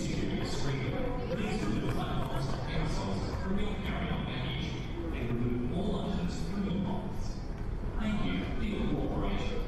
institute screening. Please remove laptops, pencils from your carry-on baggage and remove all items from your pockets. Thank you for your cooperation.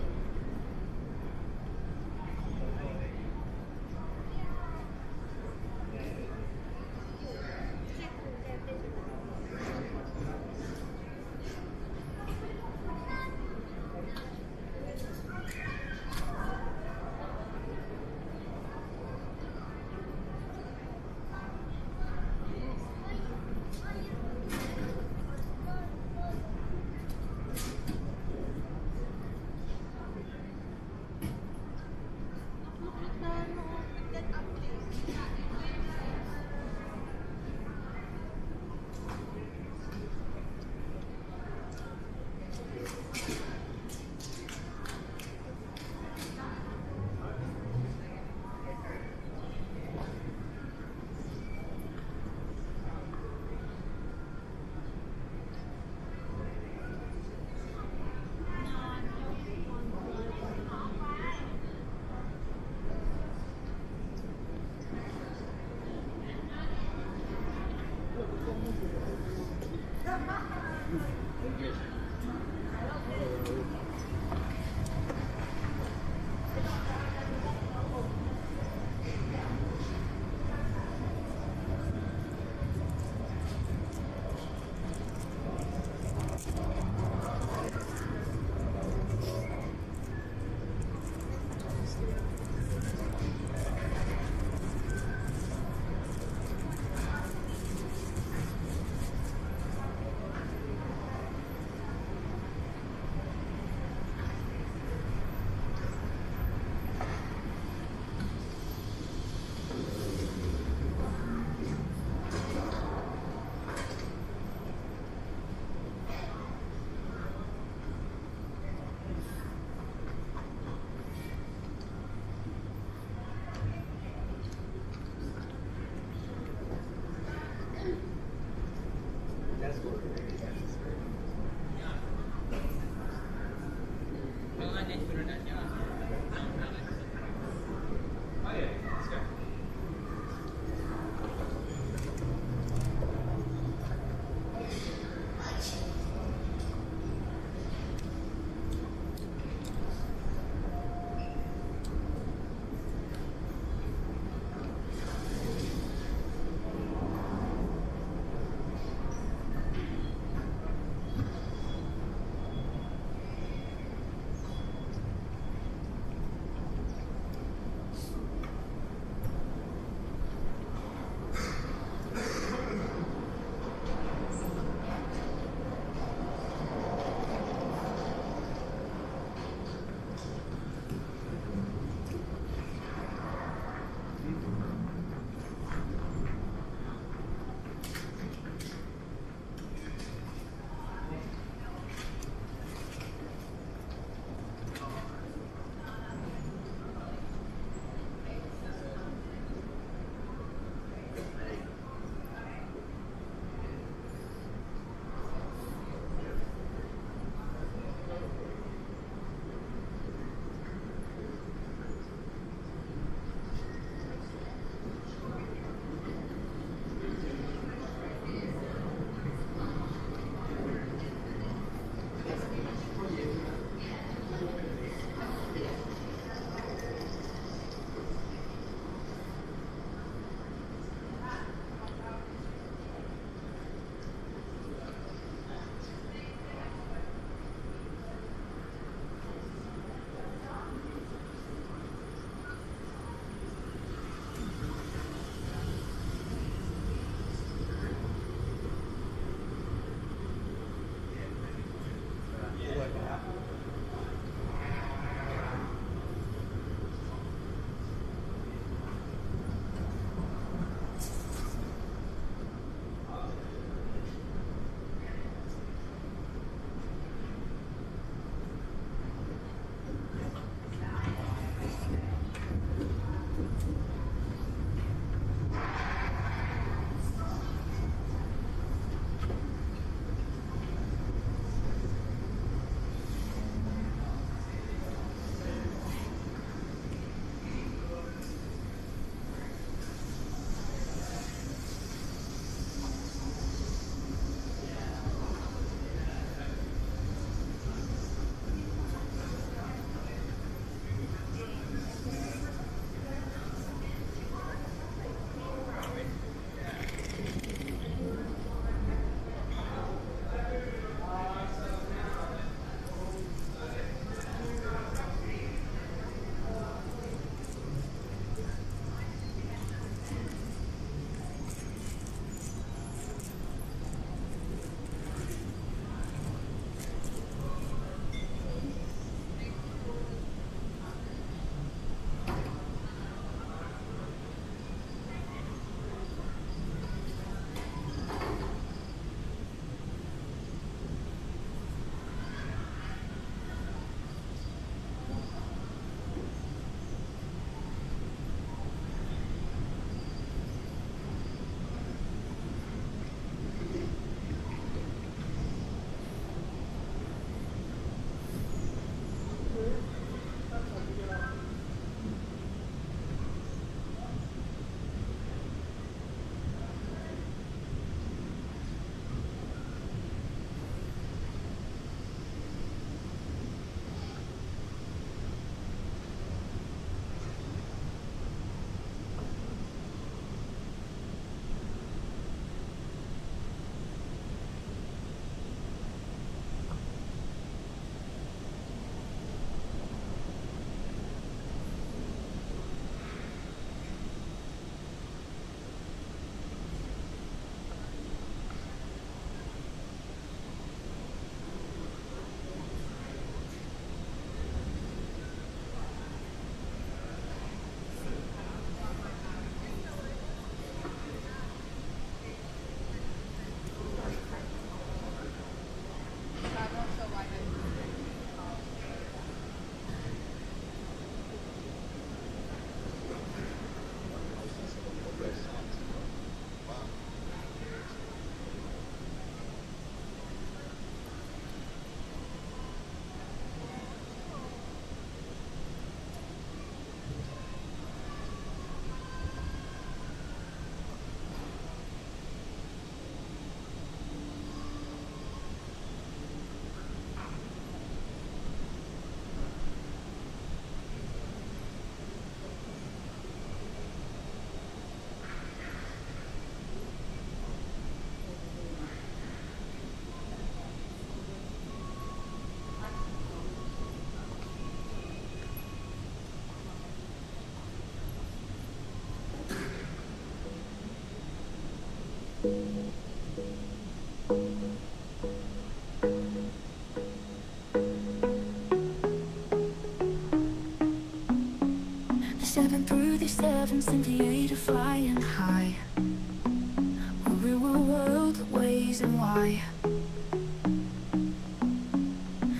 reason why.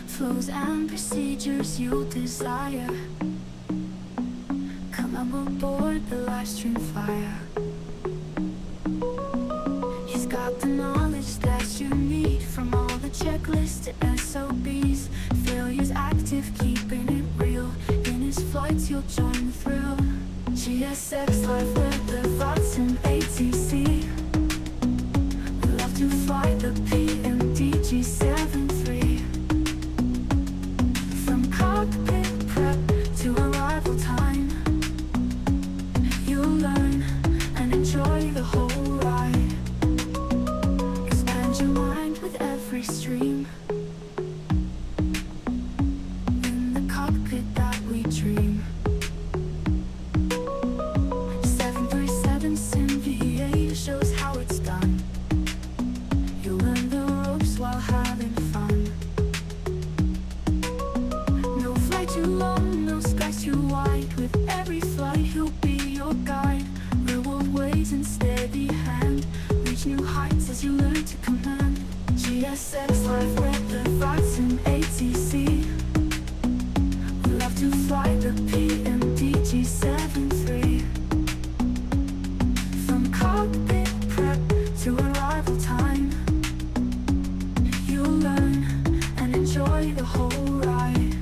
Flows and procedures you'll desire. Come aboard the live stream fire. He's got the knowledge that you need, from all the checklists to SOBs. Failure's active, keeping it real. In his flights you'll join the thrill. GSX Live with the Vatsim ATC. We love to fly the PMDG 7.3. From cockpit prep to arrival time, you'll learn and enjoy the whole ride. Expand your mind with every stream. In the cockpit that we dream. 737 Simviator shows how it's done. You'll learn the ropes while having fun. No flight too long, no skies too wide. With every flight he'll be your guide. Real-world ways and steady hand. Reach new heights as you learn to command. GSX Live with the Vatsim ATC. We love to fly the PMDG 7.3. From cockpit prep to arrival time, you'll learn and enjoy the whole ride.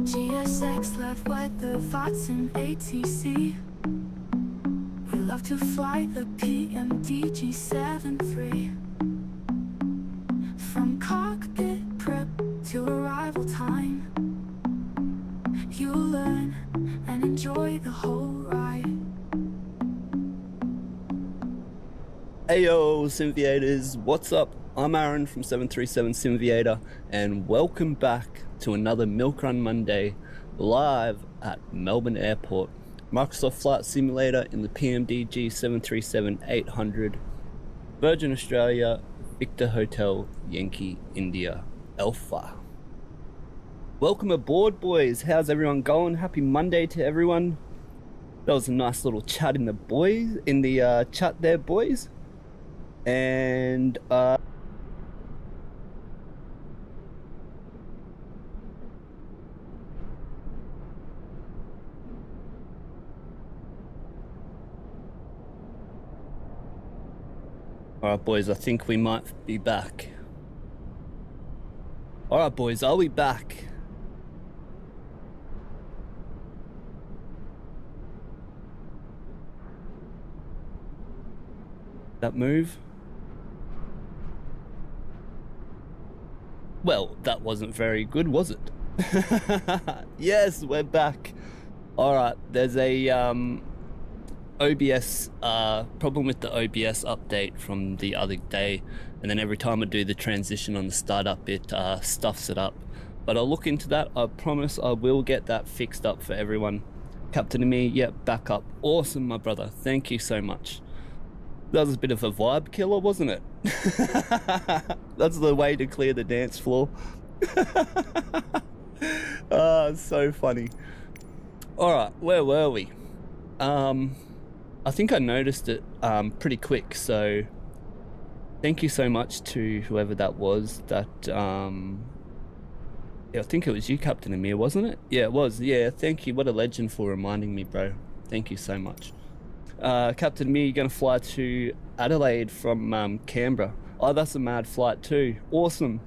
GSX Live with the Vatsim ATC. We love to fly the PMDG 7.3. From cockpit prep to arrival time, you'll learn and enjoy the whole ride. Heyo, Simviators, what's up? I'm Aaron from 737 Simviator, and welcome back to another Milk Run Monday live at Melbourne Airport. Microsoft Flight Simulator in the PMDG 737-800, Virgin Australia, Victor Hotel, Yankee India Alpha. Welcome aboard, boys. How's everyone going? Happy Monday to everyone. That was a nice little chat in the chat there, boys. And alright, boys, I think we might be back. Alright, boys, are we back? That move? Well, that wasn't very good, was it? Yes, we're back. Alright, there's a OBS problem with the OBS update from the other day, and then every time I do the transition on the startup it stuffs it up, but I'll look into that. I promise I will get that fixed up for everyone. Captain Amir, yep, back up. Awesome, my brother, thank you so much. That was a bit of a vibe killer, wasn't it? That's the way to clear the dance floor. So funny. Alright, where were we? I think I noticed it pretty quick, so thank you so much to whoever that was. That yeah, I think it was you, Captain Amir, wasn't it? Yeah, it was. Yeah, thank you. What a legend for reminding me, bro. Thank you so much. Captain Amir, you're gonna fly to Adelaide from Canberra. Oh, that's a mad flight too. Awesome.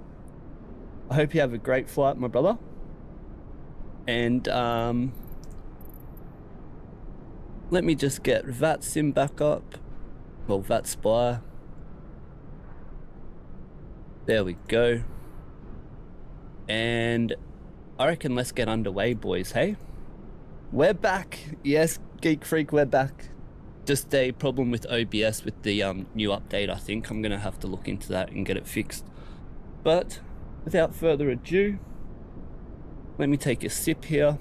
I hope you have a great flight, my brother. And let me just get Vatsim back up. Well, Vatspy. There we go. And I reckon let's get underway, boys, hey? We're back. Yes, Geek Freak, we're back. Just a problem with OBS with the new update, I think. I'm gonna have to look into that and get it fixed. But without further ado, let me take a sip here.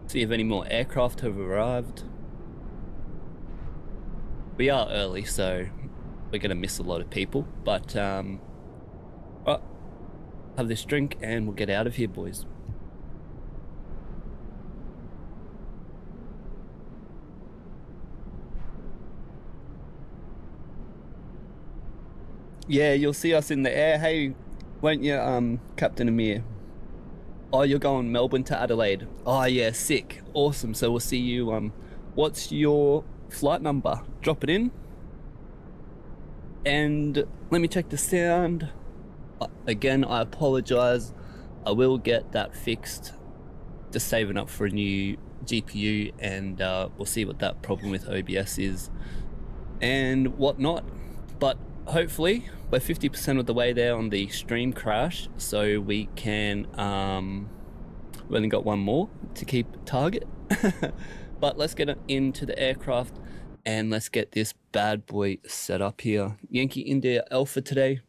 See if any more aircraft have arrived. We are early, so we're gonna miss a lot of people, but oh, have this drink and we'll get out of here, boys. Yeah, you'll see us in the air. Hey, won't you, Captain Amir? Oh, you're going Melbourne to Adelaide. Oh yeah, sick. Awesome. So we'll see you. What's your flight number? Drop it in. And let me check the sound. Again, I apologize. I will get that fixed. Just saving up for a new GPU, and we'll see what that problem with OBS is and whatnot. But hopefully we're 50% of the way there on the stream crash, so we can we've only got one more to keep target. But let's get into the aircraft and let's get this bad boy set up here. Yankee India Alpha today,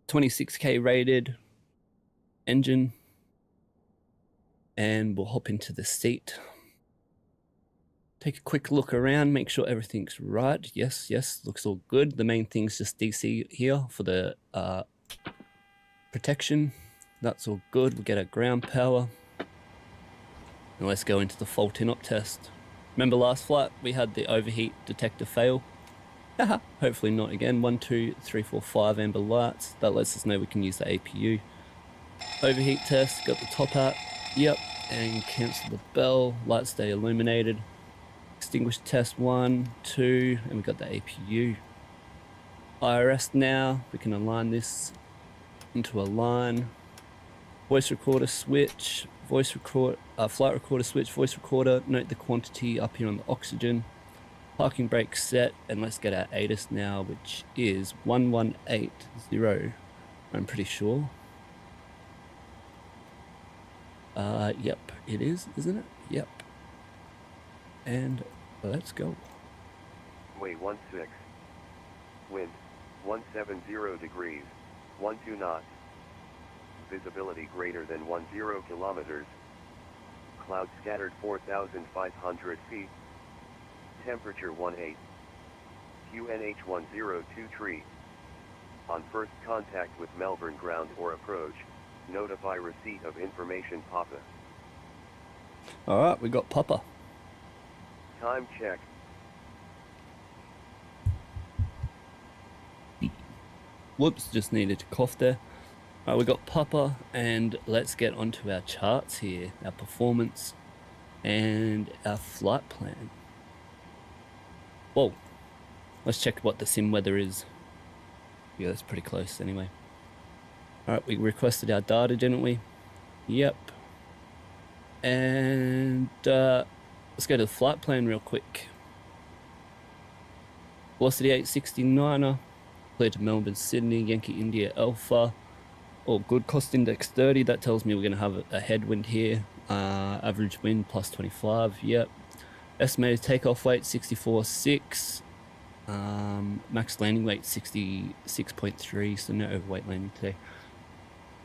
26k rated engine, and we'll hop into the seat. Take a quick look around, make sure everything's right. Yes, looks all good. The main thing's just DC here for the protection. That's all good. We'll get our ground power. And let's go into the fault in-op test. Remember last flight, we had the overheat detector fail. Hopefully not again. 1, 2, 3, 4, 5 amber lights. That lets us know we can use the APU. Overheat test, got the top hat. Yep, and cancel the bell. Lights stay illuminated. Extinguish test 1, 2, and we got the APU. IRS now, we can align this into a line. Voice recorder switch, voice record, flight recorder switch, voice recorder. Note the quantity up here on the oxygen. Parking brake set, and let's get our ATIS now, which is 1180. I'm pretty sure. Yep, it is, isn't it? Yep. And let's go. Way 16. Wind 170 degrees, 12 knots. Visibility greater than 10 kilometers. Cloud scattered 4,500 feet. Temperature 18. QNH 1023. On first contact with Melbourne ground or approach, notify receipt of information Papa. Alright, we got Papa. Time check. Whoops, just needed to cough there. Alright, we got Papa, and let's get onto our charts here, our performance, and our flight plan. Whoa, let's check what the sim weather is. Yeah, that's pretty close anyway. Alright, we requested our data, didn't we? Yep. And let's go to the flight plan real quick. Velocity 869er, clear to Melbourne, Sydney, Yankee India Alpha. All good. Cost index 30, that tells me we're going to have a headwind here. Average wind plus 25, yep. Estimated takeoff weight 64.6. Max landing weight 66.3, so no overweight landing today.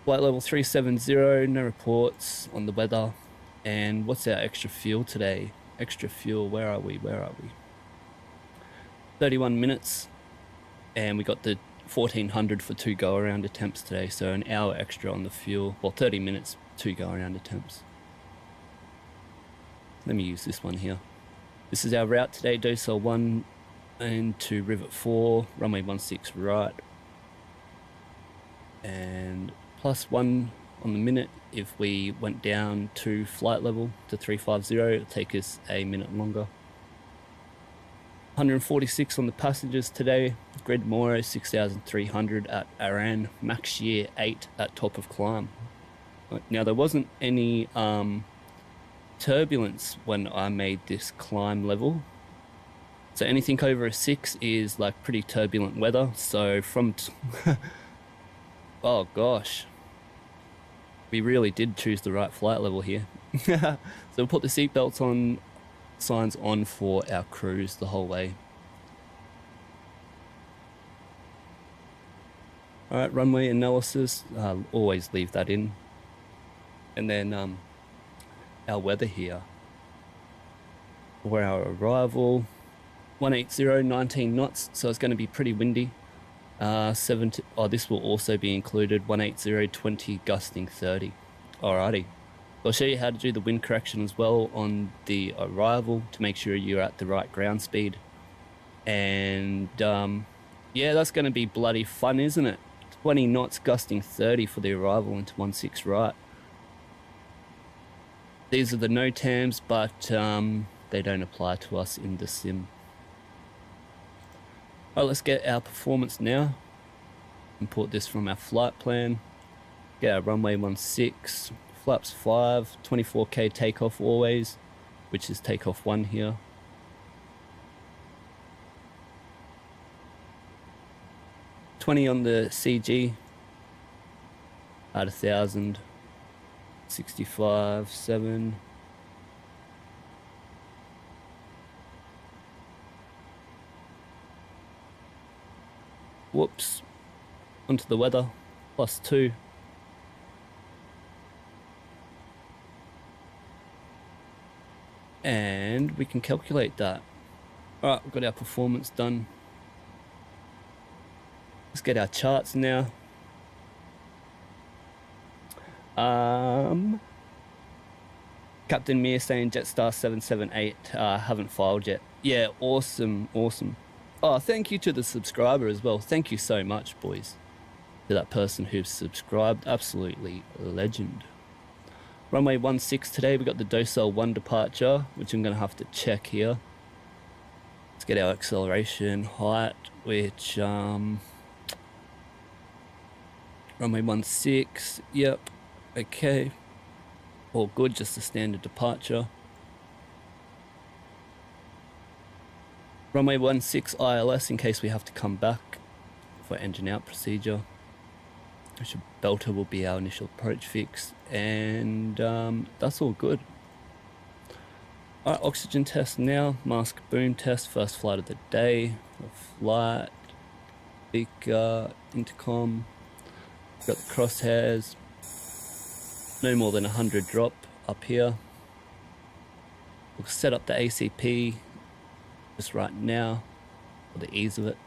Flight level 370, no reports on the weather. And what's our extra fuel today? Extra fuel, where are we? 31 minutes, and we got the 1400 for 2 go-around attempts today, so an hour extra on the fuel. Well, 30 minutes, 2 go-around attempts. Let me use this one here. This is our route today, Docel 1 and to Rivet 4, runway 16 right. And +1 on the minute. If we went down to flight level to 350, it'll take us a minute longer. 146 on the passengers today. Grid Moro 6,300 at Aran. Max year 8 at top of climb. Now there wasn't any turbulence when I made this climb level. So anything over a 6 is like pretty turbulent weather. So from oh gosh, we really did choose the right flight level here. So we'll put the seatbelts on, signs on for our cruise the whole way. Alright, runway analysis, always leave that in. And then our weather here. for our arrival. 180, 19 knots, so it's going to be pretty windy. This will also be included. 180, 20, gusting 30. Alrighty. I'll show you how to do the wind correction as well on the arrival to make sure you're at the right ground speed. And yeah, that's going to be bloody fun, isn't it? 20 knots, gusting 30 for the arrival into 16 right. These are the NOTAMs, but they don't apply to us in the sim. Alright, let's get our performance now. Import this from our flight plan. Get our runway 16, flaps 5, 24k takeoff always, which is takeoff 1 here. $20 on the CG at 1,000, 65, 7. Whoops, onto the weather, +2. And we can calculate that. Alright, we've got our performance done. Let's get our charts now. Captain Mir saying Jetstar 778 haven't filed yet. Yeah, awesome, awesome. Oh, thank you to the subscriber as well. Thank you so much, boys. To that person who's subscribed, absolutely legend. Runway 16 today, we got the Docile 1 departure, which I'm going to have to check here. Let's get our acceleration height, which runway 16, yep, okay, all good, just a standard departure. Runway 16 ILS in case we have to come back for engine out procedure. Which belter will be our initial approach fix, and that's all good. Alright, oxygen test now, mask boom test, first flight of the day, flight, speaker, intercom, got the crosshairs, no more than 100 drop up here. We'll set up the ACP just right now for the ease of it.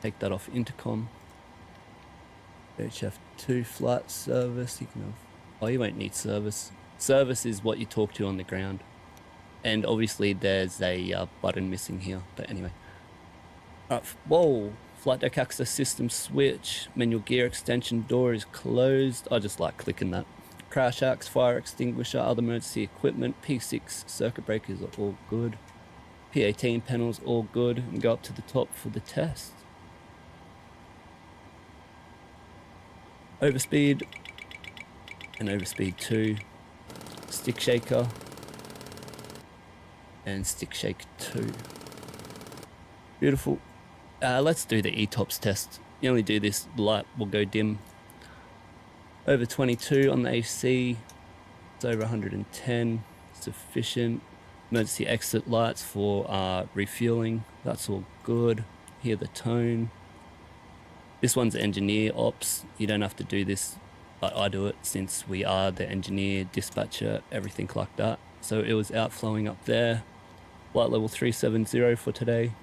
Take that off intercom. HF2 flight service, you can have, oh, you won't need service. Service is what you talk to on the ground. And obviously there's a button missing here, but anyway. Alright, whoa, flight deck access system switch, manual gear extension door is closed. I just like clicking that. Crash axe, fire extinguisher, other emergency equipment, P6 circuit breakers are all good. P18 panels all good, and go up to the top for the test. Overspeed and overspeed 2, stick shaker and stick shake 2. Beautiful. Let's do the ETOPS test. You only do this, light will go dim. Over 22 on the AC, it's over 110, sufficient. Emergency exit lights for refueling, that's all good. Hear the tone. This one's engineer ops. You don't have to do this, but I do it since we are the engineer, dispatcher, everything like that. So it was outflowing up there. Flight level 370 for today.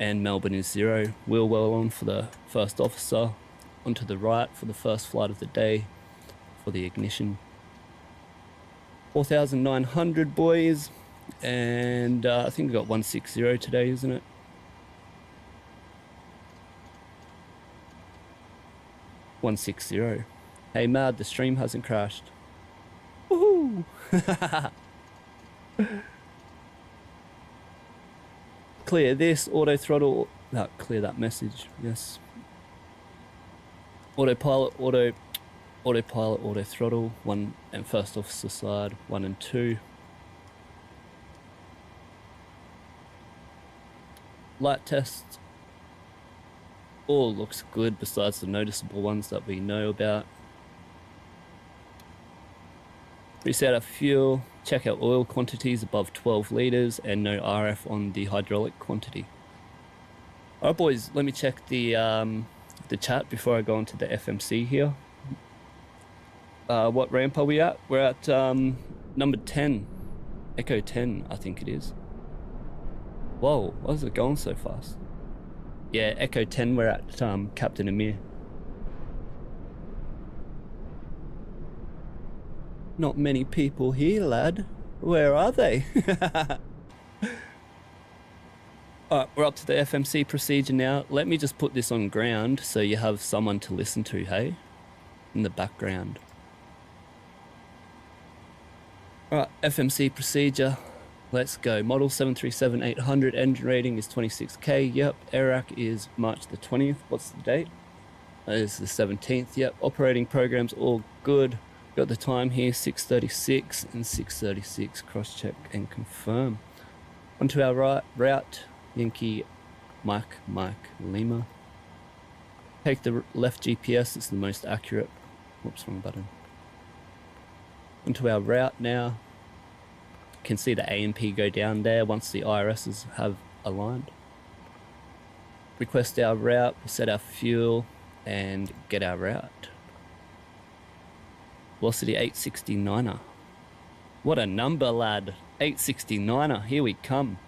And Melbourne is 0. Wheel well on for the first officer. Onto the right for the first flight of the day for the ignition. 4,900 boys. And I think we got 160 today, isn't it? $160. Hey Mad, the stream hasn't crashed. Woohoo! Clear this, auto throttle, no, clear that message, yes. Autopilot, autopilot, auto throttle, 1 and first officer side, 1 and 2. Light test. All looks good besides the noticeable ones that we know about. Reset our fuel, check our oil quantities above 12 litres and no RF on the hydraulic quantity. Alright boys, let me check the chat before I go into the FMC here. What ramp are we at? We're at number 10. Echo 10, I think it is. Whoa, why is it going so fast? Yeah, Echo 10, we're at Captain Amir. Not many people here, lad. Where are they? Alright, we're up to the FMC procedure now. Let me just put this on ground so you have someone to listen to, hey? In the background. Alright, FMC procedure. Let's go. Model 737-800, engine rating is 26k. Yep. AIRAC is March the 20th. What's the date? It's the 17th. Yep. Operating programs all good. Got the time here, 6:36 and 6:36. Cross check and confirm. Onto our route. Yankee Mike Lima. Take the left GPS. It's the most accurate. Whoops, wrong button. Onto our route now. Can see the AMP go down there once the IRSs have aligned. Request our route, set our fuel, and get our route. Velocity 869er. What a number, lad. 869er, here we come.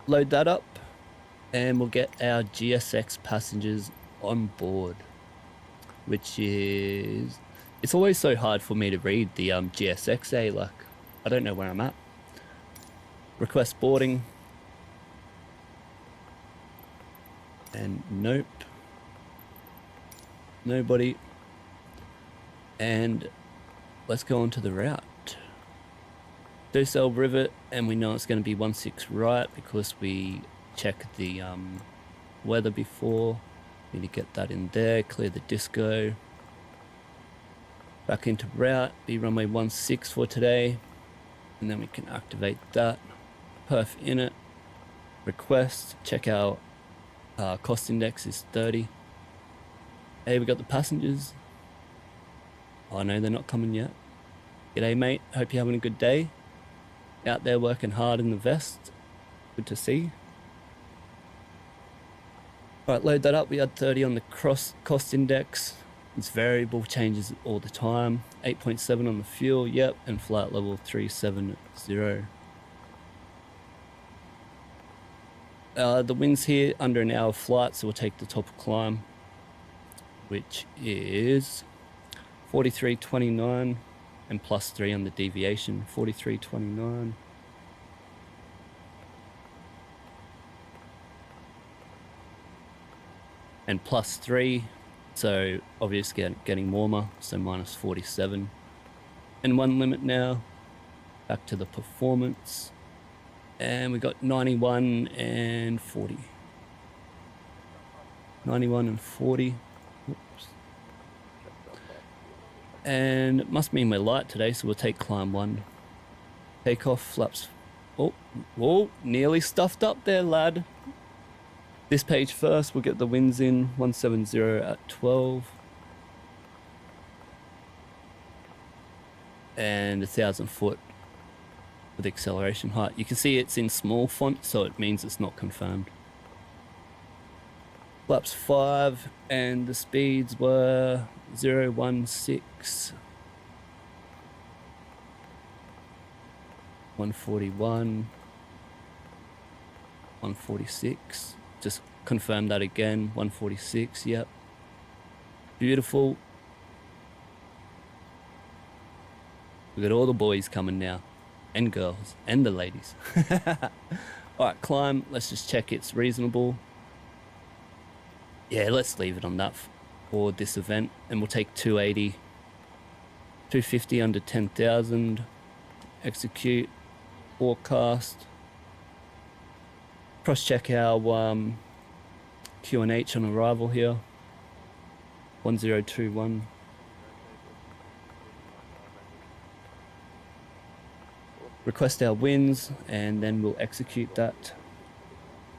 Load that up, and we'll get our GSX passengers on board, which is... It's always so hard for me to read the GSX, like, I don't know where I'm at. Request boarding. And nope. Nobody. And let's go on to the route. Docell rivet, and we know it's going to be 16 right because we checked the weather before. Need to get that in there, clear the disco. Back into route, be runway 16 for today, and then we can activate that. Perf in it, request, check our cost index is 30. Hey, we got the passengers. Oh no, they're not coming yet. G'day mate, hope you're having a good day. Out there working hard in the vest, good to see. Alright, load that up, we had 30 on the cost index. It's variable, changes all the time. 8.7 on the fuel, yep, and flight level 370. The wind's here under an hour flight, so we'll take the top climb, which is 43.29 and +3 on the deviation, 43.29. And +3. So obviously getting warmer, so -47. And one limit now, back to the performance. And we got 91 and 40. 91 and 40. Oops. And it must mean we're light today, so we'll take climb 1. Takeoff, flaps. Oh, nearly stuffed up there, lad. This page first, we'll get the winds in, 170 at 12. And 1,000 foot with acceleration height. You can see it's in small font, so it means it's not confirmed. Flaps 5, and the speeds were 016, 141, 146. Just confirm that again, 146, yep. Beautiful. We got all the boys coming now, and girls, and the ladies. Alright, climb, let's just check it's reasonable. Yeah, let's leave it on that for this event, and we'll take 280, 250 under 10,000, execute, forecast. Cross-check our QNH on arrival here. 1021. Request our wins, and then we'll execute that.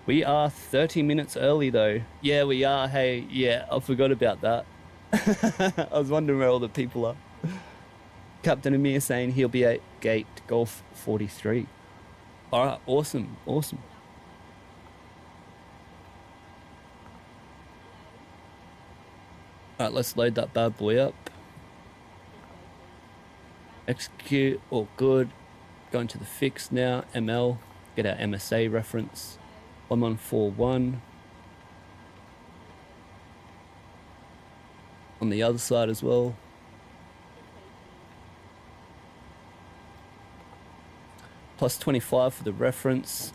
We are 30 minutes early though. Yeah, we are. Hey, yeah, I forgot about that. I was wondering where all the people are. Captain Amir saying he'll be at gate Golf 43. Alright, awesome, awesome. Alright, let's load that bad boy up. Execute, all good. Going to the fix now, ML, get our MSA reference, 1141. On the other side as well. Plus 25 for the reference,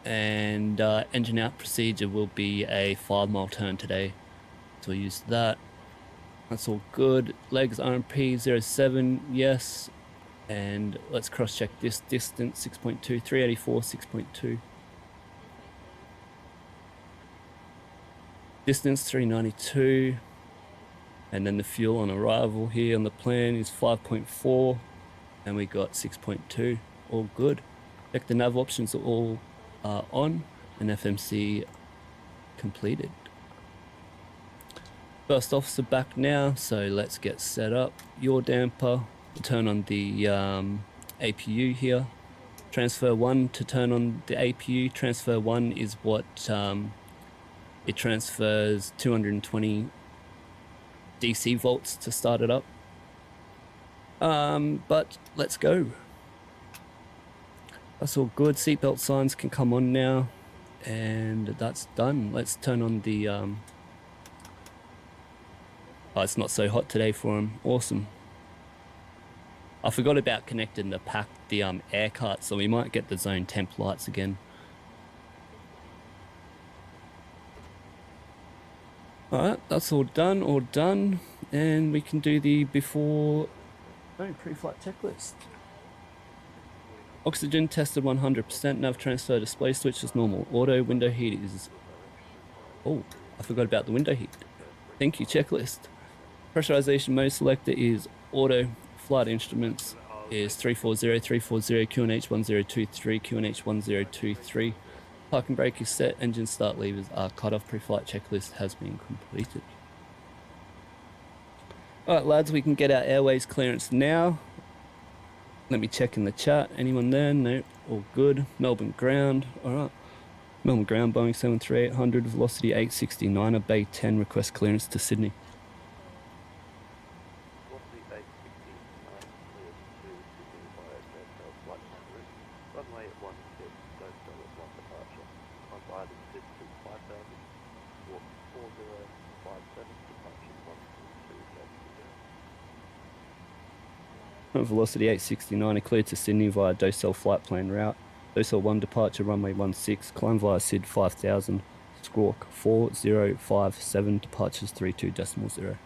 and engine out procedure will be a 5 mile turn today. So we'll use that. That's all good. Legs RMP 07, yes. And let's cross check this distance, 6.2, 384, 6.2. Distance 392. And then the fuel on arrival here on the plan is 5.4. And we got 6.2, all good. Check the nav options are all on, and FMC completed. First officer back now, so let's get set up. Yaw damper, turn on the APU here. Transfer 1 to turn on the APU. Transfer 1 is what it transfers 220 DC volts to start it up. But let's go. That's all good. Seatbelt signs can come on now, and that's done. Let's turn on the oh, it's not so hot today for him. Awesome. I forgot about connecting the air cart, so we might get the zone temp lights again. Alright, that's all done, and we can do the pre-flight checklist. Oxygen tested 100%, nav transfer display switch is normal. Auto window heat is... Oh, I forgot about the window heat. Thank you, checklist. Pressurization mode selector is auto. Flight instruments is 340, 340, QNH 1023, QNH 1023. Parking brake is set, engine start levers are cut off, pre-flight checklist has been completed. Alright lads, we can get our airways clearance now. Let me check in the chat. Anyone there? No, all good. Melbourne ground. Alright. Melbourne ground, Boeing 73800, velocity 869, Bay 10, request clearance to Sydney. Velocity 869, cleared to Sydney via Docell flight plan route. Docell 1 departure, runway 16, climb via SID 5000, squawk 4057, departures 32.0.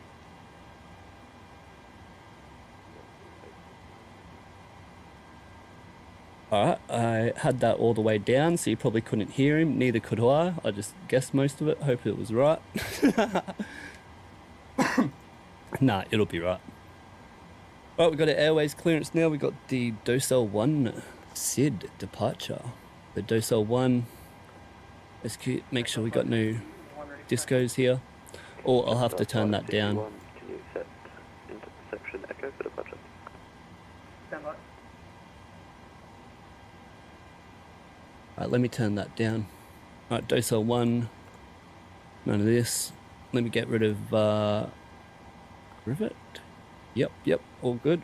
Alright, I had that all the way down, so you probably couldn't hear him, neither could I just guessed most of it, hope it was right. Nah, it'll be right. Right, we've got our airways clearance now. We've got the Docell 1 SID departure. The Docell 1, let's make sure we got no discos here. Or I'll have to turn that down. Can you set interception echo for departure? Stand by. Alright, let me turn that down. Alright, Docell 1, none of this. Let me get rid of Rivet. Yep, all good.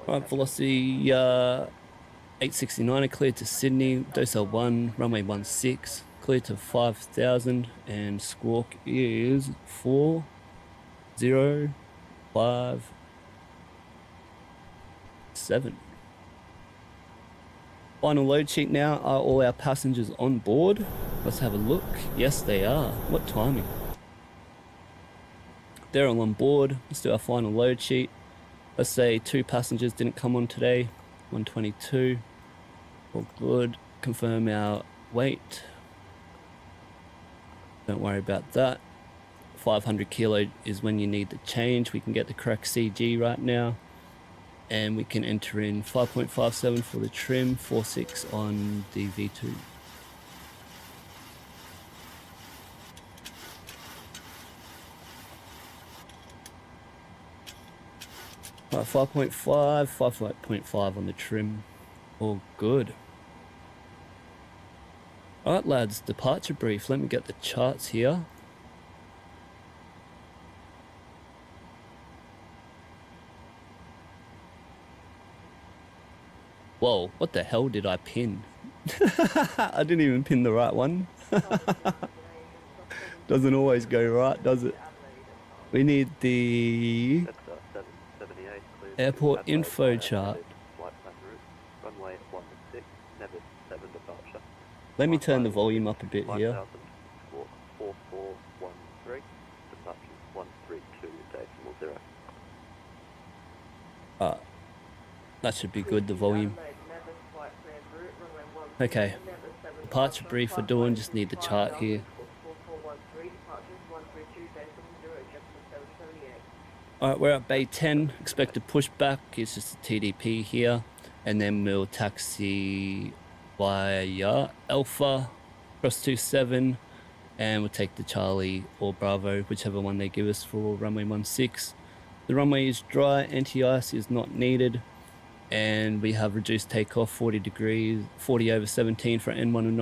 Right, velocity 869 cleared to Sydney, Docell 1, runway 16, cleared to 5000, and squawk is 4057. Final load sheet now. Are all our passengers on board? Let's have a look. Yes, they are. What timing? They're all on board. Let's do our final load sheet. Let's say 2 passengers didn't come on today. 122. All good. Confirm our weight. Don't worry about that. 500 kilo is when you need the change. We can get the correct CG right now. And we can enter in 5.57 for the trim, 46 on the V2. Right, 5.5 on the trim. All good. Alright lads, departure brief. Let me get the charts here. Whoa, what the hell did I pin? I didn't even pin the right one. Doesn't always go right, does it? We need the That's 778, clear airport Adelaide info via chart. amended flight plan route, runway 16, Nevis 7 departure. Let me turn the volume up a bit here. 5000, squawk 4413, departure 132, decimal 0. That should be good, the volume. Okay, departure brief we're doing, just need the chart here. Alright, we're at Bay 10, expected pushback is just a TDP here, and then we'll taxi YIA Alpha, cross 27, and we'll take the Charlie or Bravo, whichever one they give us for runway 16. The runway is dry, anti-ice is not needed, and we have reduced takeoff 40 degrees, 40 over 17 for N1 and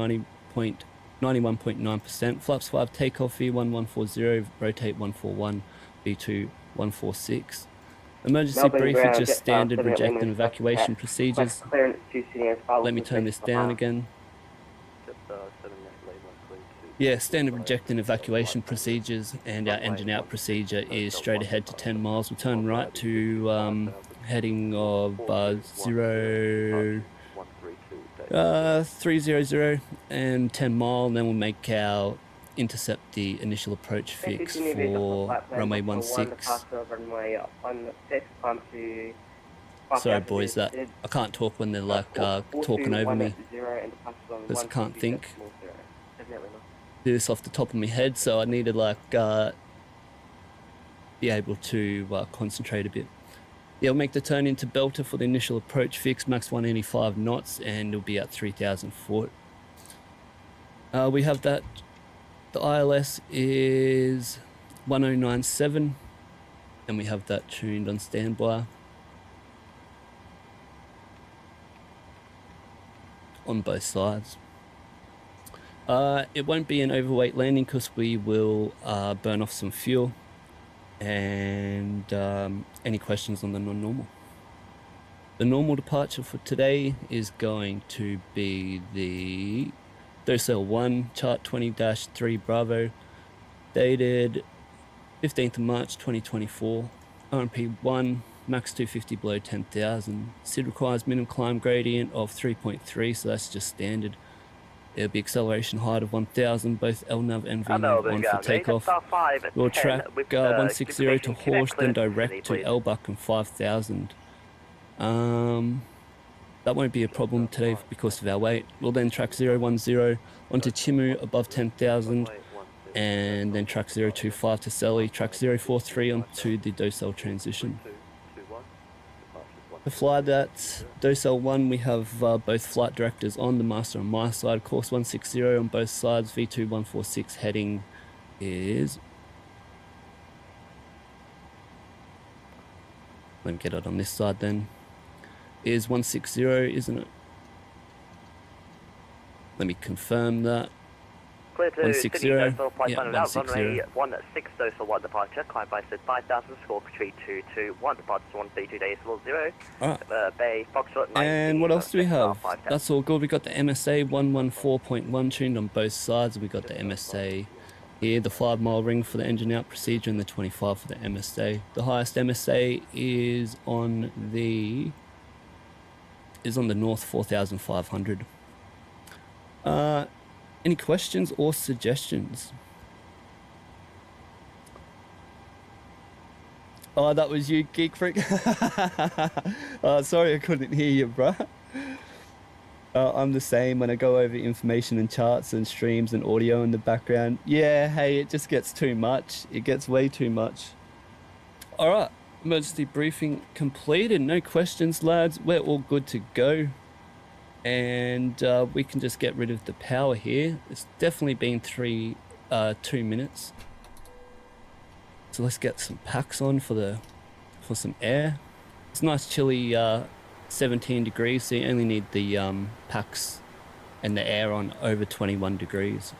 91.9%. Flaps 5 takeoff V1140, rotate 141, V2 146. Emergency Melbourne brief ground, is just jet standard bound, reject and 7 evacuation Request procedures. clearance to CDS file Let me turn this down again. Just 78 Lima, clear to... Yeah, standard reject and evacuation procedures, and our engine out procedure is straight ahead to 10 miles. We'll turn right to heading of 300 and 10 mile, and then we'll make our intercept the initial approach fix for runway 16. Sorry boys, that I can't talk when they're like talking over me, because I can't think. Do this off the top of my head, so I need to like be able to concentrate a bit. Yeah, we'll make the turn into Belter for the initial approach fix, max 185 knots, and it'll be at 3,000 foot. We have that, the ILS is 1097, and we have that tuned on standby. On both sides. It won't be an overweight landing because we will burn off some fuel. And any questions on the non-normal? The normal departure for today is going to be the Docel 1 chart 20-3 Bravo, dated 15th of March 2024, RMP 1, max 250 below 10,000. SID requires minimum climb gradient of 3.3, so that's just standard. It'll be acceleration height of 1,000, both LNAV and VNAV on for takeoff. We'll track 160 to Horse, then direct to Elbuck and 5,000. That won't be a problem today because of our weight. We'll then track 010 onto Chimu above 10,000, and then track 025 to Selly, track 043 onto the Docel transition. To fly that Docel 1, we have both flight directors on, the master on my side, course 160 on both sides, V2 146 heading is... Let me get it on this side then. Is 160, isn't it? Let me confirm that. Clear to 160, Sydney, Docel, flight yeah, plan without 160. runway 16 Docel 1 departure, climb by said 5,000, score 3221, departure 132 decimal 0. Alright. Bay Foxtrot 19. And what else do we have? 510. That's all good. We got the MSA 114.1 tuned on both sides. We got the MSA here, the 5 mile ring for the engine out procedure, and the 25 for the MSA. The highest MSA is on the north 4,500. Any questions or suggestions? Oh, that was you, Geek Freak. Sorry I couldn't hear you, bruh. I'm the same when I go over information and charts and streams and audio in the background. Yeah, hey, it just gets too much. It gets way too much. All right, emergency briefing completed. No questions, lads. We're all good to go. And we can just get rid of the power here. It's definitely been 2 minutes. So let's get some packs on for some air. It's nice chilly 17 degrees, so you only need the packs and the air on over 21 degrees.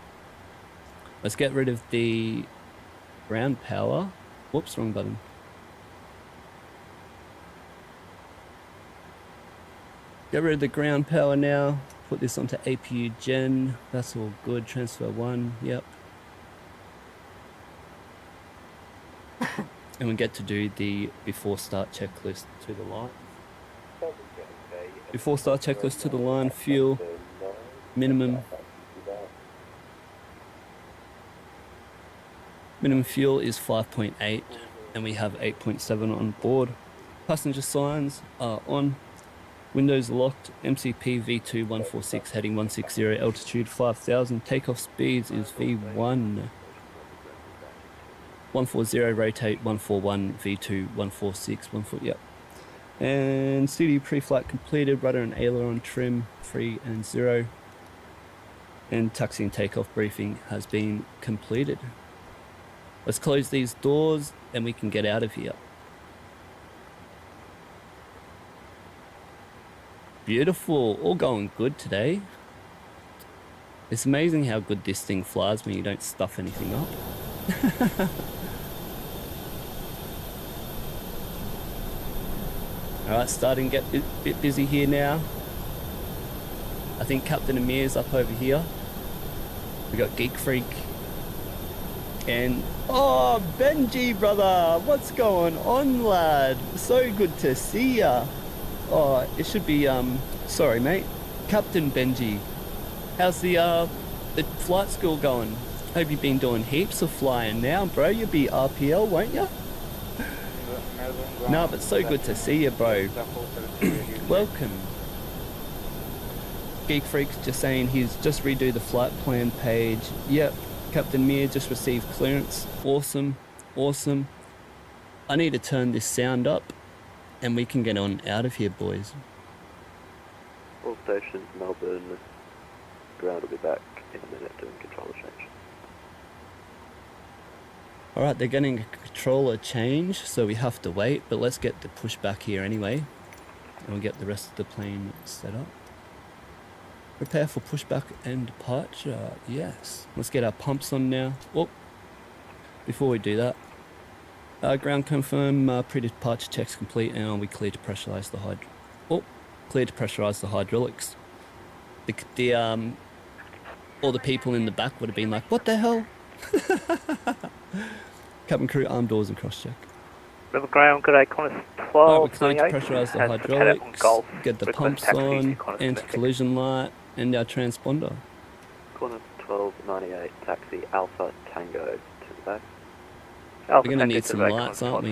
Let's get rid of the ground power. Whoops, wrong button. Get rid of the ground power now. Put this onto APU gen. That's all good. Transfer 1. Yep. And we get to do the before start checklist to the line. Before start checklist to the line. Fuel. Minimum. Minimum fuel is 5.8 and we have 8.7 on board. Passenger signs are on. Windows locked. MCP V2 146 heading 160, altitude 5000. Takeoff speeds is V1. 140 rotate 141 V2 146 yep. And CD pre-flight completed. Rudder and aileron trim 3 and 0. And taxi and takeoff briefing has been completed. Let's close these doors and we can get out of here. Beautiful, all going good today. It's amazing how good this thing flies when you don't stuff anything up. Alright, starting to get a bit busy here now. I think Captain Amir's up over here. We got Geek Freak. And, oh, Benji, brother, what's going on, lad? So good to see ya. Oh, it should be, sorry, mate. Captain Benji. How's the flight school going? Hope you've been doing heaps of flying now, bro. You'll be RPL, won't you? No, but so good to see you, bro. Welcome. Geek Freak's just saying he's just redo the flight plan page. Yep. Captain Mir just received clearance. Awesome, awesome. I need to turn this sound up and we can get on out of here, boys. All stations, Melbourne, ground will be back in a minute doing controller change. Alright, they're getting a controller change, so we have to wait, but let's get the pushback here anyway. And we'll get the rest of the plane set up. Prepare for pushback and departure. Yes. Let's get our pumps on now. Oh, before we do that, ground confirm pre-departure checks complete, and we clear to pressurize the hydraulics. All the people in the back would have been like, "What the hell?" Cabin crew, arm doors and cross check. River ground, good day, Qantas Alright, we're 12, clear to pressurize the hydraulics, get the pumps on, anti-collision light, and our transponder. Qantas 1298, taxi Alpha Tango to the back. We're going to need some lights, aren't we?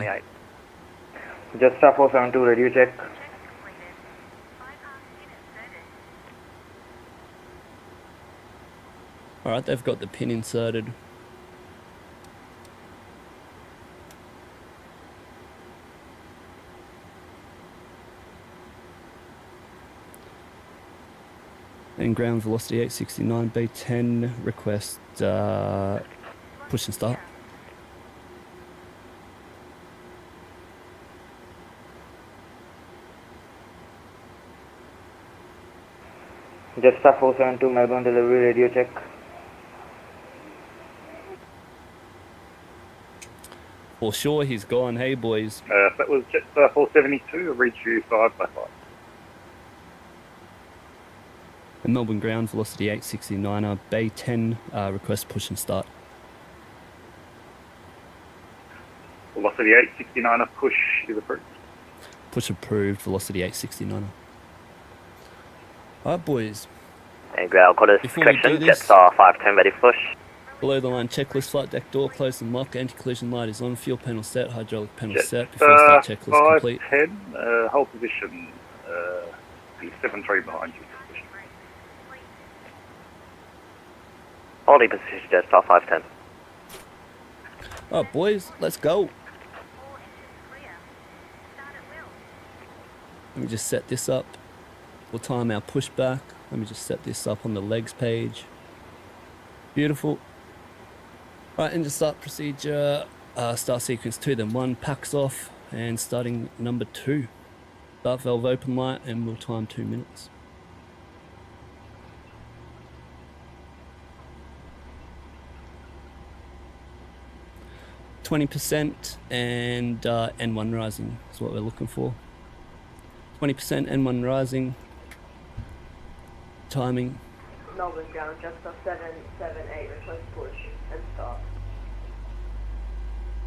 Just 472 radio check. Alright, they've got the pin inserted. And ground velocity 869, B10, request push and start. Just 472 Melbourne delivery radio check. For sure he's gone, hey boys. That was just 472, reach you 5 by 5. And Melbourne ground velocity 869, Bay 10, request push and start. Velocity 869, push is approved. Push approved, velocity 869. Alright boys, And ground, Qantas Before we do correction, this- jets are 510 ready for push. below the line checklist, flight deck door closed and locked, anti-collision light is on, fuel panel set, hydraulic panel Jet set, before start checklist complete. 510, hold position, the 7-3 behind you. Holding position, jets are 510. Alright boys, let's go. Let me just set this up. We'll time our pushback. Let me just set this up on the legs page. Beautiful. Right, into start procedure. Start sequence 2, then 1, packs off, and starting number 2. Start valve open light, and we'll time 2 minutes. %, and N1 rising is what we're looking for. 20% N1 rising. timing. Melbourne ground, just off 778, request push and start.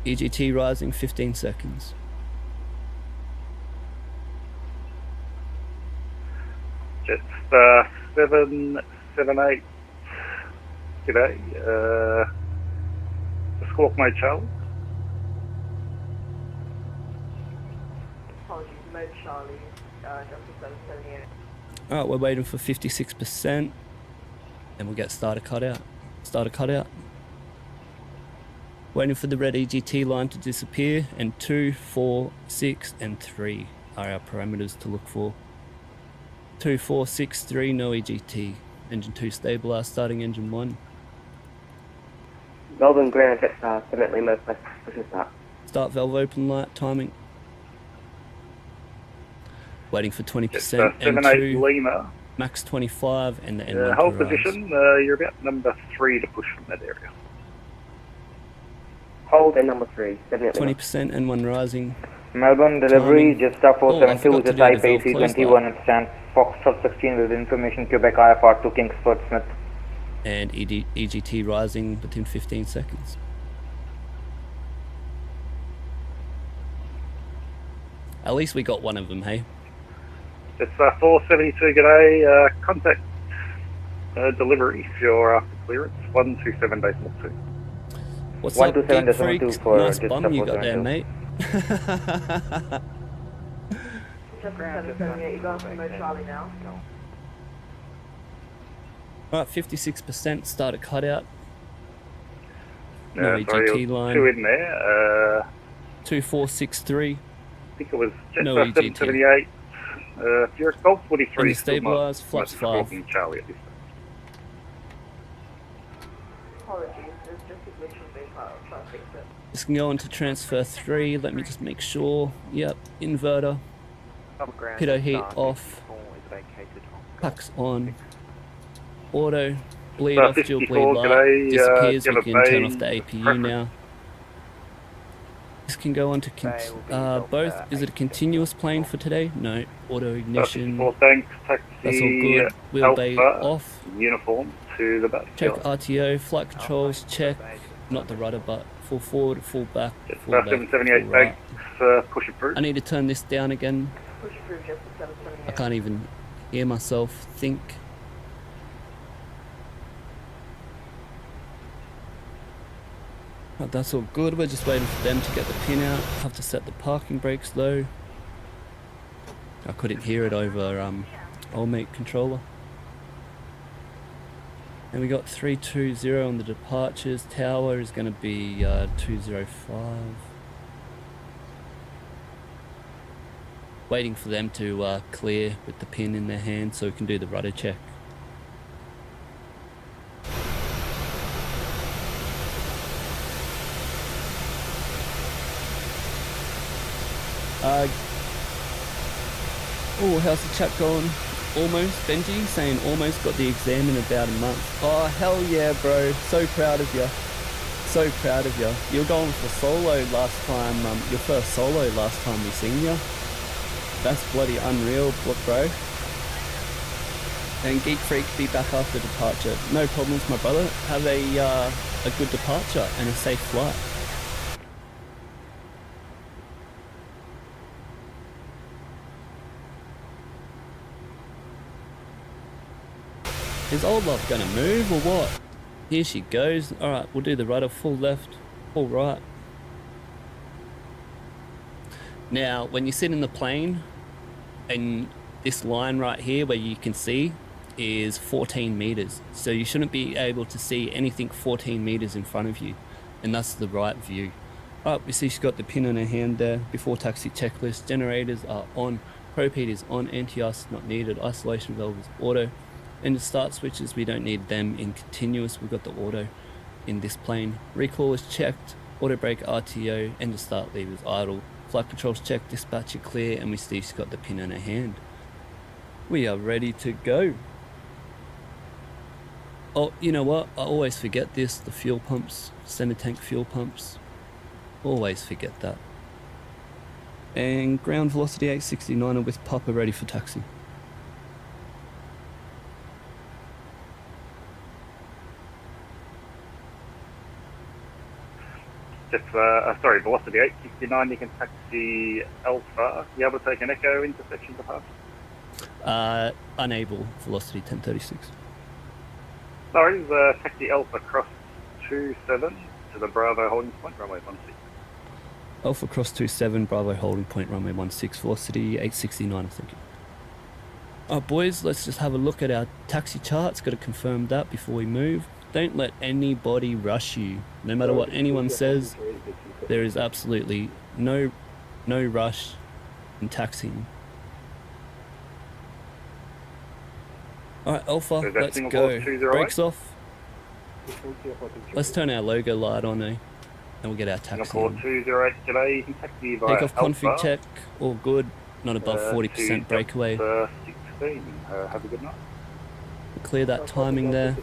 EGT rising 15 seconds. Just 778. G'day. Squawk mode Charlie. Apologies, mode Charlie, just off 778. Alright, we're waiting for 56%. And we'll get starter cutout. Starter cutout. Waiting for the red EGT line to disappear. And 2, 4, 6, and 3 are our parameters to look for. 2, 4, 6, 3, no EGT. Engine 2 stabilized, starting engine 1. Melbourne ground, jet star, 7 Lima, push and start. Start valve open light, timing. Waiting for 20%. Just 78 M2, Lima. max 25, and the N1 Hold to rise. position. You're about number 3 to push from that area. Hold and number 3, 7 Lima. 20% N1 rising. Melbourne delivery, Timing. Jetstar Oh, I 472 forgot with to the do the type valve close AC21 and stand Foxtrot 16 with information Quebec IFR to Kingsford Smith. And EGT rising within 15 seconds. At least we got one of them, hey? It's 472, g'day. Contact delivery if you're after clearance. 127.2. What's up, 127.2 geek freaks? for Nice Jetstar bum you got there, 472. mate. Just 778, you got mode Charlie now. Alright, 56% starter cutout. No Sorry, EGT line. 2 in there. 2463. I think it was Jetstar No EGT. 778. If you're at Golf 43, Understabilised, flaps 5. Squawking Charlie at this stage. Apologies, there's just a glitch with VH-YIA, I'll try to fix it. This can go on to transfer 3. Let me just make sure. Yep, inverter. Pitot heat off. Packs on. Auto. Bleed off, dual bleed 54, light. g'day, Disappears. We Gemma can turn Bay, off the APU preference. now. This can go on to both. Is it a continuous plane for today? No. Auto ignition. 54, thanks. Taxi That's all good. Wheel bay Alpha, off. uniform to the back. Check RTO. Flight controls. Check. Not the rudder, but full forward, full back, full back, 778, full right. thanks. Push approved. I need to turn this down again. Push through just to 778. I can't even hear myself think. Right, that's all good. We're just waiting for them to get the pin out. Have to set the parking brakes though. I couldn't hear it over old mate controller. And we got 320 on the departures. Tower is going to be 205. Waiting for them to clear with the pin in their hand so we can do the rudder check. Oh, how's the chat going? Almost, Benji saying almost got the exam in about a month. Oh, hell yeah, bro. So proud of you. So proud of you. You were going for solo last time, your first solo last time we seen you. That's bloody unreal, bro. And Geek Freak be back after departure. No problems, my brother. Have a good departure and a safe flight. Is old love gonna move or what? Here she goes. Alright, we'll do the rudder full left, full right. Now, when you sit in the plane, and this line right here where you can see is 14 meters. So you shouldn't be able to see anything 14 meters in front of you. And that's the right view. Alright, we see she's got the pin in her hand there. Before taxi checklist, generators are on, probe heat is on, anti-ice not needed, isolation valve is auto. And the start switches, we don't need them in continuous, we've got the auto in this plane. Recall is checked, auto brake RTO, and the start lever is idle. Flight controls checked, dispatcher clear, and we see she's got the pin in her hand. We are ready to go. Oh, you know what? I always forget this, the fuel pumps, center tank fuel pumps. Always forget that. And ground velocity 869 with Papa ready for taxi. Just, sorry, velocity 869, you can taxi Alpha. You able to take an Echo intersection to pass? Unable, velocity 1036. Sorry, taxi Alpha cross 27 to the Bravo holding point, runway 16. Alpha cross 27, Bravo holding point, runway 16, velocity 869, I think. Alright boys, let's just have a look at our taxi charts. Got to confirm that before we move. Don't let anybody rush you. No matter what anyone says, there is absolutely no rush in taxiing. Alright Alpha, let's go. Brakes off. Let's turn our logo light on, and we'll get our taxi. Singapore 208 today, you can taxi via Take off config Alpha, check, all good. Not above 40% breakaway. 16. Have a good night. Clear that timing there.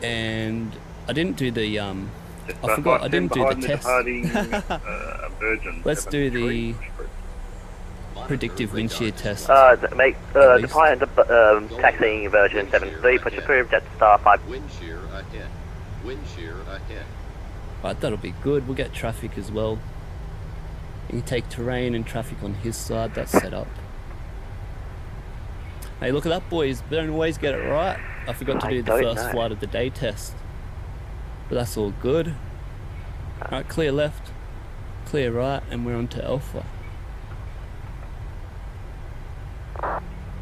And I didn't do the I forgot I didn't do the test. Let's do the predictive wind shear test. Departing taxiing version 73, push approved at star 5. Wind shear ahead. Wind shear ahead. Right, that'll be good. We'll get traffic as well. You can take terrain and traffic on his side. That's set up. Hey, look at that, boys. Don't always get it right. I forgot to do the first flight of the day test. But that's all good. Alright, clear left, clear right, and we're on to Alpha.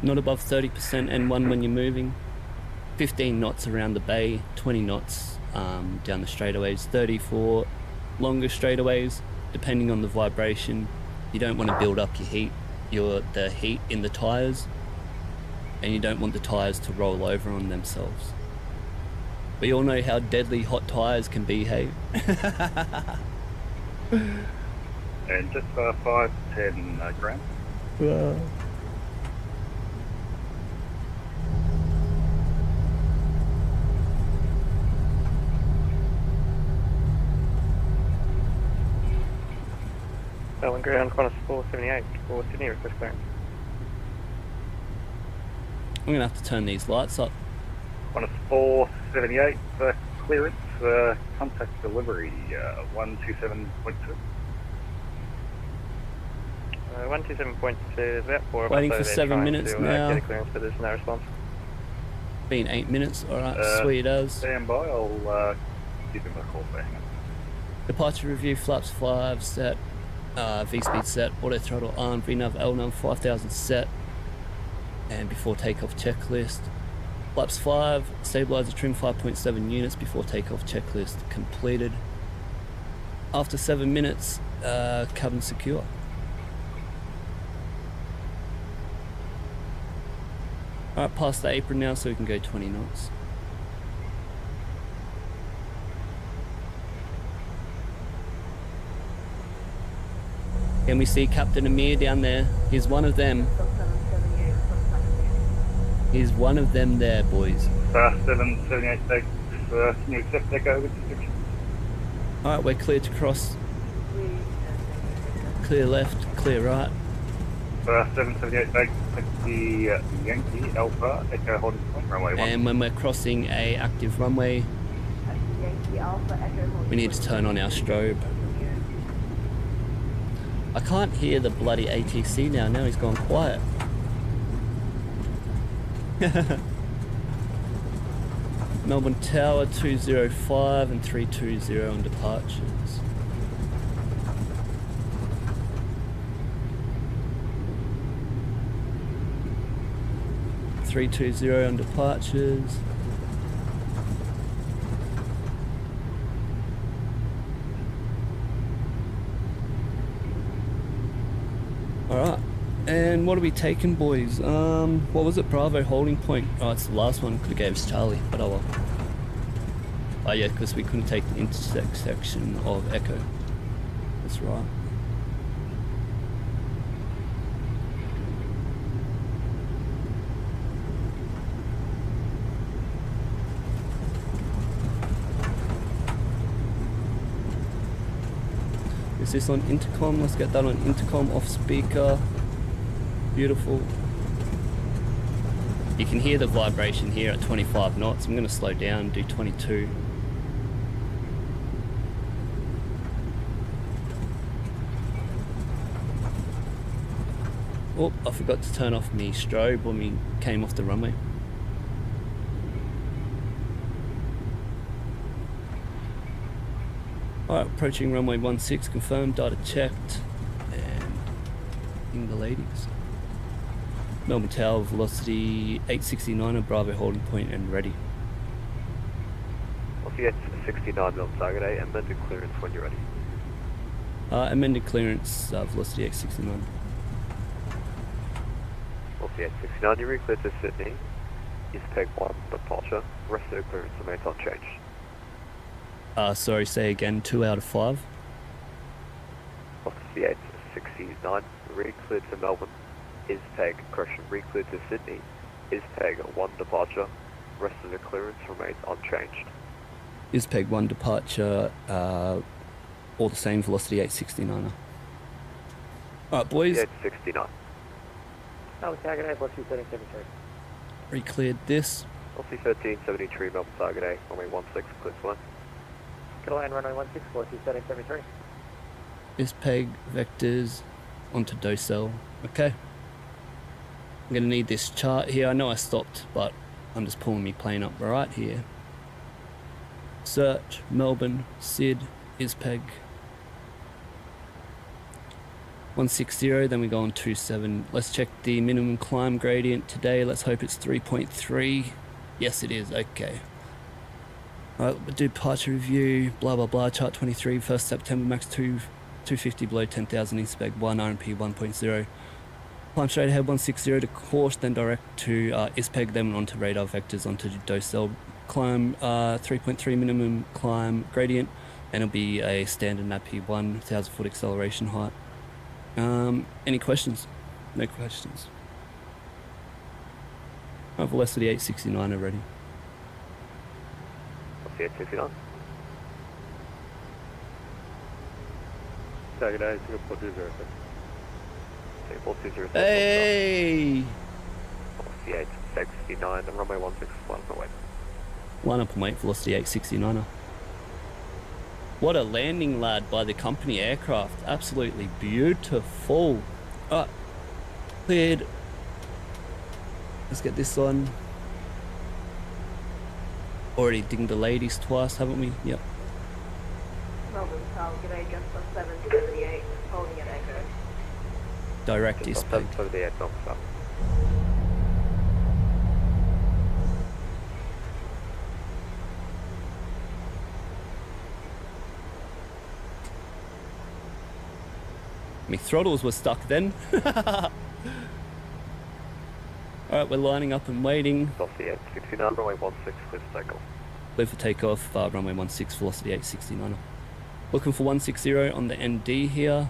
Not above 30% N1 when you're moving. 15 knots around the bay, 20 knots down the straightaways, 30 for longer straightaways, depending on the vibration. You don't want to build up your heat, the heat in the tyres. And you don't want the tyres to roll over on themselves. We all know how deadly hot tyres can be, hey? And just 510 grams. Wow. Melbourne ground, Qantas 478 for Sydney, request clearance. I'm gonna have to turn these lights up. Qantas 478 clearance, contact delivery 127.2. 127.2 is about 4 Waiting for 7 minutes now. Get a clearance, but there's no response. Been 8 minutes, alright, sweet as. Stand by, I'll give him a call back. Departure review, flaps 5 set, V-speed set, auto throttle on, VNAV LNAV 5000 set. And before takeoff checklist. Flaps 5, stabilizer trim 5.7 units before takeoff checklist completed. After 7 minutes, cabin secure. Alright, past the apron now so we can go 20 knots. Can we see Captain Amir down there? He's one of them. He's one of them there, boys. 778 takes, can you accept Echo with description? Alright, we're clear to cross. Clear left, clear right. 778 takes the Yankee Alpha Echo holding point, runway 1. And when we're crossing a active runway, we need to turn on our strobe. I can't hear the bloody ATC now. Now he's gone quiet. Melbourne Tower 205 and 320 on departures. (320) on departures. Alright, and what are we taking, boys? What was it? Bravo holding point. Oh, it's the last one. Could have gave us Charlie, but oh well. Oh yeah, because we couldn't take the intersection of Echo. That's right. Is this on intercom? Let's get that on intercom, off speaker. Beautiful. You can hear the vibration here at 25 knots. I'm going to slow down and do 22. Oh, I forgot to turn off me strobe when we came off the runway. Alright, approaching runway 16, confirmed, data checked, and in the ladies. Melbourne Tower, velocity 869, Bravo holding point and ready. I'll see you at 69 Melbourne target 8, amended clearance when you're ready. Amended clearance, velocity 869. I'll see you at 69, you re-cleared to Sydney. Is peg 1 departure, rest of the clearance remains unchanged. Sorry, say again, 2 out of 5. I'll see you at 69, re-cleared to Melbourne. Is peg, correction, re-cleared to Sydney. Is peg 1 departure, rest of the clearance remains unchanged. Is peg 1 departure, all the same, velocity 869. Alright boys. 869. Melbourne target 8, velocity 1373. Re-cleared this. Velocity 1373, Melbourne target 8, runway 16, clear to land. Get land runway 16, velocity 1373. Is peg, vectors, onto docel. Okay. I'm gonna need this chart here. I know I stopped, but I'm just pulling me plane up right here. Search, Melbourne, SID, ISPEG. 160, then we go on 27. Let's check the minimum climb gradient today. Let's hope it's 3.3. Yes, it is. Okay. Alright, we'll do departure review, blah blah blah. Chart 23, 1st September, max 250 below 10,000, ISPEG 1, RMP 1.0. Climb straight ahead 160 to course, then direct to ISPEG, then onto radar vectors, onto docel. Climb 3.3 minimum climb gradient, and it'll be a standard nappy 1,000 foot acceleration height. Any questions? No questions. Velocity 869 already. I'll see you at 69. Target 8, Singapore 20. Singapore 20. Hey! Velocity 869, and runway 16, line up and wait. Line up and wait, velocity 869. What a landing, lad, by the company aircraft. Absolutely beautiful. Alright, cleared. Let's get this on. Already dinged the ladies twice, haven't we? Yep. Melbourne target 8, just on 778, holding an echo. Direct Just ISPEG. 778, Melbourne south. My throttles were stuck then. Alright, we're lining up and waiting. Velocity 869, runway 16, clear for takeoff. Clear for takeoff, runway 16, velocity 869. Looking for 160 on the ND here.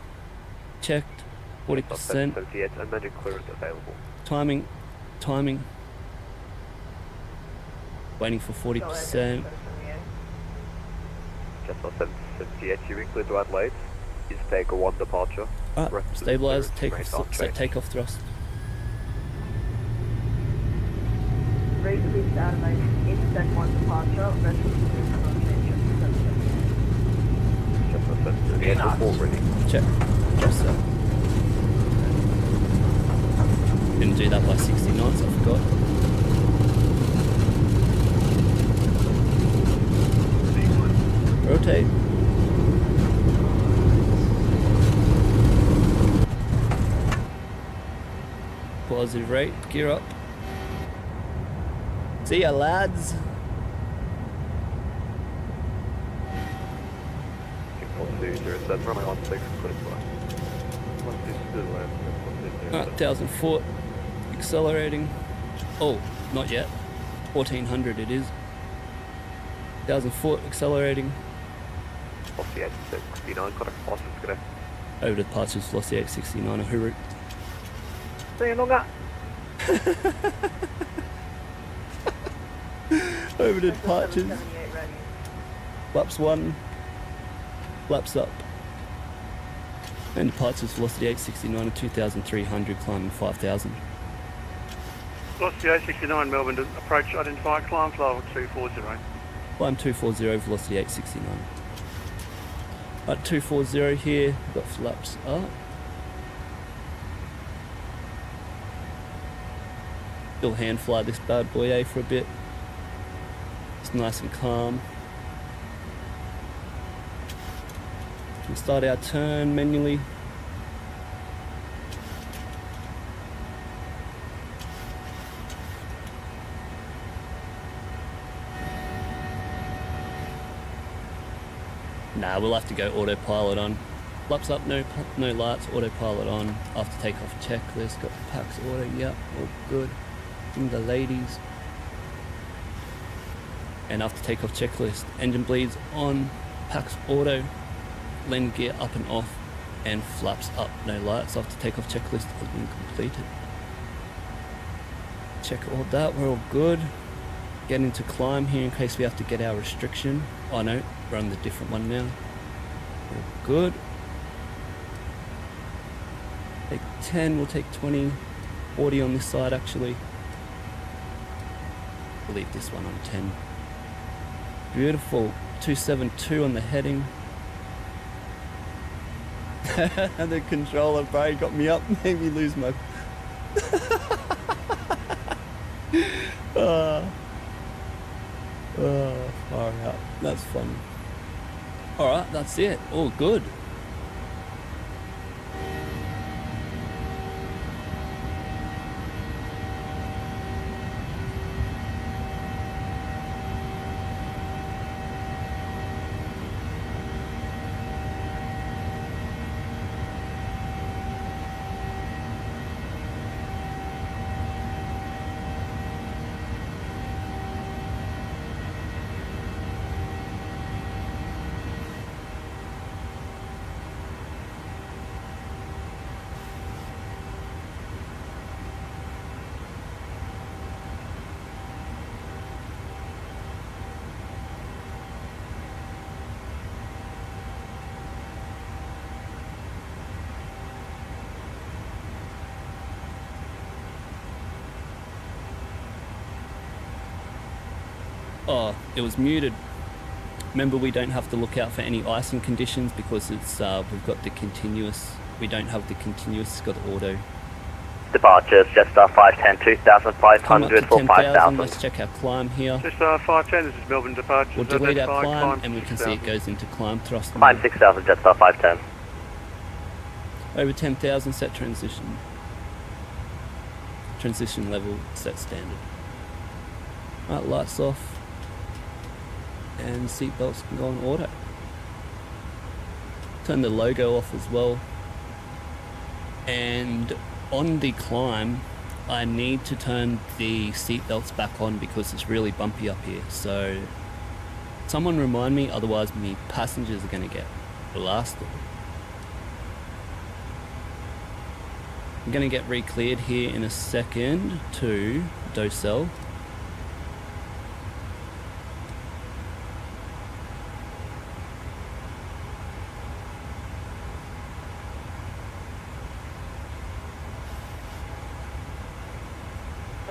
Checked, 40%. 778, amended clearance available. Timing. Waiting for 40%. Just on 778, you cleared to Adelaide. Is take a 1 departure. Alright, stabilize, take off thrust. Re-cleared to Adelaide, ISPEG 1 departure, rest of the clearance unchanged. Just on 778, report ready. Check. Just that. Didn't do that by 60 knots, I forgot. Rotate. Positive rate, gear up. See ya, lads. Singapore 207, runway 16, clear to land. 1,000 foot, accelerating. Oh, not yet. 1,400 it is. 1,000 foot, accelerating. Velocity 869, contact departures today. Over to departures, velocity 869, a hooroo. See you longer. Over to departures. 778 ready. Flaps 1. Flaps up. And departures, velocity 869 to 2,300, climbing 5,000. Velocity 869, Melbourne, approach identified, climb level 240. Climb 240, velocity 869. At 240 here, we've got flaps up. Still hand fly this bad boy for a bit. It's nice and calm. We'll start our turn manually. Nah, we'll have to go autopilot on. Flaps up, no lights, autopilot on. After takeoff checklist, got the PAX auto, yep, all good. In the ladies. And after takeoff checklist, engine bleeds on, PAX auto, land gear up and off, and flaps up, no lights. After takeoff checklist has been completed. Check all that, we're all good. Get into climb here in case we have to get our restriction. Oh no, we're on the different one now. All good. Take 10, we'll take 20, 40 on this side actually. We'll leave this one on 10. Beautiful, 272 on the heading. And the controller, bro, got me up, made me lose my... Far out. That's funny. Alright, that's it. All good. Oh, it was muted. Remember, we don't have to look out for any icing conditions because it's we've got the continuous. We don't have the continuous, it's got the auto. Departures, Jetstar 510, 2,500 for 5,000. Let's check our climb here. Jetstar 510, this is Melbourne departure. We'll delete our climb and we can see it goes into climb thrust. Climb 6,000, Jetstar 510. Over 10,000, set transition. Transition level, set standard. Right, lights off. And seatbelts can go on auto. Turn the logo off as well. And on the climb, I need to turn the seatbelts back on because it's really bumpy up here. So someone remind me, otherwise my passengers are going to get blasted. I'm going to get re-cleared here in a second to Docell.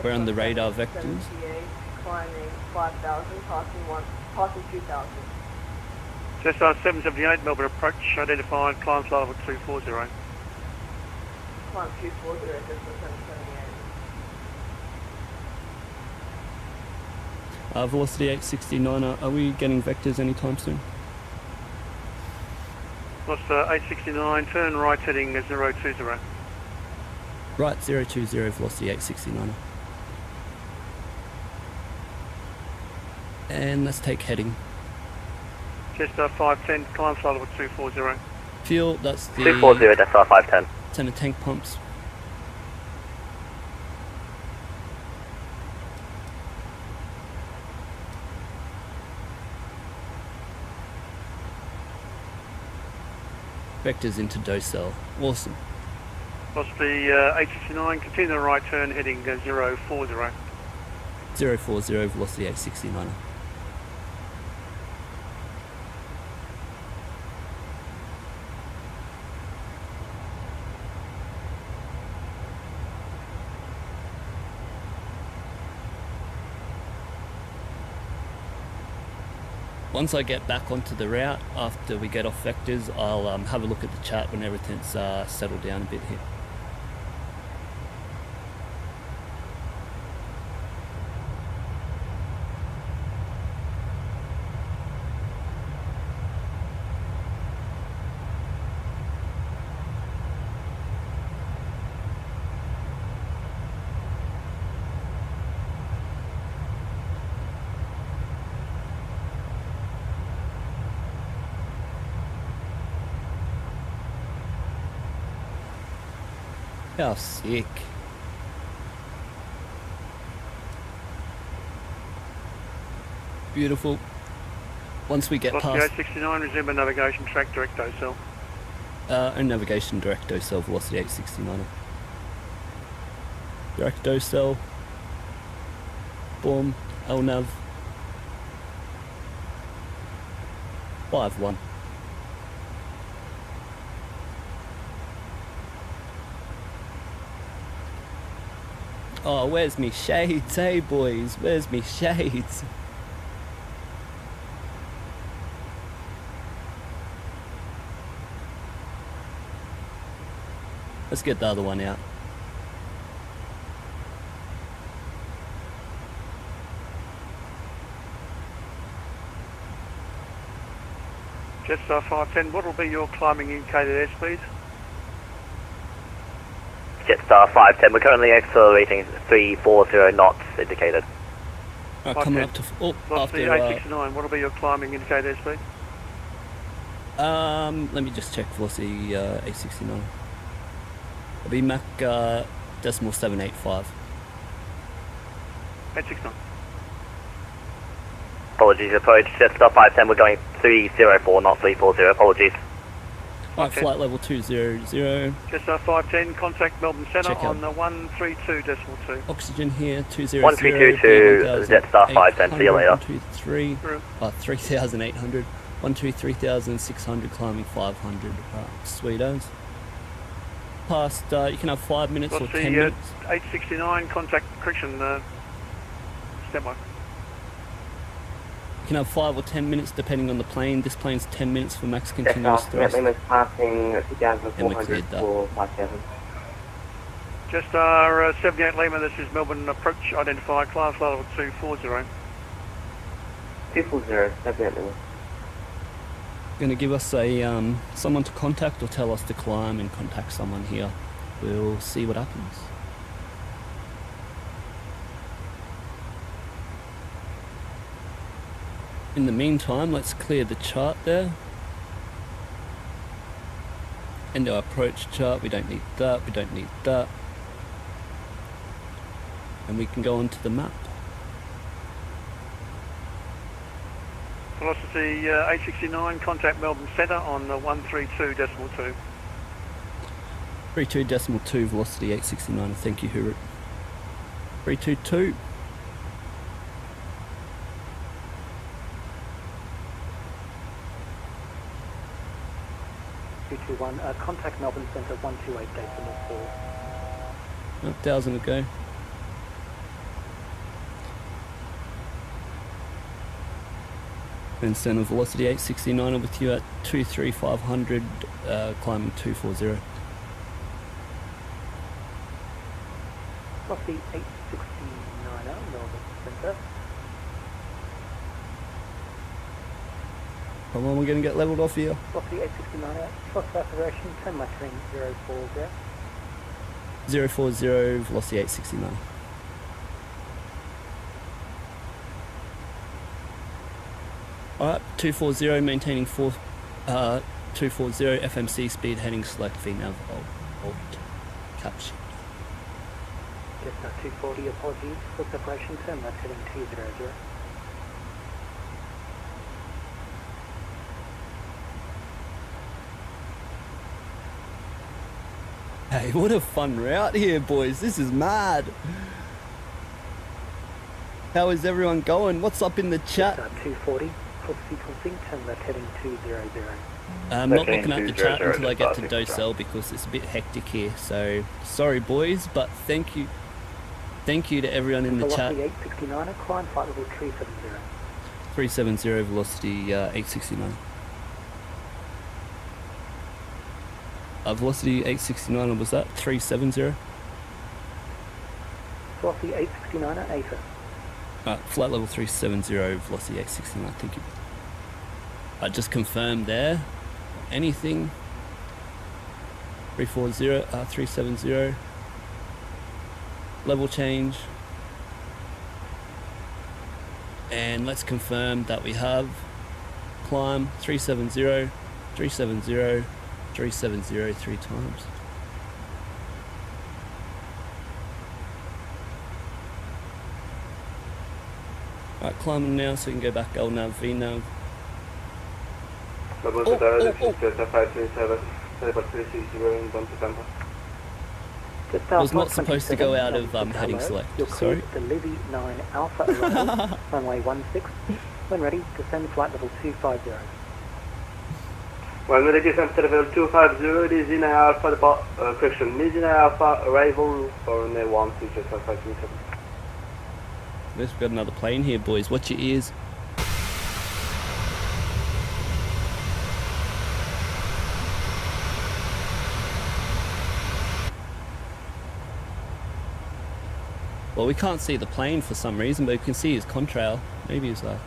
We're on the radar vectors. Climbing 5,000, passing 2,000. Jetstar 778, Melbourne approach, identified, climb flight level 240. Climb 240, Jetstar 778. Velocity 869, are we getting vectors anytime soon? Lost 869, turn right heading 020. Right, 020, velocity 869. And let's take heading. Jetstar 510, climb flight level 240. Fuel, that's the... 240, Jetstar 510. Center tank pumps. Vectors into Docell. Awesome. Lost the 869, continue the right turn heading 040. 040, velocity 869. Once I get back onto the route, after we get off vectors, I'll have a look at the chat when everything's settled down a bit here. How sick. Beautiful. Once we get past... 869, resume a navigation track direct OCell. And navigation direct OCell, velocity 869. Direct OCell. Boom. LNAV. 5-1. Oh, where's me shades? Hey boys, where's me shades? Let's get the other one out. Jetstar 510, what will be your climbing indicated airspeed? Jetstar 510, we're currently accelerating 340 knots indicated. Right, coming up to... Oh, Velocity after... 869, what will be your climbing indicated airspeed? Let me just check velocity 869. It'll be Mach decimal 785. 869. Apologies, approach Jetstar 510, we're going 304, not 340, apologies. Right, flight level 200. Jetstar 510, contact Melbourne Centre Check out. on the 132.2. Oxygen here, 200. 1322 Jetstar 510, see you later. 123, 3,800. 123,600, climbing 500. Sweet as. Past, you can have 5 minutes or 10 minutes. 869, contact, correction, standby. You can have 5 or 10 minutes depending on the plane. This plane's 10 minutes for max continuous thrust. passing And we cleared that. for 57. Jetstar 78 Lima, this is Melbourne approach, identify class level 240. 240, 78 Lima. Going to give us a someone to contact or tell us to climb and contact someone here. We'll see what happens. In the meantime, let's clear the chart there. And our approach chart, we don't need that, we don't need that. And we can go onto the map. Velocity 869, contact Melbourne Centre on the 132.2. 32.2 velocity 869, thank you, Hurrit. 322. Contact Melbourne Centre 128.4. 1,000 to go. And center velocity 869 with you at 23500, climbing 240. Velocity 869 Melbourne Centre. Come on, we're going to get leveled off here. Velocity 869 out. Fox acceleration, turn left heading 040. 040, velocity 869. Alright, 240, maintaining 240, FMC speed, heading select VNav, alt, capture. Jetstar 240, apologies. Fox separation, turn left heading 200. Hey, what a fun route here, boys. This is mad. How is everyone going? What's up in the chat? Jetstar 240, full sequencing, turn left heading 200. I'm not looking at the chat until I get to Docell because it's a bit hectic here. So, sorry boys, but thank you. Thank you to everyone in the chat. Velocity 869, climb flight level 370. 370, velocity 869. Velocity 869, was that 370? Velocity 869 at AFA. Flight level 370, velocity 869, thank you. I just confirmed there. Anything? 340, 370. Level change. And let's confirm that we have climb 370, 370, 370 3 times. Right, climbing now so we can go back LNAV, VNAV. Melbourne Oh, Center, oh, this oh. is Delta 527, Caliber 360 inbound September. Just Was not supposed to go out of heading select. You're Sorry. cleared the Levy 9 Alpha arrival, runway 16. When ready, descend flight level 250. When ready, descend to level 250, Levy 9 Alpha, correction, Levy 9 Alpha arrival for runway 16, just 527. We've got another plane here, boys. Watch your ears. Well, we can't see the plane for some reason, but we can see his contrail. Maybe he's like...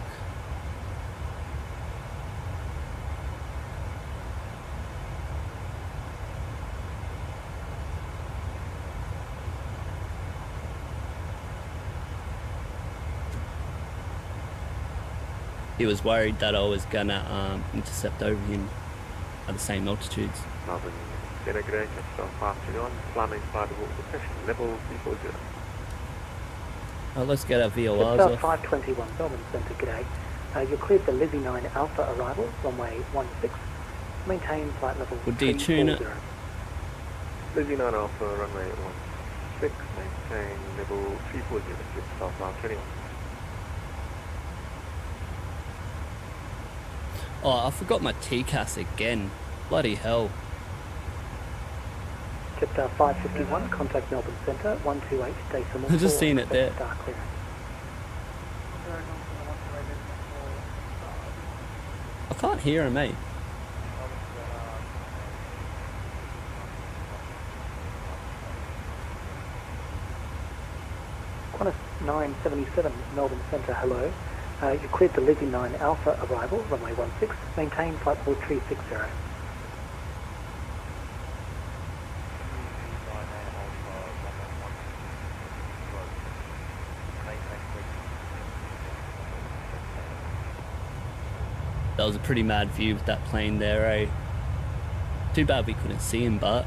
He was worried that I was gonna intercept over him at the same altitudes. Melbourne, Sierra Grey, just afternoon, planning flight level 340. Let's get our VORs Just off. 521 Melbourne Centre, g'day. You cleared the Levy 9 Alpha arrival, runway 16. Maintain flight level We'll detune it. 340. Levy 9 Alpha, runway 16, maintain level 340, just south mile 21. Oh, I forgot my TCAS again. Bloody hell. Just 551, contact Melbourne Centre, 128 decimal. I've just seen it there. Star clearance. I can't hear him, eh? Qantas 977 Melbourne Centre, hello. You cleared the Levy 9 Alpha arrival, runway 16. Maintain flight level 360. That was a pretty mad view with that plane there, eh? Too bad we couldn't see him, but...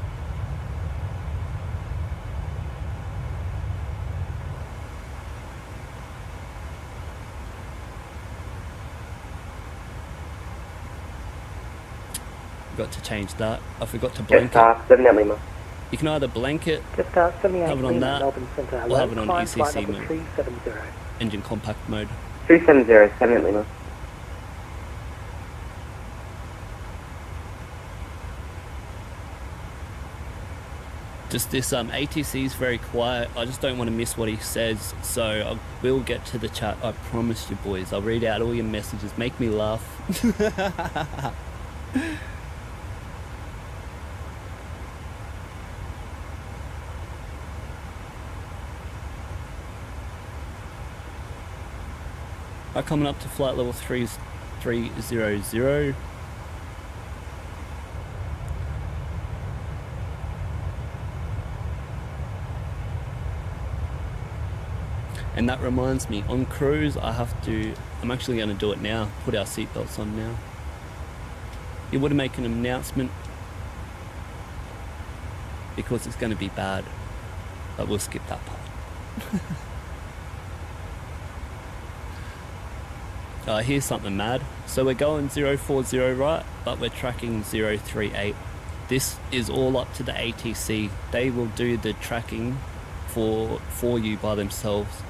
Got to change that. I forgot to blank it. 78 Lima. You can either blank it, Just 78 have it on Lima, that, Melbourne Centre, hello. or have it on Climb flight ECC level mode. 370. Engine compact mode. 370, 78 Lima. Just this ATC is very quiet. I just don't want to miss what he says, so I will get to the chat. I promise you, boys. I'll read out all your messages. Make me laugh. Coming up to flight level 3300. And that reminds me, on cruise I'm actually going to do it now, put our seatbelts on now. You would make an announcement because it's going to be bad, but we'll skip that part. Here's something mad. So we're going 040 right, but we're tracking 038. This is all up to the ATC. They will do the tracking for you by themselves.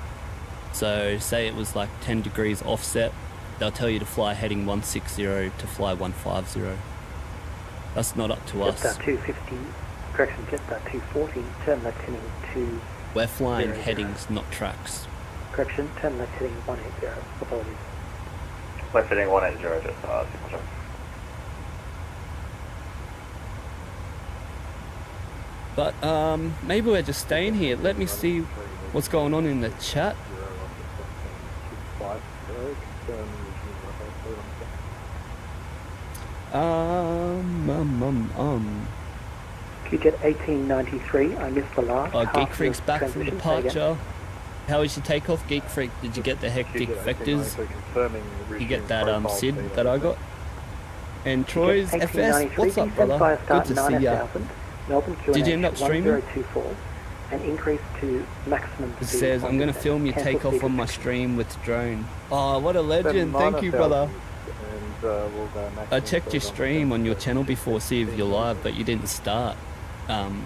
So say it was like 10 degrees offset, they'll tell you to fly heading 160 to fly 150. That's not up to us. Just 250, correction, just 240, turn left heading 2. We're flying 00. headings, not tracks. Correction, turn left heading 180. Apologies. Left heading 180, just signature. But maybe we're just staying here. Let me see what's going on in the chat. QJet 1893, I missed the last. Geek Freak's back from departure. How was your takeoff, Geek Freak? Did you get the hectic vectors? You get that SID that I got? And Troy's FS, what's up, brother? Good to see ya. Melbourne Did you end up streaming? 1024. and increase to maximum It speed. says, I'm going to descent. film you Cancel take off speed on my restriction. stream with drone. Oh, what a legend. Thank you, brother. I checked your stream on your channel before, see if you're live, but you didn't start.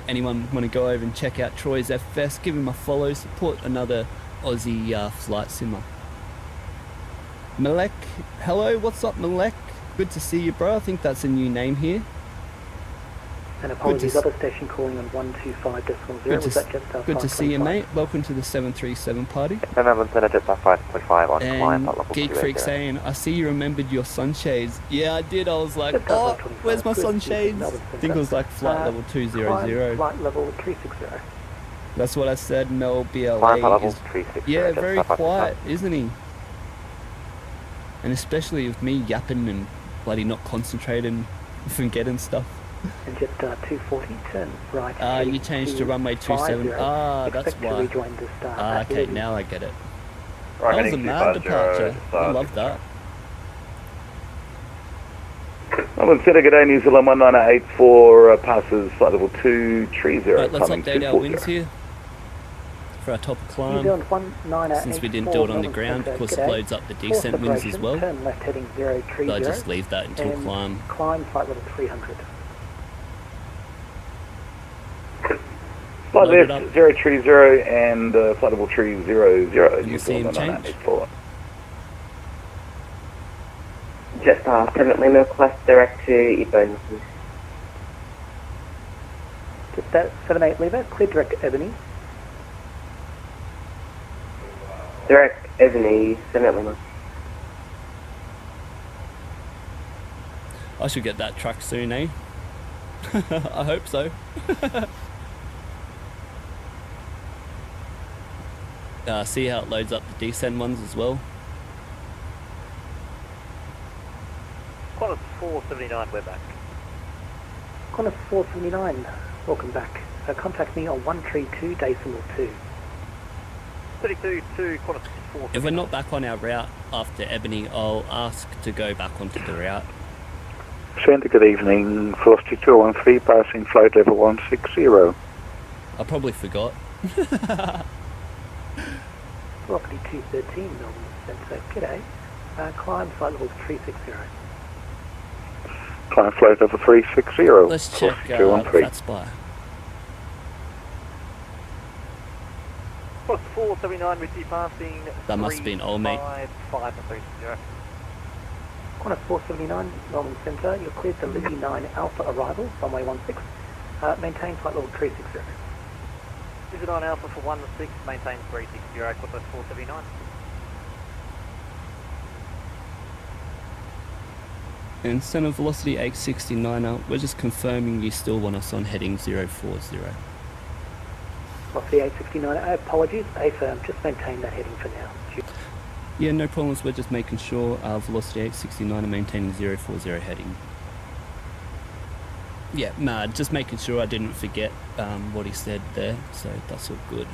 Anyone want to go over and check out Troy's FS, give him a follow, support another Aussie flight simmer. Malek, hello, what's up, Malek? Good to see you, bro. I think that's a new name here. And apologies, other station calling on 125.0. Good Was that Jetstar good to see you, 525? mate. Welcome to the 737 party. Melbourne Centre Jetstar 5.5 on climb And at level Geek 280. Freak saying, I see you remembered your sunshades. Yeah, I did. I was like, oh, where's my sunshades? I think it was like flight level 200. Flight level 360. That's what I said. Mel BLA Climb at level is 360. yeah, Jetstar very 5.5. quiet, isn't he? And especially with me yapping and bloody not concentrating, forgetting stuff. And Jetstar 240, turn right. You changed to runway 27. Ah, that's Expect to why. rejoin the start Ah, at okay, 11. now I get it. Right, That was a heading mad 250, departure. I start. love that. Melbourne Centre, good day, New Zealand 1988 for passes flight level 230. Right, let's climbing update our 240. winds here for our top New climb. Zealand 1984, Since we didn't do it on the Melbourne ground, of Centre, course it g'day. loads up the Force descent winds as separation, well. Turn left heading 030. So I just leave that until and climb. Climb flight level 300. Flight Load it left up. 030 and flight level 300. Can you see him change? 1984. Jetstar 7 Lima, class direct to Ebony. Just that 78 lever, clear direct to Ebony. Direct Ebony, 7 Lima. I should get that truck soon, eh? I hope so. See how it loads up the descent ones as well. Qantas 479, we're back. Qantas 479, welcome back. Contact me on 132.2. 32 to Qantas 4. If we're not back on our route after Ebony, I'll ask to go back onto the route. Centre, good evening. Velocity 213, passing flight level 160. I probably forgot. Velocity 213, Melbourne Centre, g'day. Climb flight level 360. Climb flight level 360. Let's check Velocity 213. Vatpac. Qantas 479 with you passing. That must have been old, mate. 5 and 30. Qantas 479, Melbourne Centre, you're cleared to Lizzie 9 Alpha arrival, runway 16. Maintain flight level 360. Is it on Alpha for 16, maintain 360, Qantas 479. And center velocity 869er, we're just confirming you still want us on heading 040. Velocity 869, apologies, AFIRM, just maintain that heading for now. Yeah, no problems, we're just making sure velocity 869 and maintaining 040 heading. Yeah, nah, just making sure I didn't forget what he said there, so that's all good.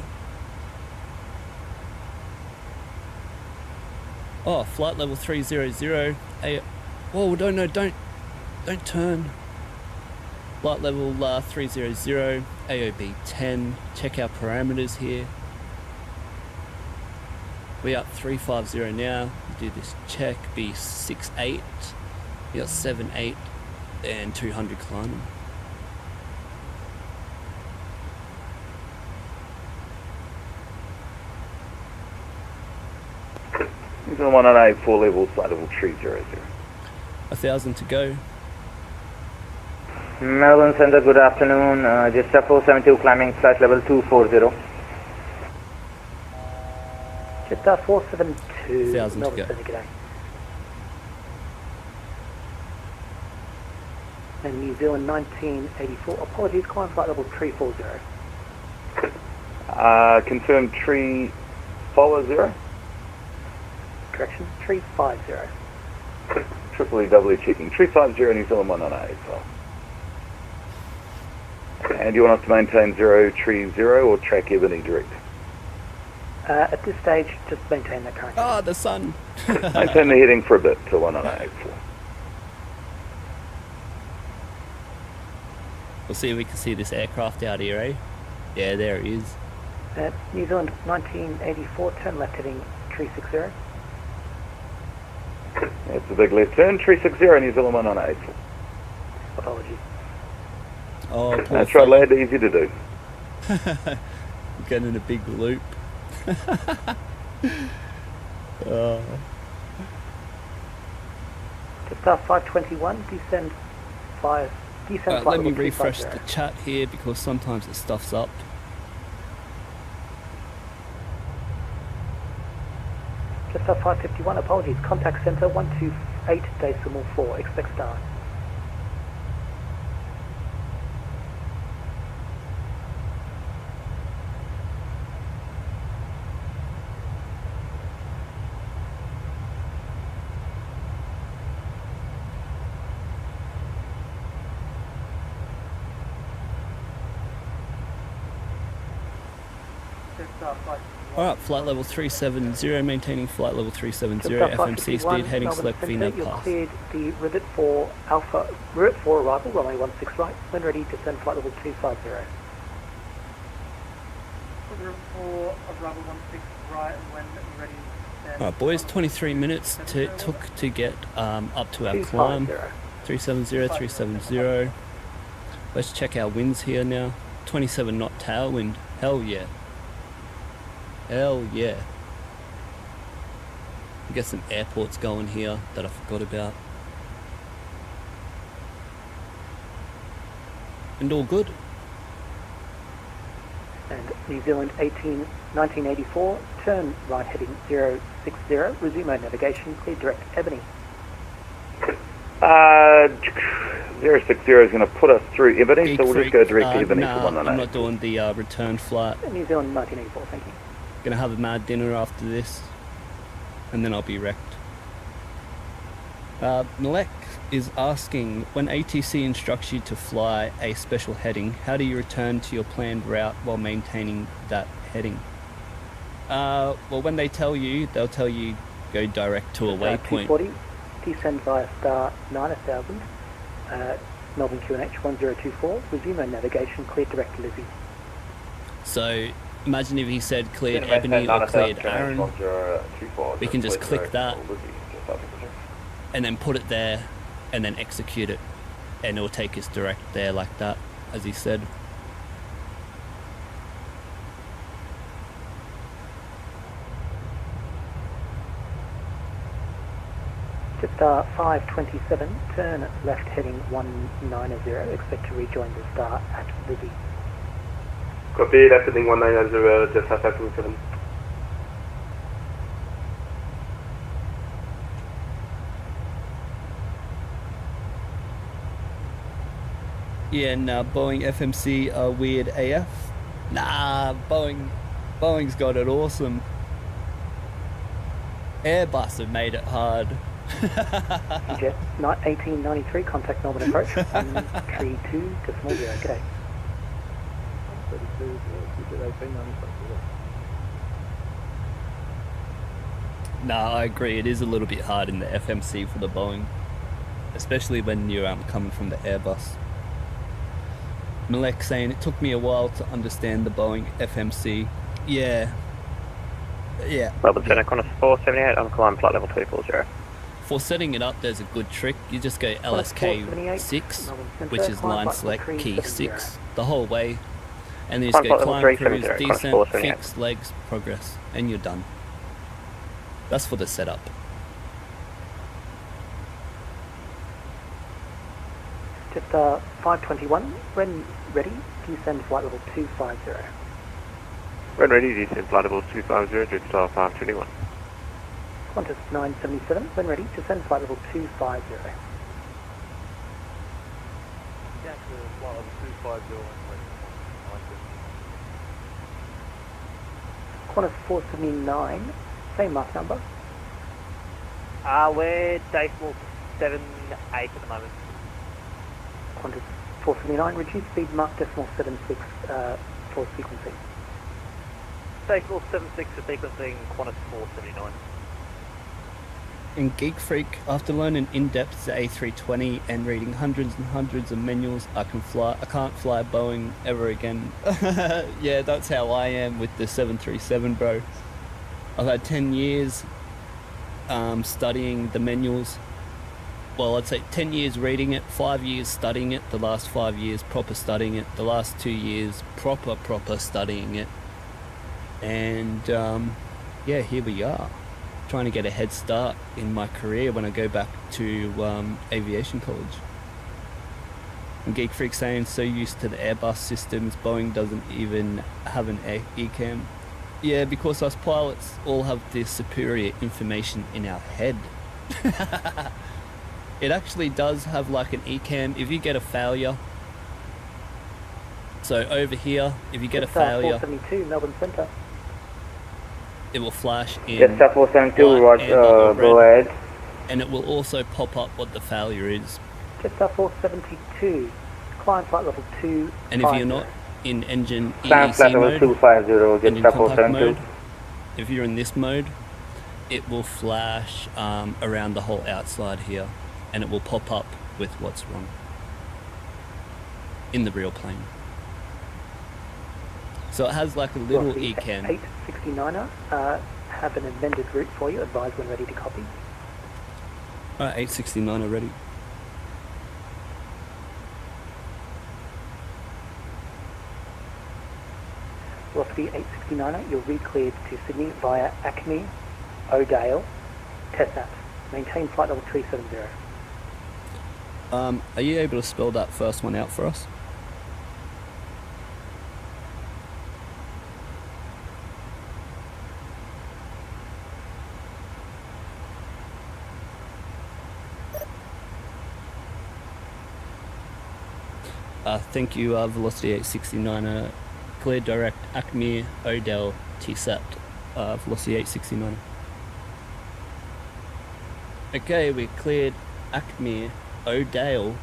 Oh, flight level 300. Whoa, don't turn. Flight level 300, AOB 10. Check our parameters here. We're up 350 now. Do this check, be 68. We got 78 and 200 climbing. New Zealand 1984 level, flight level 300. 1,000 to go. Melbourne Centre, good afternoon. Jetstar 472 climbing flight level 240. Jetstar 472, 1,000 to Melbourne go. Centre, g'day. And New Zealand 1984, apologies, climb flight level 340. Confirm 340. Correction, 350. Triple W checking. 350 New Zealand 1984. And you want us to maintain 030 or track Ebony direct? At this stage, just maintain that current. Ah, the sun. Maintain the heading for a bit to 1984. We'll see if we can see this aircraft out here, eh? Yeah, there it is. New Zealand 1984, turn left heading 360. It's a big left turn, 360, New Zealand 1984. Apologies. Oh, poor That's right, lad, easy to do. Getting in a big loop. Oh. Just 521, descend flight Let me level refresh 250. the chat here because sometimes it stuffs up. Just 551, apologies, contact centre 128.4, expect start. Alright, flight level 370, maintaining flight level 370, Just FMC speed, heading Melbourne select Centre, VNAV you're path. cleared the Rivet 4 Alpha, Rivet 4 arrival, runway 16 right, when ready, descend flight level 250. Rivet 4 arrival 16 right, when ready, descend. Alright boys, 23 minutes took to get up to our climb. 370, 370. Let's check our winds here now. 27 knot tailwind, hell yeah. Hell yeah. We got some airports going here that I forgot about. And all good. And New Zealand 1984, turn right heading 060, resume mode navigation, clear direct Ebony. 060 is going to put us through Ebony, so we'll just go direct to Ebony nah, for 198. I'm not doing the return flight. New Zealand 1984, thank you. Gonna have a mad dinner after this, and then I'll be wrecked. Malek is asking, when ATC instructs you to fly a special heading, how do you return to your planned route while maintaining that heading? Well, when they tell you, they'll tell you go direct to a waypoint. 240, descend via star 9000, Melbourne QNH 1024, resume mode navigation, clear direct Lizzie. So imagine if he said cleared Ebony or cleared Aaron, we can just click that and then put it there and then execute it, and it'll take us direct there like that, as he said. Just 527, turn left heading 190, expect to rejoin the star at Lizzie. Copy, left heading 190, just 527. Yeah, and Boeing FMC are weird AF. Nah, Boeing's got it awesome. Airbus have made it hard. Jet 1893, contact Melbourne approach, 132 decimal 0, g'day. Nah, I agree, it is a little bit hard in the FMC for the Boeing, especially when you're coming from the Airbus. Malek saying, it took me a while to understand the Boeing FMC. Yeah. Melbourne Centre, Qantas 478, I'm climbing flight level 240. For setting it up, there's a good trick. You just go LSK 6, which is line select key 6, the whole way. And then you just go climb, cruise, descent, fix, legs, progress, and you're done. That's for the setup. Just 521, when ready, descend flight level 250. When ready, descend flight level 250, Jetstar 521. Qantas 977, when ready, descend flight level 250. Down to flight level 250 Qantas 479, same mark number. We're decimal 78 at the moment. Qantas 479, reduce speed mark decimal 76 for sequencing. Decimal 76 for sequencing, Qantas 479. In Geek Freak, after learning in-depth the A320 and reading hundreds and hundreds of manuals, I can't fly Boeing ever again. Yeah, that's how I am with the 737, bro. I've had 10 years studying the manuals. Well, I'd say 10 years reading it, 5 years studying it, the last 5 years proper studying it, the last 2 years proper studying it. And yeah, here we are, trying to get a head start in my career when I go back to aviation college. And Geek Freak saying, so used to the Airbus systems, Boeing doesn't even have an ECAM. Yeah, because us pilots all have this superior information in our head. It actually does have like an ECAM if you get a failure. So over here, if you get a failure, 472 Melbourne Centre. it will flash in Jetstar 472, white go ahead. and it will also pop up what the failure is. Jetstar 472, climb flight level 2. And if you're not in engine Climb EEC flight level mode, 250, engine Jetstar contact 472. mode, if you're in this mode, it will flash around the whole outside here, and it will pop up with what's wrong in the real plane. So it has like a little ECAM. 869er, have an amended route for you. Advise when ready to copy. Alright, 869 already. Velocity 869er, you're re-cleared to Sydney via Acme, O'Dale, Tessat. Maintain flight level 370. Are you able to spell that first one out for us? Thank you, Velocity 869, clear direct Acme, Odell, TSAT, Velocity 869. Okay, we cleared Acme, Odell,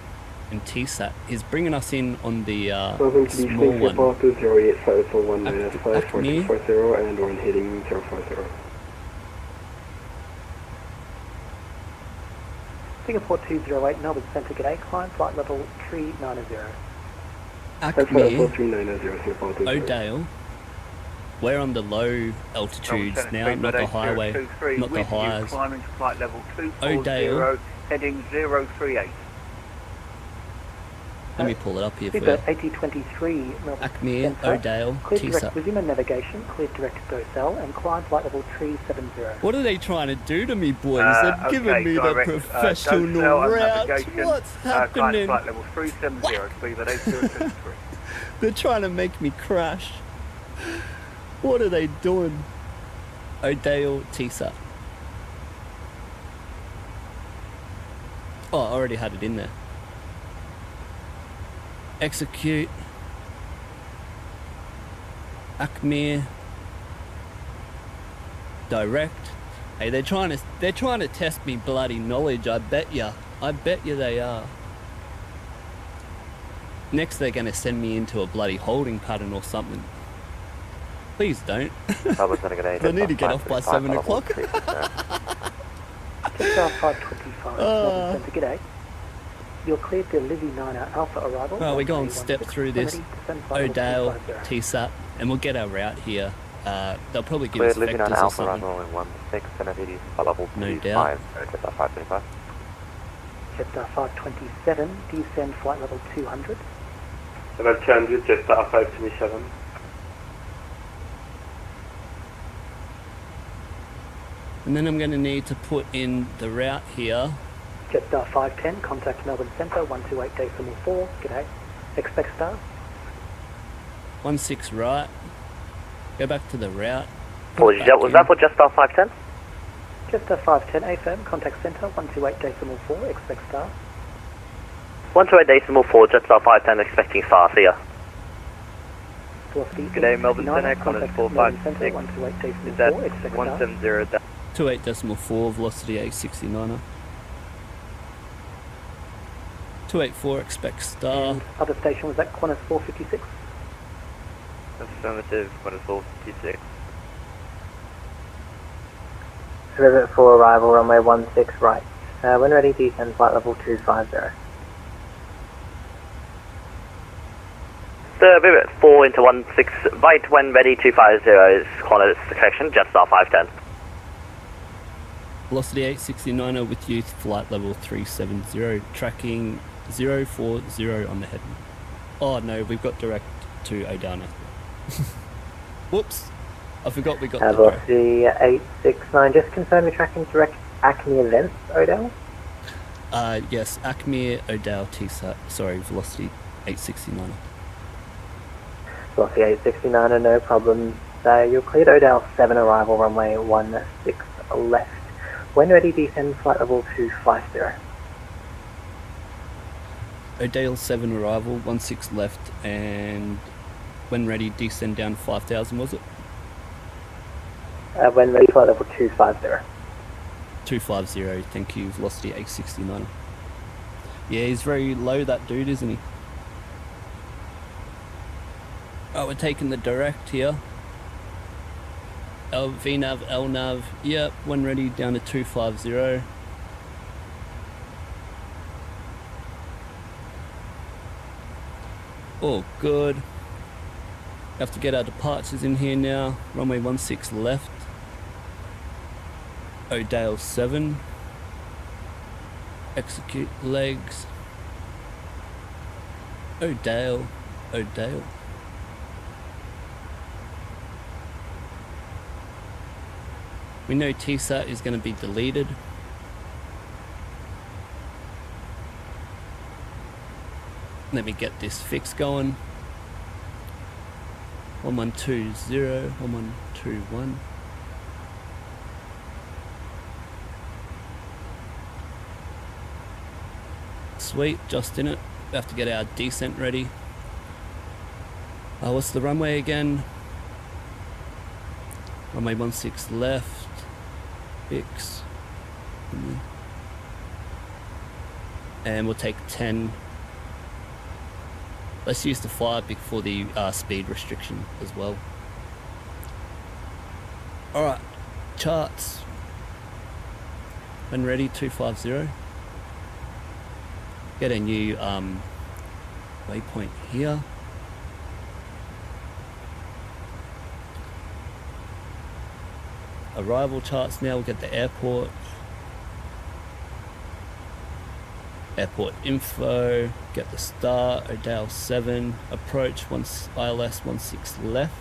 and TSAT. He's bringing us in on the small one. Acme, and we're heading 050. Singapore 208, Melbourne Centre, g'day. Climb flight level 390. Acme, Odale. We're on the low altitudes now, not the highway, not the highs. Climbing to flight level 240, Odale. heading 038. Let me pull it up here for you. Super 8023, Melbourne Acme, Centre. Odale, Clear direct TSAT. resume navigation, clear direct go cell, and climb flight level 370. What are they trying to do to me, boys? They're giving me direct, the professional route. What's happening? Climb flight level 370, please, at 8023. They're trying to make me crash. What are they doing? Odale, TSAT. Oh, I already had it in there. Execute. Acme. Direct. Hey, they're trying to test me bloody knowledge. I bet you they are. Next, they're going to send me into a bloody holding pattern or something. Please don't. I need to get off by 7 o'clock. Jetstar 525, Melbourne Centre, g'day. You're cleared to Lizzie 9er Alpha arrival. Well, we go and step through this Odale TSAT, and we'll get our route here. They'll probably give us vectors or something. No doubt. Jetstar 527, descend flight level 200. Level 200, Jetstar 527. And then I'm going to need to put in the route here. Jetstar 510, contact Melbourne Centre, 128.4, g'day. Expect star. 16 right. Go back to the route. Was that for Jetstar 510? Jetstar 510, affirm, contact Centre, 128.4, expect star. 128.4, Jetstar 510, expecting star, see ya. Velocity G'day, Melbourne Centre, Qantas 456. 128.4, Is that expect 170? 28.4, velocity 869er. 284, expect star. And other station was that Qantas 456? Affirmative, Qantas 456. Rivet for arrival, runway 16 right. When ready, descend flight level 250. The Rivet 4 into 16 right when ready 250 is Qantas correction, Jetstar 510. Velocity 869er with you, flight level 370, tracking 040 on the heading. Oh no, we've got direct to O'Downer. Whoops, I forgot we got the direct. Velocity 869, just confirm you're tracking direct Acme events, Odell? Yes, Acme, Odell, TSAT, sorry, velocity 869er. Velocity 869er, no problem. You're cleared Odell 7 arrival, runway 16 left. When ready, descend flight level 250. O'Dale 7 arrival, 16 left, and when ready, descend down 5,000, was it? When ready, flight level 250. 250, thank you, velocity 869. Yeah, he's very low, that dude, isn't he? Oh, we're taking the direct here. VNav, LNav, yep, when ready, down to 250. Oh, good. Have to get our departures in here now. Runway 16 left. O'Dale 7. Execute legs. O'Dale. We know TSAT is going to be deleted. Let me get this fix going. 1120, 1121. Sweet, just in it. We have to get our descent ready. What's the runway again? Runway 16 left. Fix. And we'll take 10. Let's use the 5 before the speed restriction as well. Alright, charts. When ready, 250. Get a new waypoint here. Arrival charts now, we'll get the airport. Airport info, get the star, O'Dale 7, approach, ILS 16 left.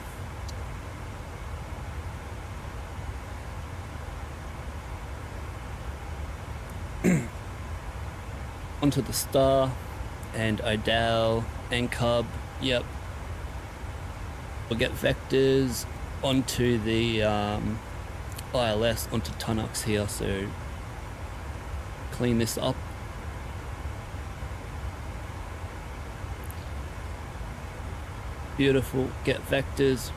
Onto the star, and O'Dale, and Cub, yep. We'll get vectors onto the ILS, onto Tunnock's here, so clean this up. Beautiful, get vectors.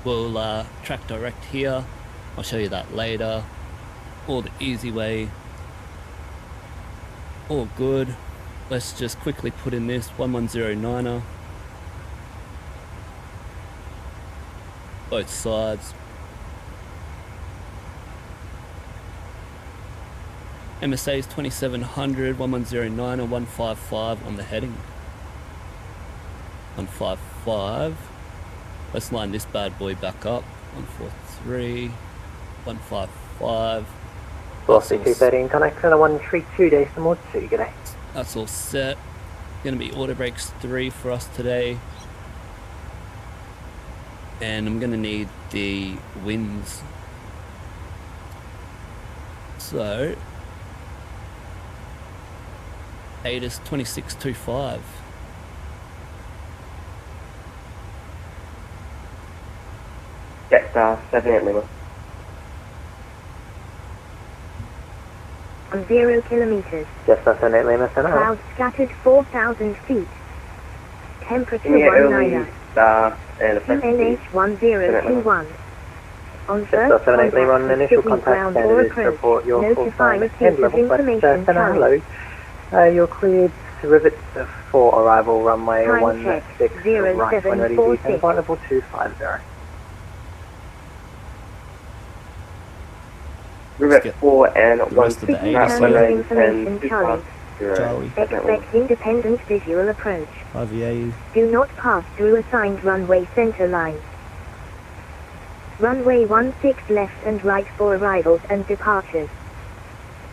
We'll track direct here. I'll show you that later. Or the easy way. All good. Let's just quickly put in this 1109er. Both sides. MSA is 2700, 1109 and 155 on the heading. 155. Let's line this bad boy back up. 143, 155. Velocity 213, connect to the 132 decimal 2, g'day. That's all set. Gonna be auto brakes 3 for us today. And I'm gonna need the winds. So, ATIS 2625. Jetstar 78 Lima. On 0 kilometers. Jetstar 78 Lima, center. Clouds scattered 4,000 feet. Temperature 19. QNH 1021. On Jetstar 78 Lima, on initial contact standard to report your full time and level flight. Center, hello. You're cleared to Rivet for arrival runway 16 right. When ready, descend flight level 250. Rivet 4 and 16, information, Charlie. Expect independent visual approach. YVA. Do not pass through assigned runway center line. Runway 16 left and right for arrivals and departures.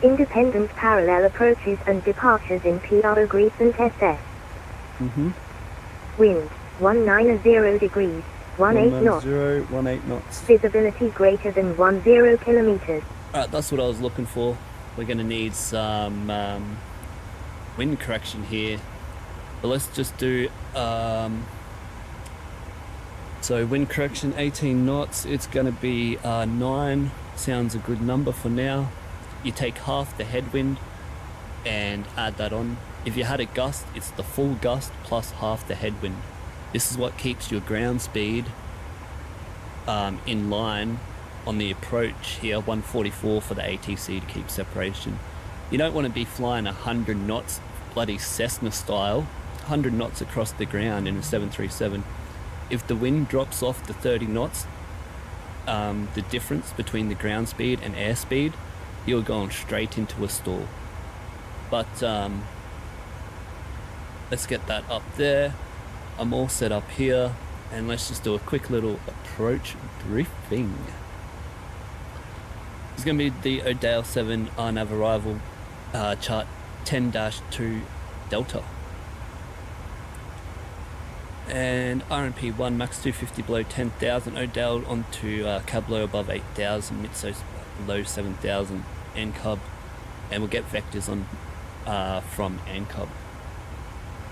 Independent parallel approaches and departures in PRO Greece and SS. Wind 190 degrees, 18 knots. 18 knots. Visibility greater than 10 kilometers. Alright, that's what I was looking for. We're going to need some wind correction here. But let's just do... so wind correction 18 knots. It's going to be 9. Sounds a good number for now. You take half the headwind and add that on. If you had a gust, it's the full gust plus half the headwind. This is what keeps your ground speed in line on the approach here, 144 for the ATC to keep separation. You don't want to be flying 100 knots, bloody Cessna style, 100 knots across the ground in a 737. If the wind drops off the 30 knots, the difference between the ground speed and airspeed, you're going straight into a stall. But let's get that up there. I'm all set up here, and let's just do a quick little approach briefing. It's going to be the O'Dale 7 RNAV arrival chart 10-2 Delta. And RNP 1 max 250 below 10,000, O'Dale onto cab low above 8,000, Mitso low 7,000, ANCUB, and we'll get vectors on from ANCUB.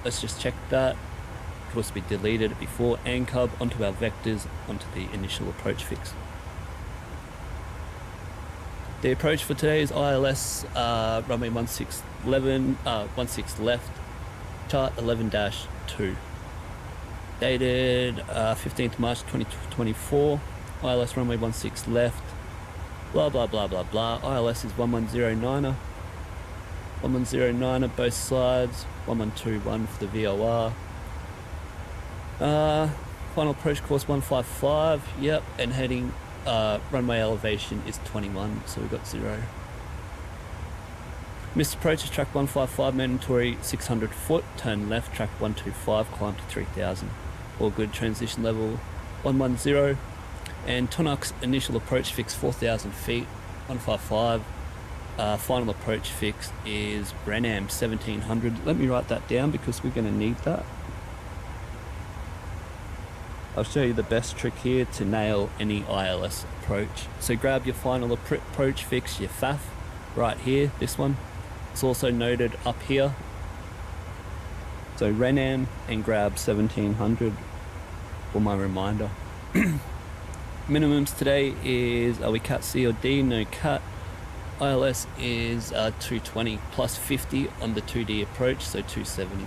Let's just check that. Of course, we deleted it before. ANCUB onto our vectors, onto the initial approach fix. The approach for today is ILS runway 16 left, chart 11-2. Dated 15th March 2024. ILS runway 16 left. Blah blah blah blah blah. ILS is 1109er. 1109er both sides. 1121 for the VOR. Final approach course 155. Yep, and heading runway elevation is 21, so we've got 0. Missed approach is track 155, mandatory 600 foot, turn left, track 125, climb to 3000. All good, transition level 110. And Tonox initial approach fix 4,000 feet, 155. Final approach fix is Renam 1700. Let me write that down because we're going to need that. I'll show you the best trick here to nail any ILS approach. So grab your final approach fix, your FAF, right here, this one. It's also noted up here. So Renam and grab 1700 for my reminder. Minimums today is, are we cat C or D? No cat. ILS is 220 plus 50 on the 2D approach, so 270.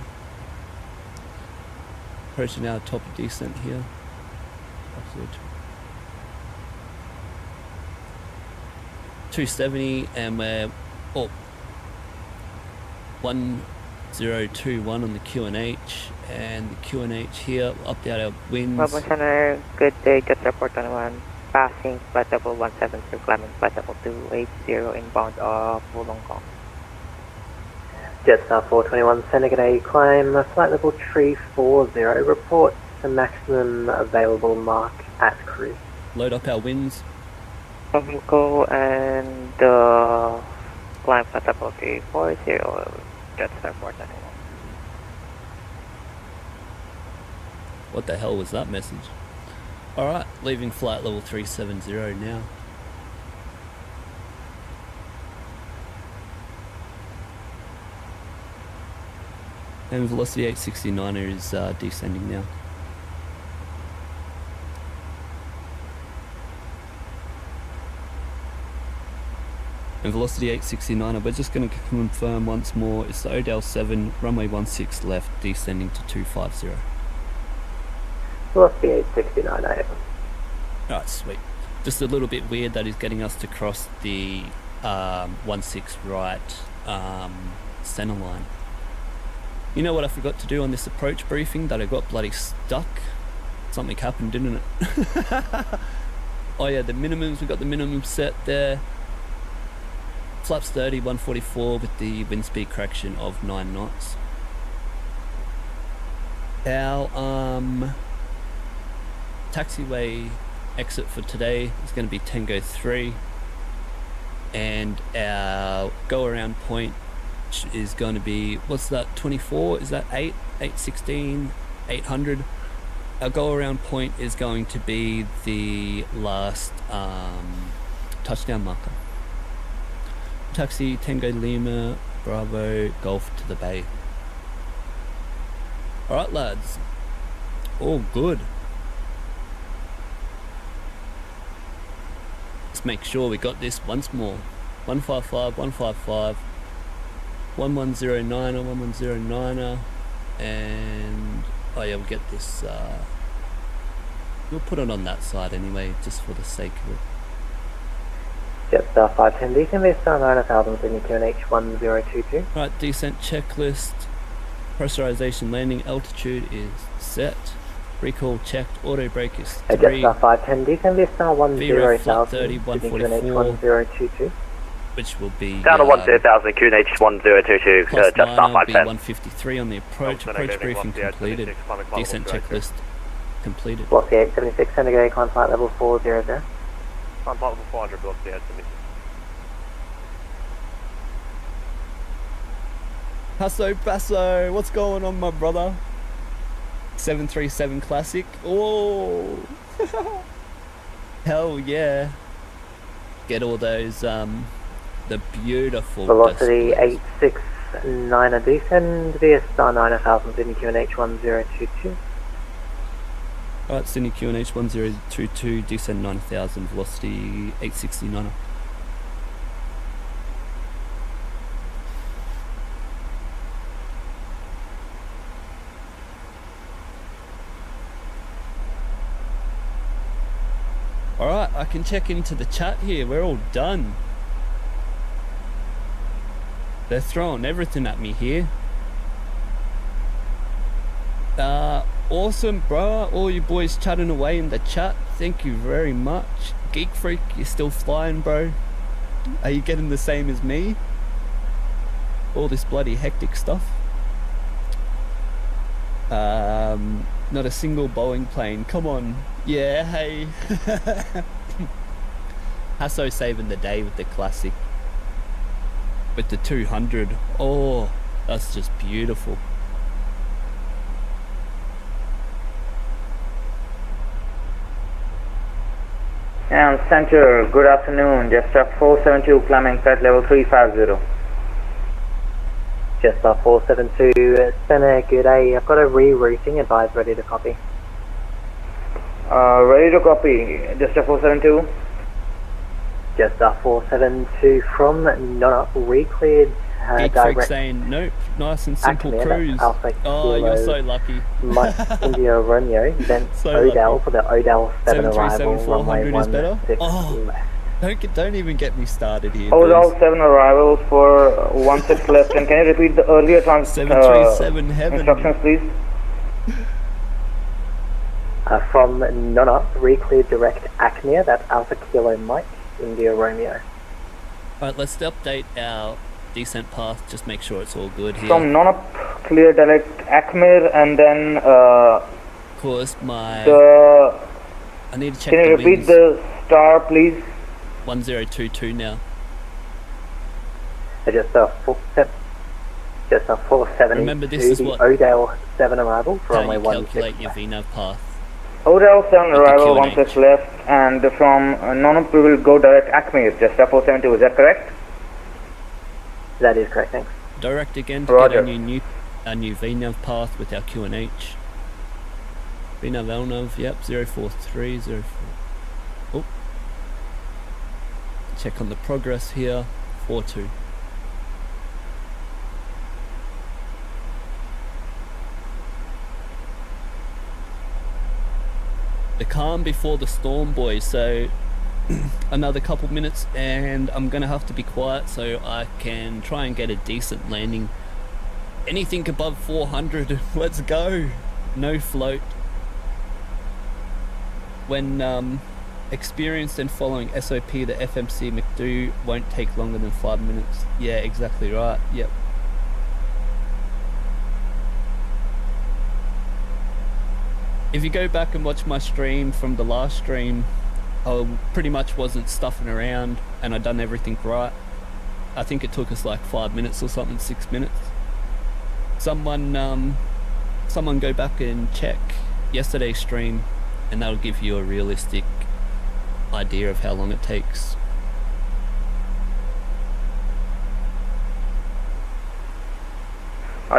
Approaching our top of descent here. Absolute 270, and we're 1021 on the QNH, and the QNH here will update our winds. Melbourne Center, good day, just report 21, passing flight level 173, climbing flight level 280, inbound of Wollongong Kong. Jetstar 421 Center, good day, climb flight level 340, report the maximum available mark at cruise. Load up our winds. Go and climb flight level 340, Jetstar 421. What the hell was that message? Alright, leaving flight level 370 now. And velocity 869er is descending now. And velocity 869er, we're just going to confirm once more, it's the O'Dell 7, runway 16 left, descending to 250. Velocity 869 AM. Alright, sweet. Just a little bit weird that he's getting us to cross the 16 right center line. You know what I forgot to do on this approach briefing that I got bloody stuck? Something happened, didn't it? Oh yeah, the minimums, we got the minimum set there. flaps 30, 144 with the wind speed correction of 9 knots. Our taxiway exit for today is going to be Tango 3, and our go around point is going to be, what's that, 24? Is that 8, 816, 800? Our go around point is going to be the last touchdown marker. Taxi Tango Lima Bravo Golf to the bay. Alright lads, all good. Let's make sure we got this once more. 155, 155, 1109er, 1109er, and oh yeah, we'll get this, we'll put it on that side anyway, just for the sake of it. Jetstar 510, descent Vista 9000 Sydney QNH 1022. Right, descent checklist. Pressurization landing altitude is set. Recall checked. Auto brake is 3. Jetstar 510, descent Vista 10,000 30, Sydney QNH 144, 1022. which will be Down to 10,000 QNH 1022, plus Jetstar minor will be 510. 153 on the approach. Approach briefing completed. Descent checklist completed. Velocity 876, Senegal, climb flight level 400. Climb flight level 400, velocity 876. Paso, what's going on, my brother? 737 Classic. Oh, hell yeah! Get all those the beautiful velocity 869 descend VSR 9000 Sydney QNH 1022. Alright, Sydney QNH 1022 descend 9000 velocity 869. Alright, I can check into the chat here. We're all done. They're throwing everything at me here. Awesome, bro. All you boys chatting away in the chat. Thank you very much. Geek Freak, you're still flying, bro. Are you getting the same as me? All this bloody hectic stuff. Not a single Boeing plane. Come on. Yeah, hey. Hasso saving the day with the Classic. With the 200. Oh, that's just beautiful. And center, good afternoon. Jetstar 472 climbing flight level 350. Jetstar 472, center, good day. I've got a rerouting, advise ready to copy. Ready to copy. Jetstar 472. Jetstar 472 from Nona, re-cleared Geek Freak direct saying, nope, nice and simple Acme, cruise. Alpha Oh, Kilo, you're so lucky. Mike India Romeo, then So Odell lucky. for the Odell 7 arrival, 737 runway 400 is better? 16 Oh. left. Don't even get me started here. All boys. 7 arrivals for 16 left. And can you repeat the earlier 737 heaven. instructions, please? From Nona, re-cleared direct Acme, that's Alpha Kilo Mike, India Romeo. Alright, let's update our descent path. Just make sure it's all good here. From Nona, clear direct Acme, and then Of course, I need to check can you the repeat wings. the star, please? 1022 now. Just a 470 Remember, this to is the what- Odell 7 arrival for How runway you 16 calculate your VNAV path. Odell 7 With the arrival, QNH. 16 left, and from Nona, we will go direct Acme, Jetstar 472, is that correct? That is correct, thanks. Direct again to Roger. get our new VNAV path with our QNH. VNAV LNAV, yep, 04304. Oh. Check on the progress here, 42. The calm before the storm, boys, so another couple minutes and I'm gonna have to be quiet so I can try and get a decent landing. Anything above 400, let's go. No float. When experienced and following SOP, the FMC McDo won't take longer than 5 minutes. Yeah, exactly right. Yep. If you go back and watch my stream from the last stream, I pretty much wasn't stuffing around and I'd done everything right. I think it took us like 5 minutes or something, 6 minutes. Someone go back and check yesterday's stream and that'll give you a realistic idea of how long it takes.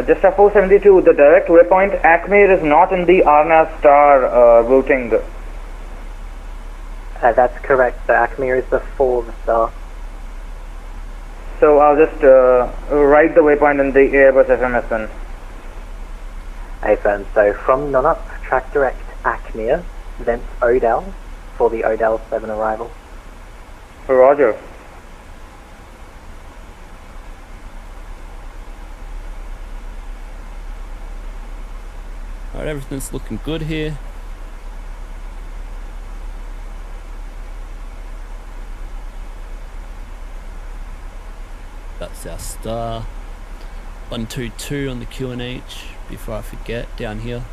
Just a 472, the direct waypoint Acme is not in the RNAV star routing. That's correct, the Acme is before the star. So I'll just write the waypoint in the Airbus FMS then. Affirm, so from Nonup, track direct Acme, thence Odell for the Odell 7 arrival. Roger. Alright, everything's looking good here. That's our star. 122 on the QNH before I forget, down here.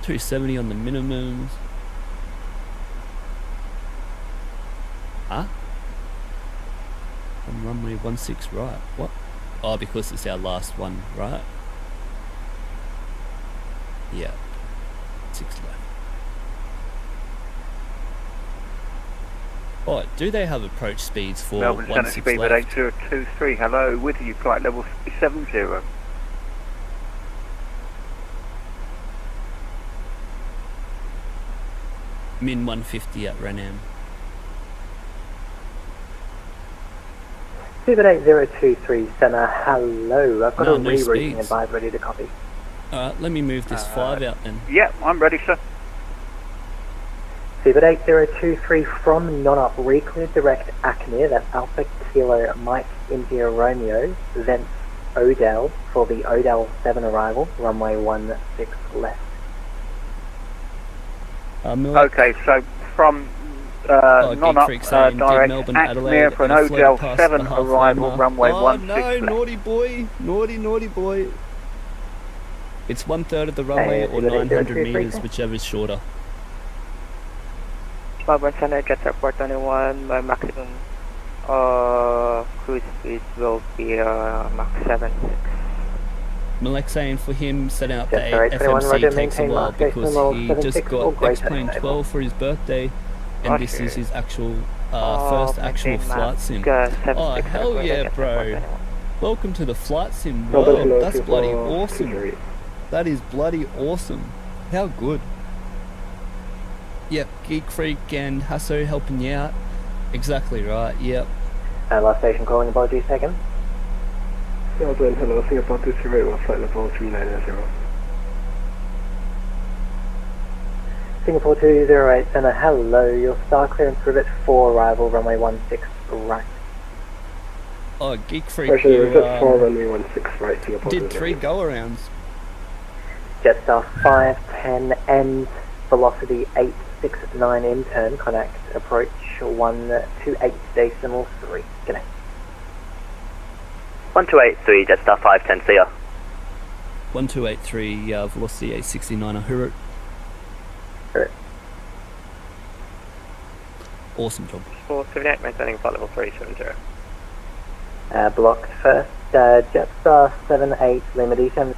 270 on the minimums. Huh? On runway 16 right. What? Oh, because it's our last one, right? Yeah. 6 left. Oh, do they have approach speeds for Melbourne Centre 16 speed at left? 8023. Hello, with you, flight level 70. Min 150 at Renam. Speed 8023, Senna, hello. I've got No, a no rerouting speeds. advice ready to copy. Alright, let me move this 5 out then. Yeah, I'm ready, sir. Speed 8023 from Nonup, reclear direct Acme, that's Alpha Kilo Mike India Romeo, thence Odell for the Odell 7 arrival, runway 16 left. Okay, so from Nonup, direct Melbourne, Acme Adelaide, for an and a float Odell past 7 the halfway arrival, mark. runway Oh 16 no, left. naughty boy, naughty boy. It's 1/3 of the runway Hey, or Speed 900 8023. meters, whichever is shorter. Melbourne Center, Jet Airport 21, my maximum cruise speed will be Mach 76. Malek saying for him setting up the Yes, alright, 21, FMC Roger, takes a maintain while Mach station because level he 76 just or got greater X-Plane enable. 12 for his birthday and this is his actual first actual maintain flight Mach sim. 76 Oh or hell greater, yeah Jet bro. Airport 21. Welcome to the flight sim Robert, world. hello, That's bloody 24, awesome. security. That is bloody awesome. How good. Yep, Geek Freak and Hasso helping you out. Exactly right, yep. Last station calling, apologies taken. Melbourne, hello, Singapore 201, flight level 390. Singapore 208, Senna, hello. Your star clearance rivet 4 arrival, runway 16 right. Oh, Geek Freak, Pressure you rivet 4, runway 16 right, Singapore did 3 208. go-arounds. Jetstar 510 ends, velocity 869 in turn, connect, approach 128.3. Connect. 1283, Jetstar 510, see ya. 1283, velocity 869, Uhuru. Correct. Awesome job. 478, maintaining flight level 370. Blocked first, Jetstar 78, Lima D7.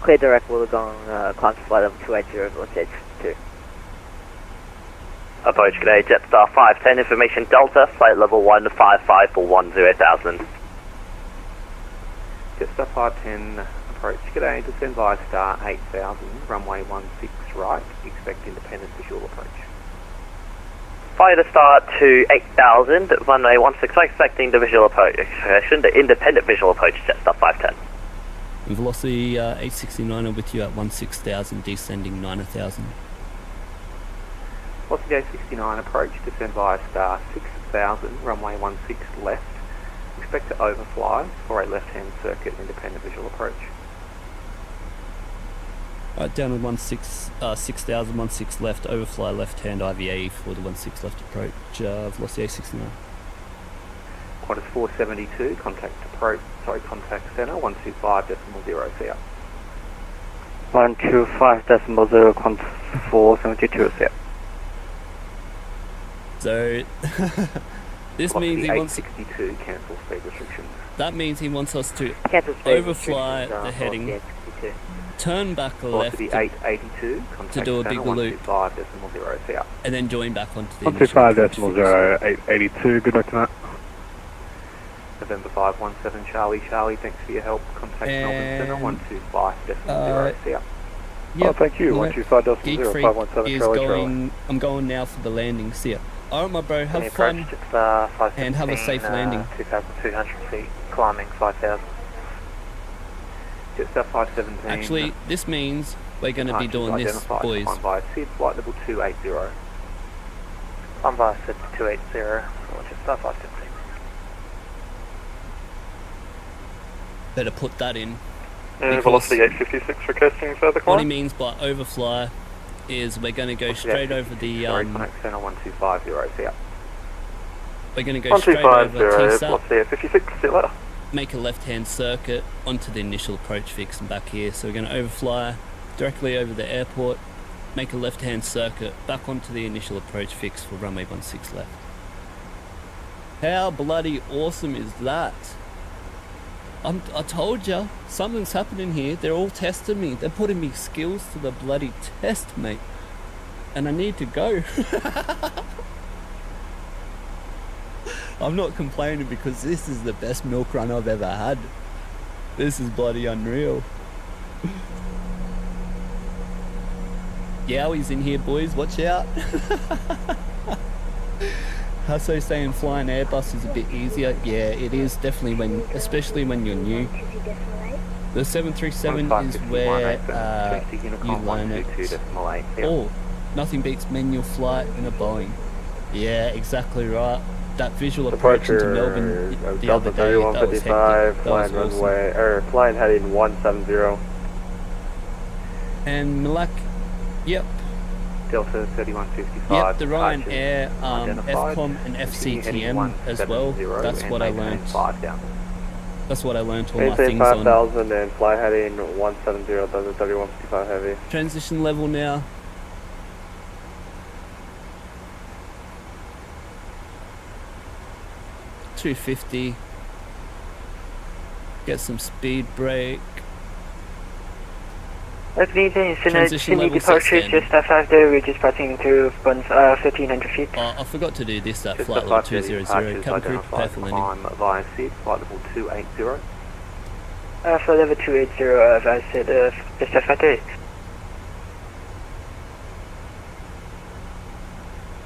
Clear direct Wollongong, climb to flight level 280, velocity 2. Approach, g'day, Jetstar 510, information Delta, flight level 155 for 10,000. Jetstar 510, approach, g'day, descend via star 8000, runway 16 right, expect independent visual approach. Fire the star to 8000, runway 16 right, expecting the visual approach, the independent visual approach, Jetstar 510. Velocity 869 are with you at 16,000, descending 9,000. Velocity 869, approach, descend via star 6000, runway 16 left, expect to overfly for a left-hand circuit independent visual approach. Right, down to 6000, 16 left, overfly left-hand IVA for the 16 left approach, velocity 869. Qantas 472, contact centre 125.0 CR. 125.0, contact 472 CR. So, this means he wants... 862, cancel speed restrictions. That means he wants us to Cancel speed overfly the heading, turn back left Velocity 882, to do a big loop, 125.0 CR. and then join back onto the initial 125.0, 882, good luck tonight. November 517 Charlie, thanks for your help. Contact Melbourne Centre 125.0 CR. Yep. Oh, thank you. Alright. 125.0, Geek Freak 517 is Charlie, going. I'm going now for the landing. See ya. Alright, my bro. Have fun and have a safe landing. 2,200 feet, climbing 5,000. Jetstar 517. Actually, this means we're going to be doing this, boys. On via SID, flight level 280. On via SID 280, Jetstar 517. Better put that in. Velocity 856 requesting further climb. What he means by overfly is we're going to go straight over the Contact Centre 125.0 CR. we're going to go straight over Velocity 856, see you later. make a left-hand circuit onto the initial approach fix and back here. So we're going to overfly directly over the airport, make a left-hand circuit back onto the initial approach fix for runway 16 left. How bloody awesome is that? I told ya, something's happening here. They're all testing me. They're putting me skills to the bloody test, mate. And I need to go. I'm not complaining because this is the best milk run I've ever had. This is bloody unreal. Yowie's in here, boys. Watch out. Hasso saying flying Airbus is a bit easier. Yeah, it is definitely especially when you're new. The 737 is where you learn it. Oh, nothing beats manual flight in a Boeing. Yeah, exactly right. That visual approach into Melbourne the other day, that was hectic. That was awesome. Flying heading 170. And Malak, yep. Delta 3155. Yep, the Ryanair FCOM and FCTM as well. That's what I learned. That's what I learned all my things on. 5000 and fly heading 170, Delta 3155 heavy. Transition level now. $250. Get some speed brake. Sydney departure, just 5 there, we're just passing through 1,500 feet. Oh, I forgot to do this at flight level 200. Cabin crew, prepare for landing. Via SID, flight level 280. Flight level 280, via SID, just 5 there.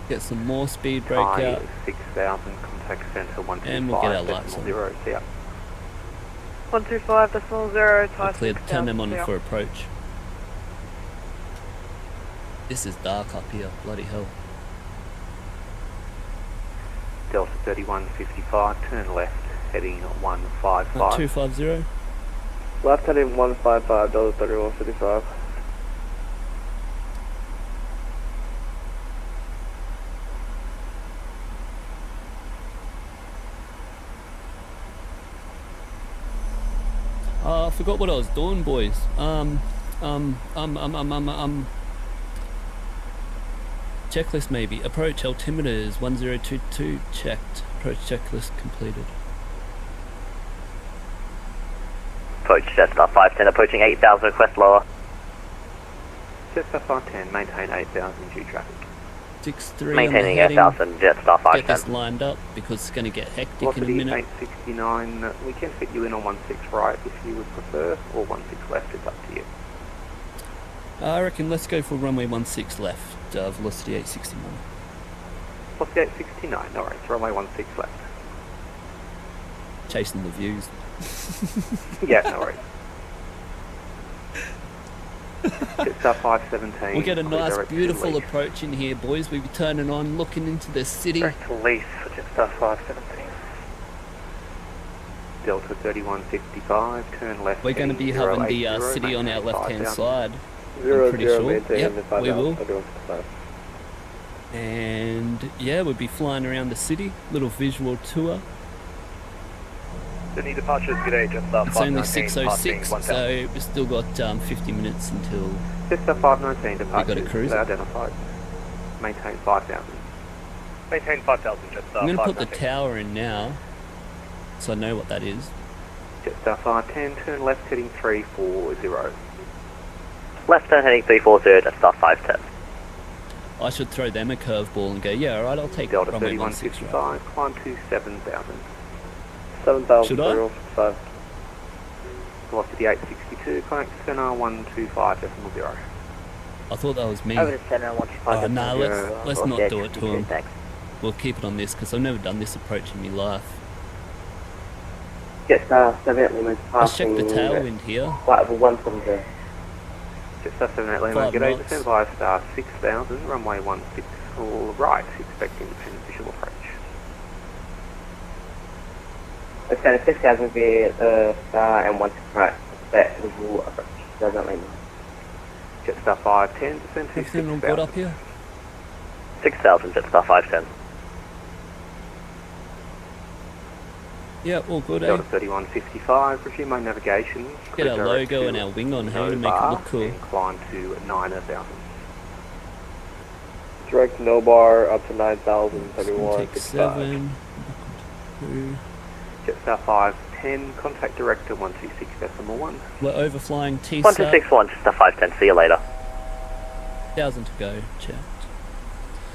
Get some more speed brake out. 6,000, contact centre 125.0 and we'll get our lights on. CR. 125.0, Clear, turn them on for approach. This is dark up here, bloody hell. Delta 3155, turn left, heading 155. 250. Left heading 155, Delta 3155. I forgot what I was doing, boys. Checklist maybe. Approach altimeters 1022 checked. Approach checklist completed. Approach Jetstar 510, approaching 8,000, request lower. Jetstar 510, maintain 8,000 due traffic. 63 maintaining 8,000, Jetstar 510. Get this lined up because it's going to get hectic Velocity in a minute. 869, we can fit you in on 16 right if you would prefer, or 16 left, it's up to you. I reckon let's go for runway 16 left, velocity 869. Velocity 869, alright, runway 16 left. Chasing the views. Yeah, no worries. Jetstar 517. We'll get a nice beautiful approach in here, boys. We'll be turning on, looking into the city. Direct to lease for Jetstar 517. Delta 3155, turn left. We're going to be having the city on our left hand side. I'm pretty sure. maintain Yep, the 5 we will. everyone for 5. And yeah, we'll be flying around the city, little visual tour. Sydney departures, g'day, just It's only 6:06, so we've still got 50 minutes until Just 519 departures. we got a cruise. Identified. Maintain 5,000. Maintain 5,000, just I'm going to put the tower in now, so I know what that is. Just 510, turn left heading 340. Left turn heading 340, just 510. I should throw them a curveball and go, yeah, alright, I'll take Delta runway 16, 3155, climb to 7,000. 7,000, Should I? 055. Velocity 862, connect to center 125.0. I thought that was me. Over to center 125. Oh, nah, let's not do it to him. Thanks. We'll keep it on this because I've never done this approach in my life. Yes, 78 Lima Let's check the passing tailwind here. flight level 170. Just 78 Lima, 5 g'day, knots. descend via star 6000, runway 16, all right, expect independent visual approach. Descend 6000 via star and 1 right, expect visual approach. 78 Lima. Jet star 510, descend to Everything all 6,000. good up here? 6,000, Jetstar 510. Yeah, all good, eh? Delta 3155, resume my navigation. Get our direct logo to and our wing on here to no make it bar, look cool. and climb to 9,000. Direct no bar up to 9,000, everyone. Take 7. 2. Jetstar 510, contact director 126.1. We're overflying TSAT. 1261, Jetstar 510, see you later. 1,000 to go, checked.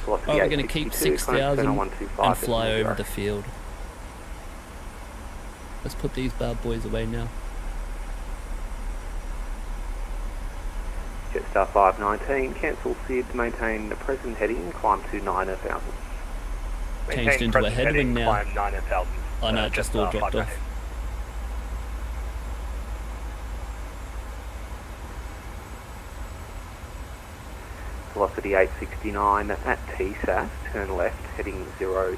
Velocity Alright, we're going to keep 862, 6,000 125 and fly decimal over zero. the field. Let's put these bad boys away now. Jetstar 519, cancel SID, maintain the present heading, climb to 9,000. Changed into a headwind now. Climb 9,000. I know, it just all dropped off. Velocity 869 at TSAT, turn left, heading 030.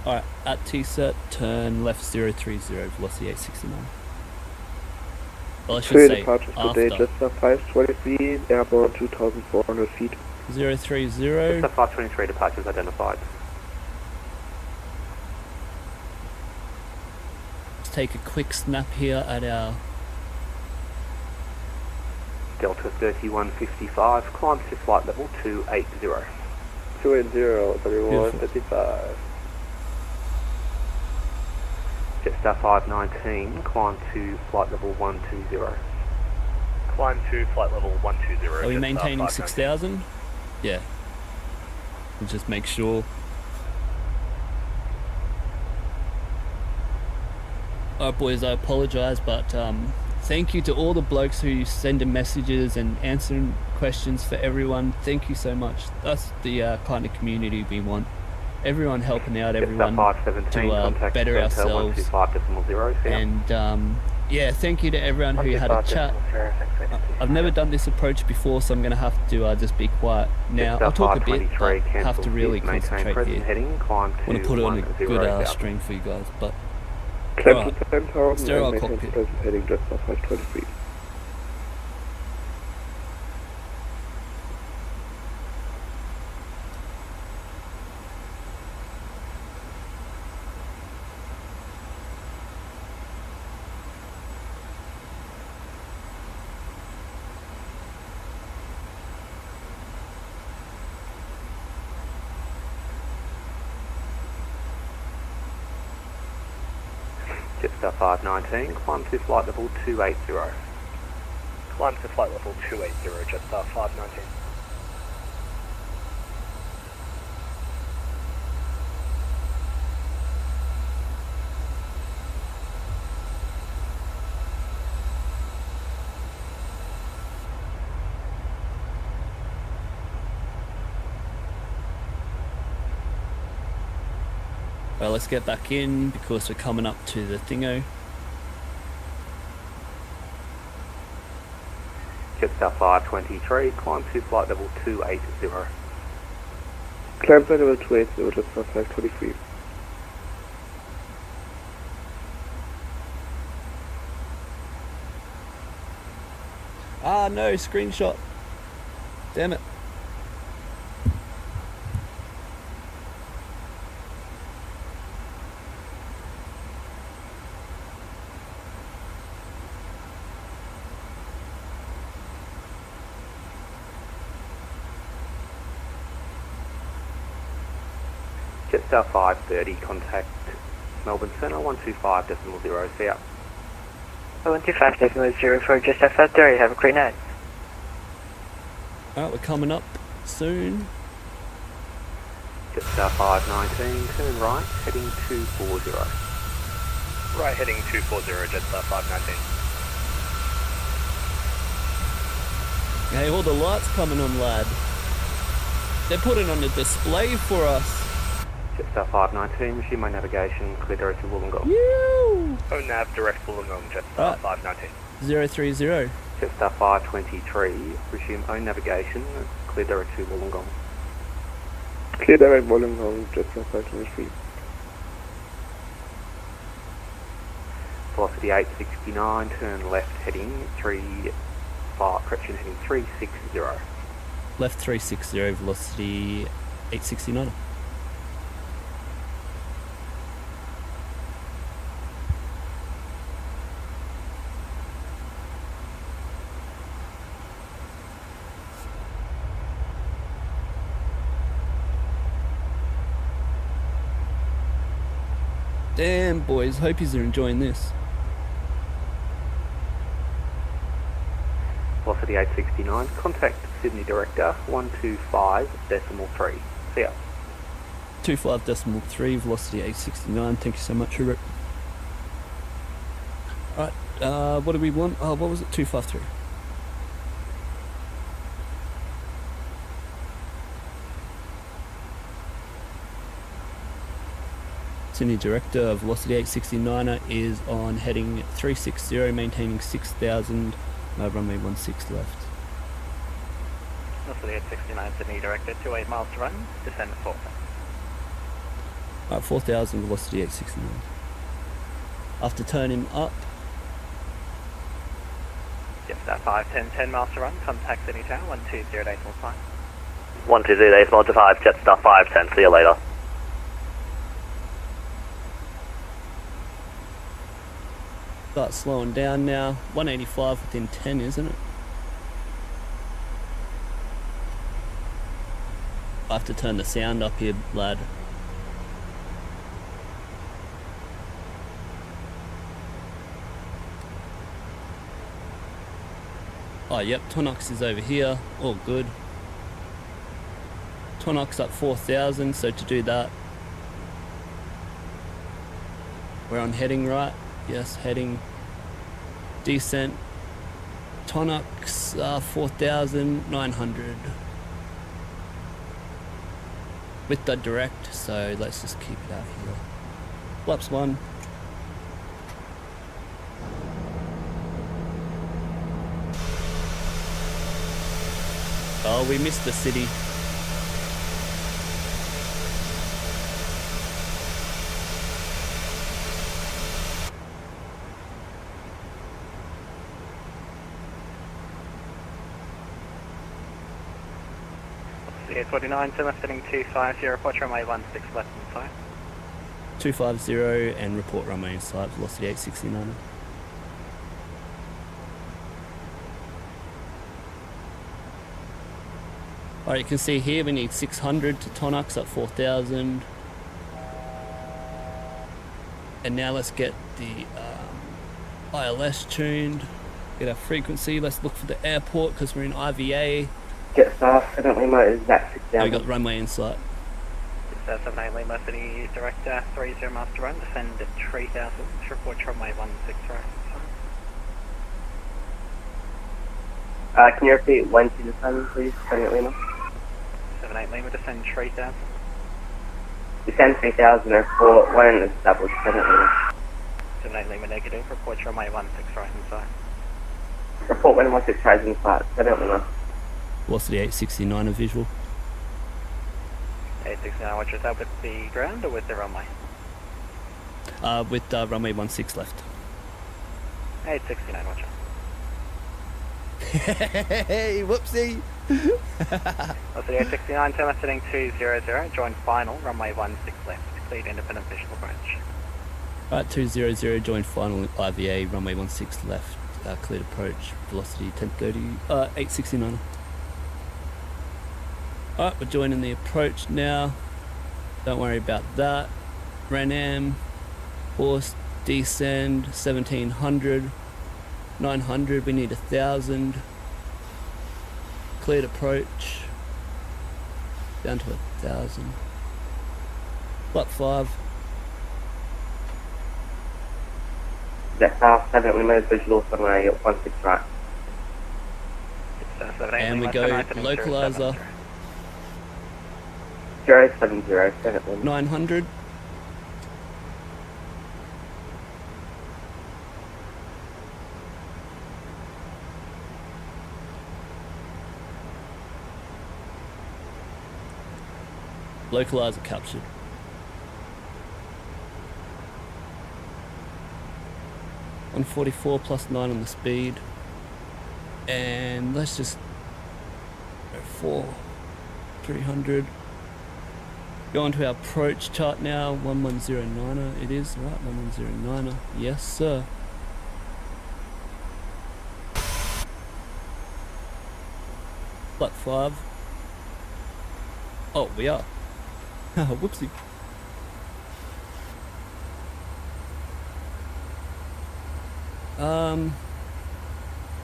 Alright, at TSAT, turn left 030, velocity 869. Well, I should Two say departures after. today, Jetstar 523, airborne 2,400 feet. 030. Jetstar 523 departures identified. Let's take a quick snap here at our Delta 3155, climb to flight level 280. 280, 31, Beautiful. 55. Jetstar 519, climb to flight level 120. Climb to flight level 120. Are we Jetstar maintaining 519. 6,000? Yeah. We'll just make sure. Alright boys, I apologise, but thank you to all the blokes who send in messages and answering questions for everyone. Thank you so much. That's the kind of community we want. Everyone helping out everyone to better ourselves. 125.0, And yeah, thank you to everyone who had a chat. I've never done this approach before, so I'm going to have to just be quiet now. I'll talk a bit, but have to really concentrate here. I want to put it on a good stream for you guys, but Climb alright. to 10,000 Sterile and maintain cockpit. present heading Jetstar 523. Jetstar 519, climb to flight level 280. Climb to flight level 280, Jetstar 519. Well, let's get back in because we're coming up to the thingo. Jetstar 523, climb to flight level 280. Climb flight level 280, Jetstar 523. Ah, no, screenshot. Damn it. Jetstar 530, contact Melbourne Centre 125.0, see ya. 125.0 for Jetstar 530, have a great night. Alright, we're coming up soon. Jetstar 519, turn right, heading 240. Right, heading 240, Jetstar 519. Hey, all the lights coming on, lad. They're putting on a display for us. Jetstar 519, resume my navigation, clear direct to Wollongong. Yoo! Oh, nav direct Wollongong, Jetstar 519. 030. Jetstar 523, resume own navigation, clear direct to Wollongong. Clear direct Wollongong, Jetstar 523. Velocity 869, turn left heading 360. Left 360, velocity 869. Damn, boys, hope you're enjoying this. Velocity 869, contact Sydney Director 125.3. See ya. 25.3, velocity 869. Thank you so much, Hubert. Alright, what do we want? Oh, what was it? 253. Sydney Director, velocity 869 is on heading 360, maintaining 6,000, runway 16 left. Velocity 869, Sydney Director, 28 miles to run, descend at 4,000. Alright, 4,000, velocity 869. After turning up. Jetstar 510, 10 miles to run, contact Sydney Tower, 120 decimal sign. 120 decimal to 5, Jetstar 510, see you later. Start slowing down now. 185 within 10, isn't it? I have to turn the sound up here, lad. Oh, yep, Tonox is over here. All good. Tonox up 4,000, so to do that, we're on heading right. Yes, heading, descent, Tonox 4,900 with the direct, so let's just keep it out here. Flaps 1. Oh, we missed the city. Velocity 849, turn left heading 250, report runway 16 left inside. 250 and report runway inside, velocity 869. Alright, you can see here we need 600 to Tonox up 4,000. And now let's get the ILS tuned, get our frequency. Let's look for the airport because we're in IVA. Jetstar 7 Lima is that 6,000. Oh, we got runway in sight. Jetstar 78 Lima, City Director, 30 miles to run, descend at 3,000, report runway 16 right. Can you repeat when to descend, please? 78 Lima. 78 Lima, descend 3,000. Descend 3,000, report 1 is double 78 Lima. 78 Lima negative, report runway 16 right inside. Report 116 right inside, 78 Lima. Velocity 869 a visual. 869, watch yourself with the ground or with the runway? With runway 16 left. 869, watch out. Hey, whoopsie. Velocity 869, turn left heading 200, join final, runway 16 left, cleared independent visual approach. Alright, 200, join final IVA, runway 16 left, cleared approach, velocity 1030, 869. Alright, we're joining the approach now. Don't worry about that. Renam, force, descend, 1700, 900, we need 1000. Cleared approach, down to 1000. Flat 5. Jetstar 7, we made visual runway 16 right. And we go localizer. 070, 900. Localizer captured. +144 +9 on the speed. And let's just go 300. Go on to our approach chart now. 1109er it is, right? 1109er. Yes, sir. Flat 5. Oh, we are. Whoopsie.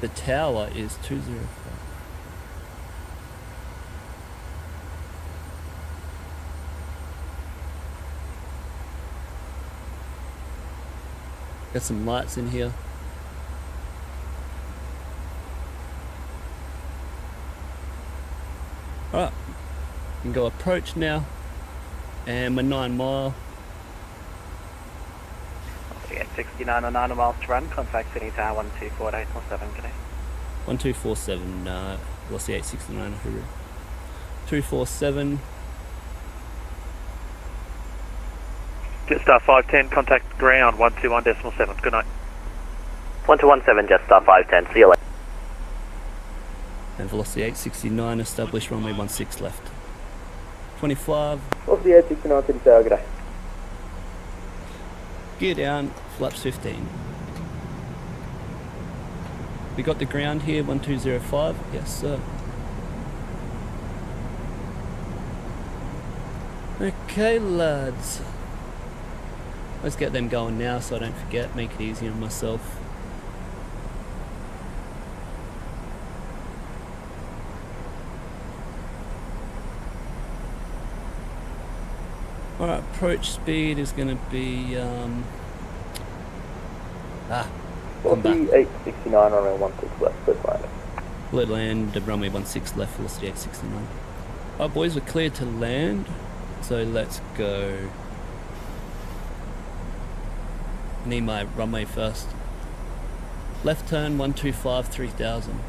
The tower is 205. Got some lights in here. Alright, we can go approach now. And we're 9 mile. We get 69 or 9 miles to run, contact Sydney Tower 124847, good day. 1247, velocity 869, hooroo. 247. Jetstar 510, contact ground 121.7, good night. 1217, Jetstar 510, see you later. And velocity 869, established runway 16 left. 25. Velocity 869, City Tower, good day. Gear down, flaps 15. We got the ground here, 1205, yes sir. Okay lads. Let's get them going now so I don't forget, make it easy on myself. Alright, approach speed is going to be, come back. 869 runway 16 left, good right. Cleared land, runway 16 left, velocity 869. Alright boys, we're cleared to land, so let's go. I need my runway first. Left turn 125, 3000.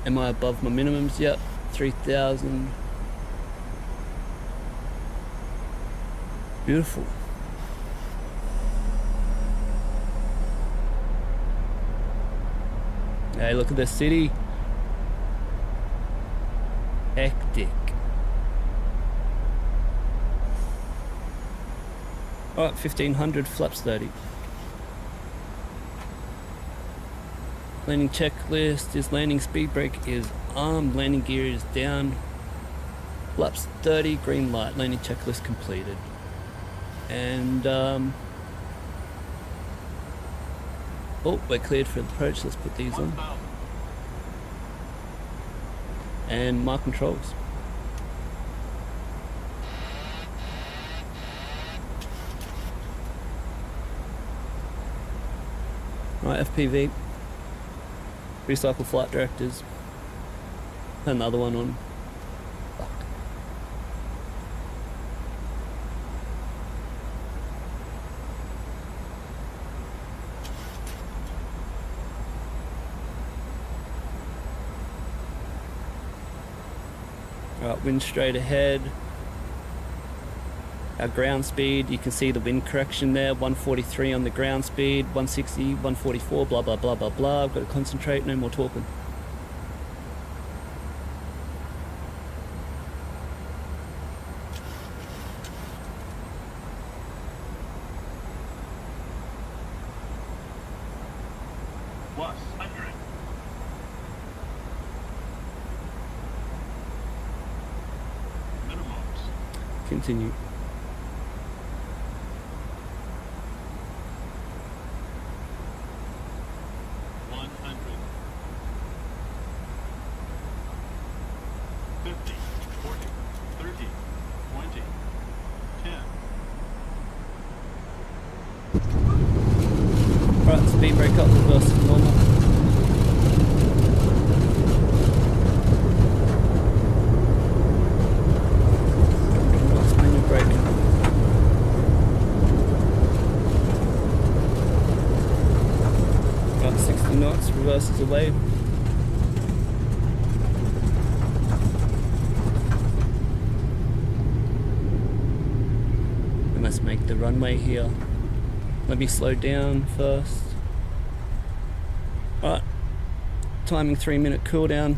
Am I above my minimums? Yep, 3000. Beautiful. Hey, look at the city. Hectic. Alright, 1500, flaps 30. Landing checklist is landing speed brake is armed, landing gear is down. Flaps 30, green light, landing checklist completed. And oh, we're cleared for the approach, let's put these on. And mark controls. Right, FPV. Recycle flight directors. Another one on. Fuck. Right, wind straight ahead. our ground speed. You can see the wind correction there, 143 on the ground speed, 160, 144, blah, blah, blah, blah, blah. I've got to concentrate, no more talking. Continue. Right, speed brake up, reverse to normal. That's manual braking. About 60 knots, reverses away. We must make the runway here. Let me slow down first. Alright, timing 3-minute cooldown.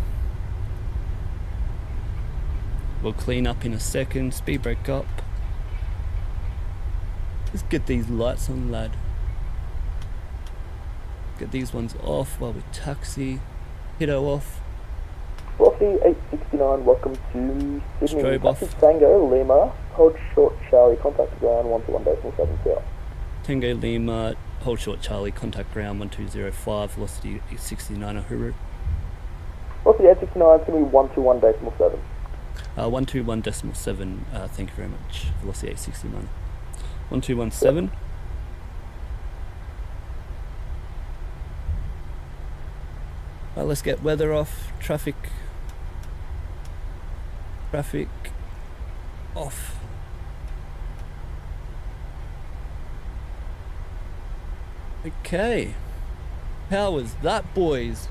We'll clean up in a second, speed brake up. Let's get these lights on, lad. Get these ones off while we taxi. Hiddo off. Velocity 869, welcome to Sydney. Strobe off. Tango, Lima, hold short Charlie, contact ground 121.7 Tango Lima, hold short Charlie, contact ground 1205, velocity 869 Uhuru. Velocity 869 is going to be 121.7. 121.7, thank you very much. Velocity 869. 1217. Yep. Right, let's get weather off, traffic off. Okay, how was that, boys?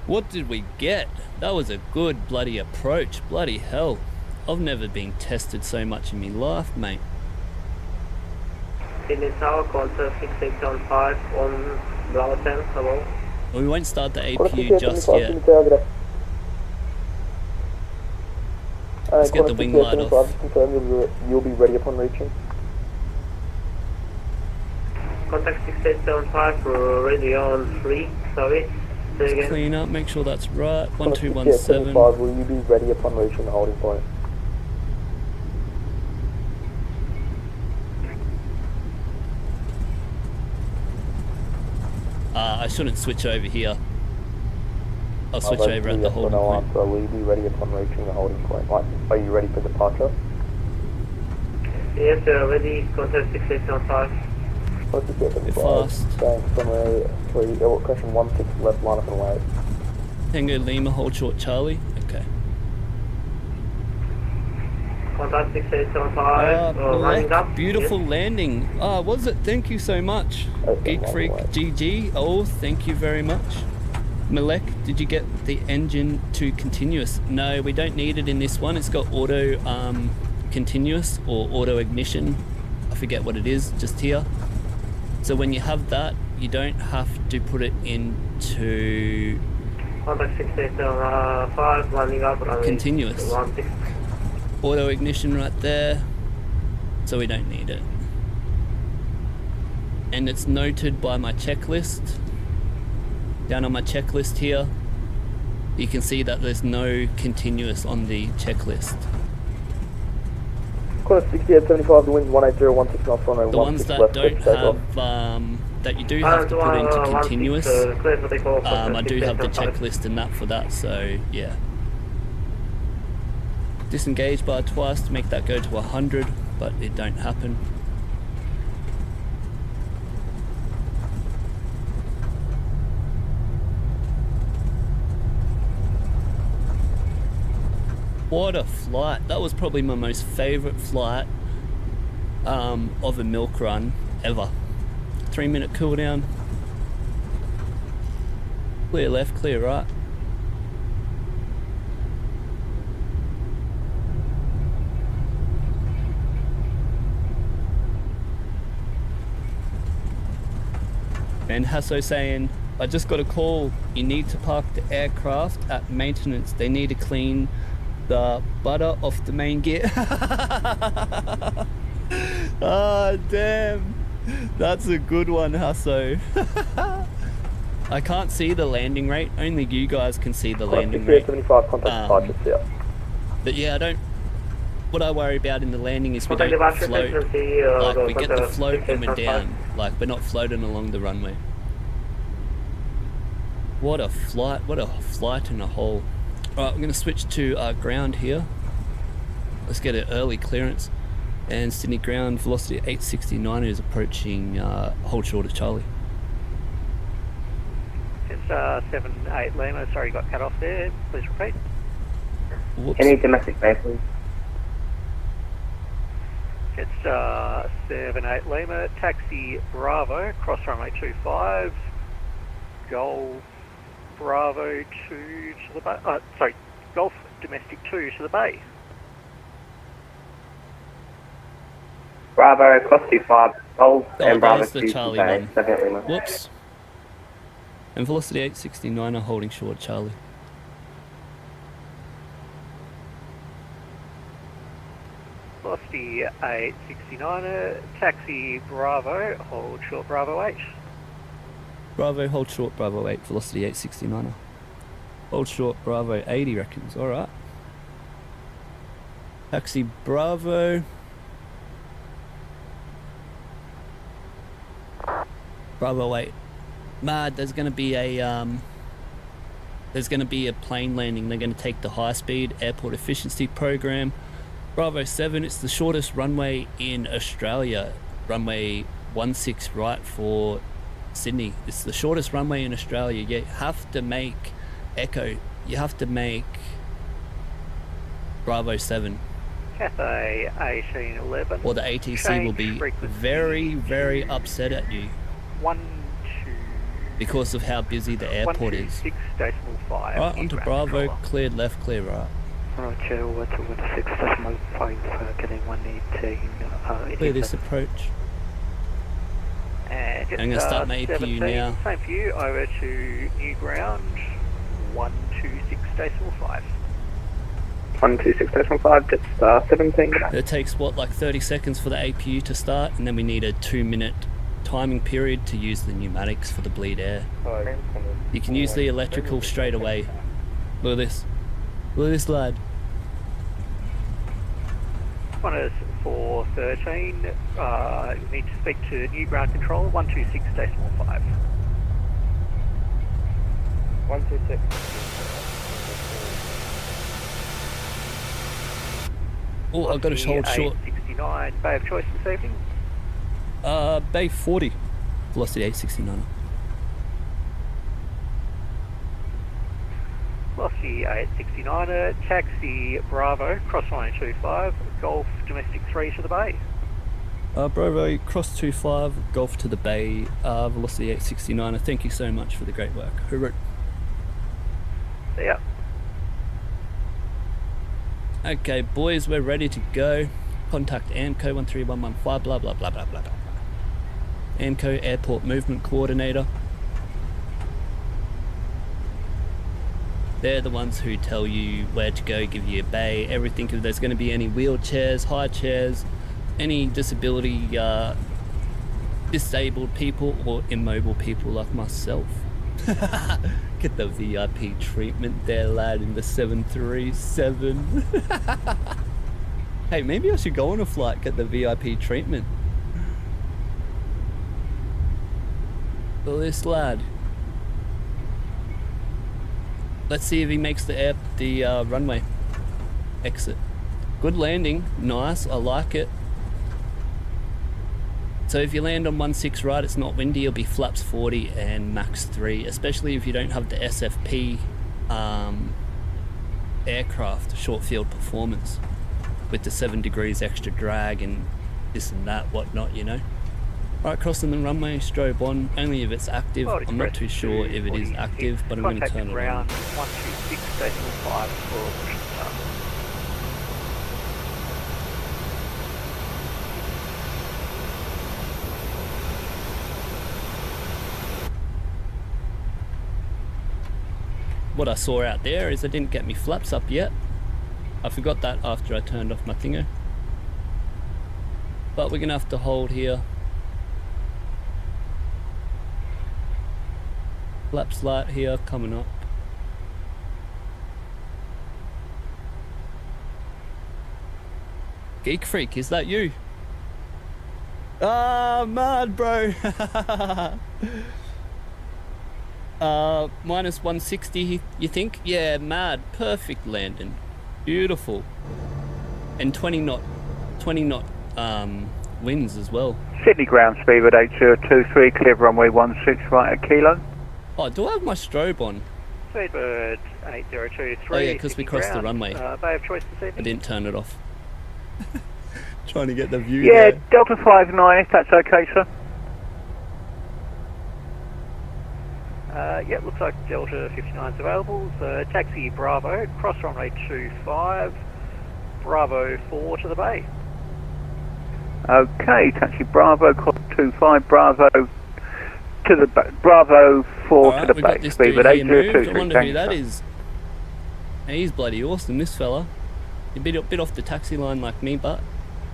What did we get? That was a good bloody approach, bloody hell. I've never been tested so much in my life, mate. Sydney Tower, contact 6875 on Bravo 10, hello. We won't start the APU just yet. Let's get the wing light off. You'll be ready upon reaching. Contact 6875 for radio on 3, sorry. Say again. Clean up, make sure that's right. 1217. Will you be ready upon reaching the holding point? I shouldn't switch over here. I'll switch over at the holding point. Will you be ready upon reaching the holding point? Right. Are you ready for departure? Yes, sir, ready. Contact 6875. Bit fast. Thanks, runway 3, question 16 left, line up and away. Tango Lima, hold short Charlie. Okay. Contact 6875. Landing up. Beautiful landing. Was it? Thank you so much. Geek Freak GG. Oh, thank you very much. Malek, did you get the engine to continuous? No, we don't need it in this one. It's got auto continuous or auto ignition. I forget what it is, just here. So when you have that, you don't have to put it into contact 6875, landing up, continuous. Auto ignition right there, so we don't need it. And it's noted by my checklist. Down on my checklist here, you can see that there's no continuous on the checklist. Quarter 6875, the wind's 180, 16 off runway. The ones that don't have, that you do have to put into continuous, I do have the checklist and that for that, so yeah. Disengage bar twice to make that go to 100, but it don't happen. What a flight. That was probably my most favourite flight of a milk run ever. 3-minute cooldown. Clear left, clear right. And Hasso saying, I just got a call. You need to park the aircraft at maintenance. They need to clean the butter off the main gear. Ah, damn. That's a good one, Hasso. I can't see the landing rate. Only you guys can see the landing rate. 75, contact departure, yeah. But yeah, what I worry about in the landing is we don't float. Like, we get the float and we're down. Like, we're not floating along the runway. What a flight and a hole. Alright, we're going to switch to ground here. Let's get an early clearance. And Sydney ground velocity 869 is approaching hold short of Charlie. It's 78 Lima, sorry, got cut off there. Please repeat. Whoops. Any domestic bay, please? It's 78 Lima, taxi Bravo, cross runway 25, Golf Bravo 2 to the bay, sorry, Golf Domestic 2 to the bay. Bravo, cross 25, Golf, and Bravo there's 2 the to Charlie bay, one. 78 Lima. Whoops. And velocity 869 are holding short Charlie. Velocity 869, taxi Bravo, hold short Bravo 8. Bravo, hold short Bravo 8, velocity 869. Hold short Bravo 80 reckons, alright. Taxi Bravo. Bravo 8. Mad, there's gonna be a plane landing. They're gonna take the high speed airport efficiency program. Bravo 7, it's the shortest runway in Australia. Runway 16 right for Sydney. It's the shortest runway in Australia. You have to make Echo, you have to make Bravo 7. Cathay 1811. Or the ATC will be very, very upset at you. 1, 2. Because of how busy the airport is. 126.5. Right, onto Bravo, cleared left, clear right. Roger, 126.5, getting 118. Clear this approach. And I'm going to start my APU 17, now. Same for you, over to new ground, 126.5. 126.5, Jetstar 17. It takes, what, like 30 seconds for the APU to start, and then we need a 2-minute timing period to use the pneumatics for the bleed air. You can use the electrical straight away. Look at this. Look at this, lad. One is 413. You need to speak to new ground control, 126.5. 126. Oh, I've got to hold short. 869, bay of choice this evening. Bay 40. Velocity 869. Velocity 869, taxi Bravo, cross line 25, Golf Domestic 3 to the bay. Bravo, cross 25, Golf to the bay, velocity 869. Thank you so much for the great work. Hooroo. See ya. Okay, boys, we're ready to go. Contact AMCO 13115, blah, blah, blah, blah, blah, blah. AMCO Airport Movement Coordinator. They're the ones who tell you where to go, give you a bay, everything. If there's going to be any wheelchairs, high chairs, any disability, disabled people or immobile people like myself. Get the VIP treatment there, lad, in the 737. Hey, maybe I should go on a flight, get the VIP treatment. Look at this lad. Let's see if he makes the runway exit. Good landing, nice, I like it. So if you land on 16 right, it's not windy, it'll be flaps 40 and max 3, especially if you don't have the SFP aircraft, short field performance, with the 7 degrees extra drag and this and that, whatnot, you know. Right, crossing the runway, strobe on, only if it's active. I'm not too sure if it is active, but I'm going to turn it on. 126.5 for push start. what I saw out there is I didn't get me flaps up yet. I forgot that after I turned off my thingo. But we're gonna have to hold here. Flaps light here coming up. Geek Freak, is that you? Ah, mad bro. Minus 160, you think? Yeah, mad. Perfect landing. Beautiful. And 20 knot winds as well. Sydney ground speed at 8023, clear runway 16 right at Kilo. Oh, do I have my strobe on? Speedbird 8023. Oh yeah, because we crossed the runway. Bay of choice this evening. I didn't turn it off. Trying to get the view Yeah, there. Delta 59, if that's okay, sir. Yeah, looks like Delta 59's available. So taxi Bravo, cross runway 25, Bravo 4 to the bay. Okay, taxi Bravo, cross 25, Bravo to the Bravo 4 Right, to the we bay. got this Speed dude at here moved. 8023. I wonder who that is. He's bloody awesome, this fella. A bit off the taxi line like me, but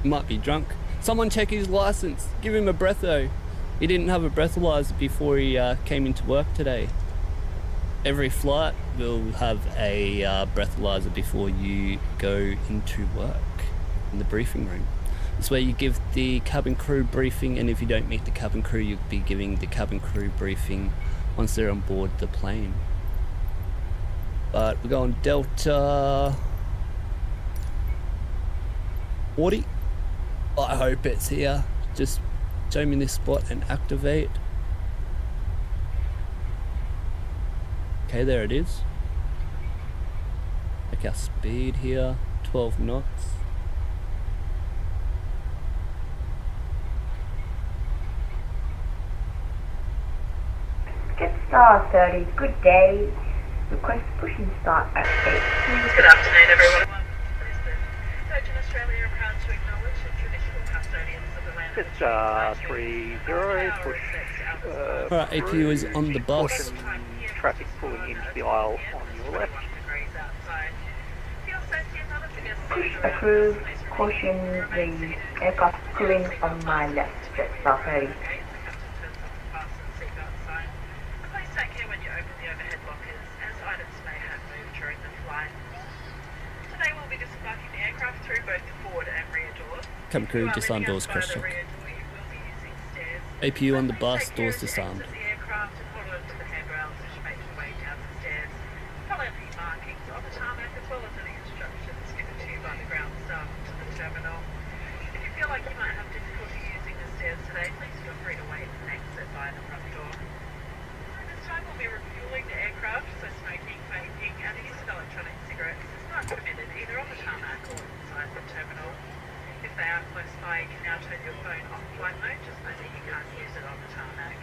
he might be drunk. Someone check his license. Give him a breatho. He didn't have a breathalyzer before he came into work today. Every flight will have a breathalyzer before you go into work in the briefing room. It's where you give the cabin crew briefing, and if you don't meet the cabin crew, you'll be giving the cabin crew briefing once they're on board the plane. But we're going Delta 40. I hope it's here. Just show me this spot and activate. Okay, there it is. Check our speed here, 12 knots. Get star 30, good day. Request pushing start at 8. Good afternoon, everyone. Virgin Australia are proud to acknowledge the traditional custodians of the land. It's 30, push. Alright, APU is on the bus. Traffic pulling into the aisle on your left. Push approved. Caution the aircraft pulling on my left. Jet star 30. Please take care when you open the overhead lockers, as items may have moved during the flight. Today we'll be disembarking the aircraft through both the forward and rear doors. Cabin crew, disarm doors, cross check. APU on the bus, doors disarmed. Follow the markings on the tarmac as well as any instructions given to you by the ground staff to the terminal. If you feel like you might have difficulty using the stairs today, please feel free to wait and exit via the front door. This time we'll be refueling the aircraft, so smoking, vaping and the use of electronic cigarettes is not permitted either on the tarmac or inside the terminal. If they are close by, you can now turn your phone off flight mode, just know that you can't use it on the tarmac.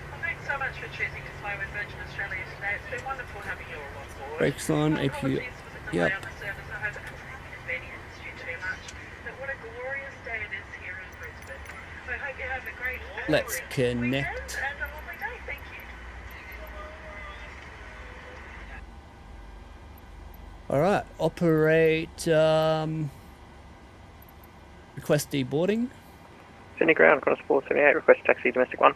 Well, thanks so much for choosing to fly with Virgin Australia today. It's been wonderful having you all on board. Brakes on, APU. Yep. Let's connect. Alright, operate request deboarding. Sydney ground, Qantas 478, request taxi domestic 1.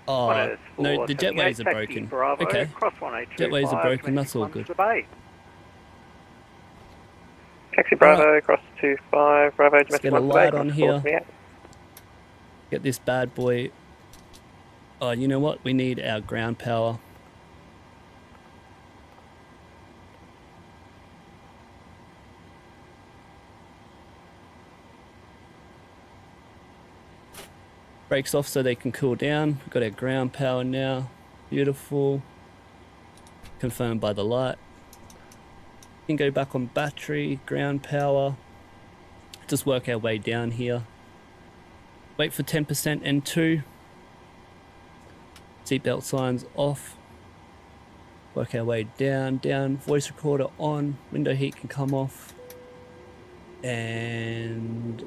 Oh, no, the jetways are broken. Bravo, Okay. Jetways are broken, that's all good. Taxi Bravo, cross 25, Bravo, Let's domestic get a 1 light Bay, on Qantas here. 478. Get this bad boy. Oh, you know what? We need our ground power. Brakes off so they can cool down. We've got our ground power now. Beautiful. Confirmed by the light. Can go back on battery, ground power. Just work our way down here. Wait for 10% N2. Seatbelt signs off. Work our way down. Voice recorder on. Window heat can come off. And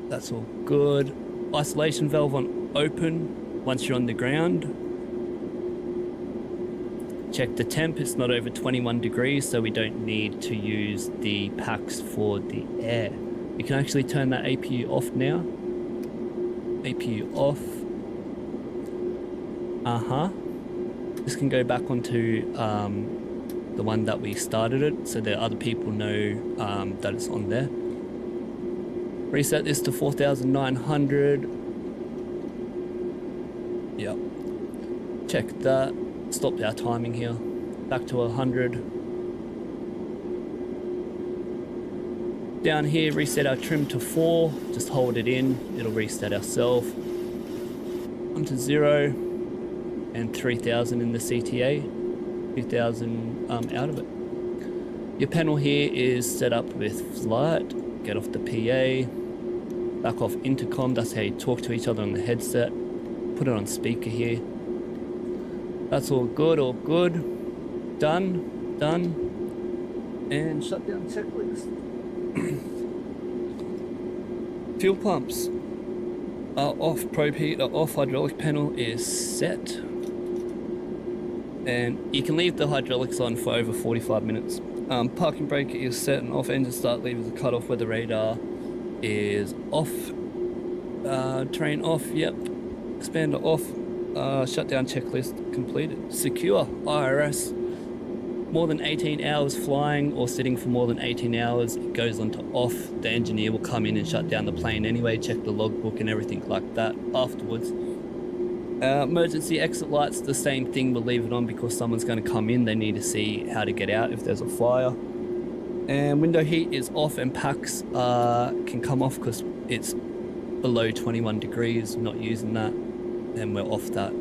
that's all good. Isolation valve on open. Once you're on the ground, check the temp. It's not over 21 degrees, so we don't need to use the packs for the air. You can actually turn that APU off now. APU off. This can go back onto the one that we started it, so that other people know that it's on there. Reset this to 4,900. Yep. Check that. Stop our timing here. Back to 100. Down here, reset our trim to 4. Just hold it in. It'll reset ourselves. Onto 0. And 3,000 in the CTA. 2,000 out of it. Your panel here is set up with flight. Get off the PA. Back off intercom. That's how you talk to each other on the headset. Put it on speaker here. That's all good, all good. Done, done. And shut down checklist. Fuel pumps are off, probe heat are off, hydraulic panel is set. And you can leave the hydraulics on for over 45 minutes. Parking brake is set and off, engine start lever is cut off, weather radar is off. Train off, yep. Expander off. Shutdown checklist completed. Secure IRS. More than 18 hours flying or sitting for more than 18 hours, it goes on to off. The engineer will come in and shut down the plane anyway, check the logbook and everything like that afterwards. Emergency exit lights, the same thing, we'll leave it on because someone's going to come in, they need to see how to get out if there's a fire. And window heat is off and packs can come off because it's below 21 degrees, not using that. And we're off that.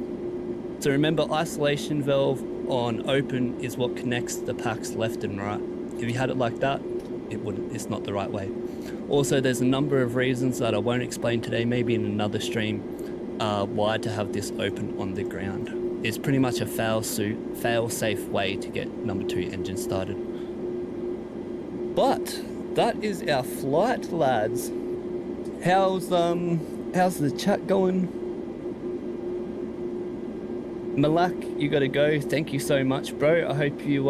So remember, isolation valve on open is what connects the packs left and right. If you had it like that, it's not the right way. Also, there's a number of reasons that I won't explain today, maybe in another stream, why to have this open on the ground. It's pretty much a fail-safe way to get number 2 engine started. But that is our flight, lads. How's the chat going? Malak, you gotta go. Thank you so much, bro. I hope you,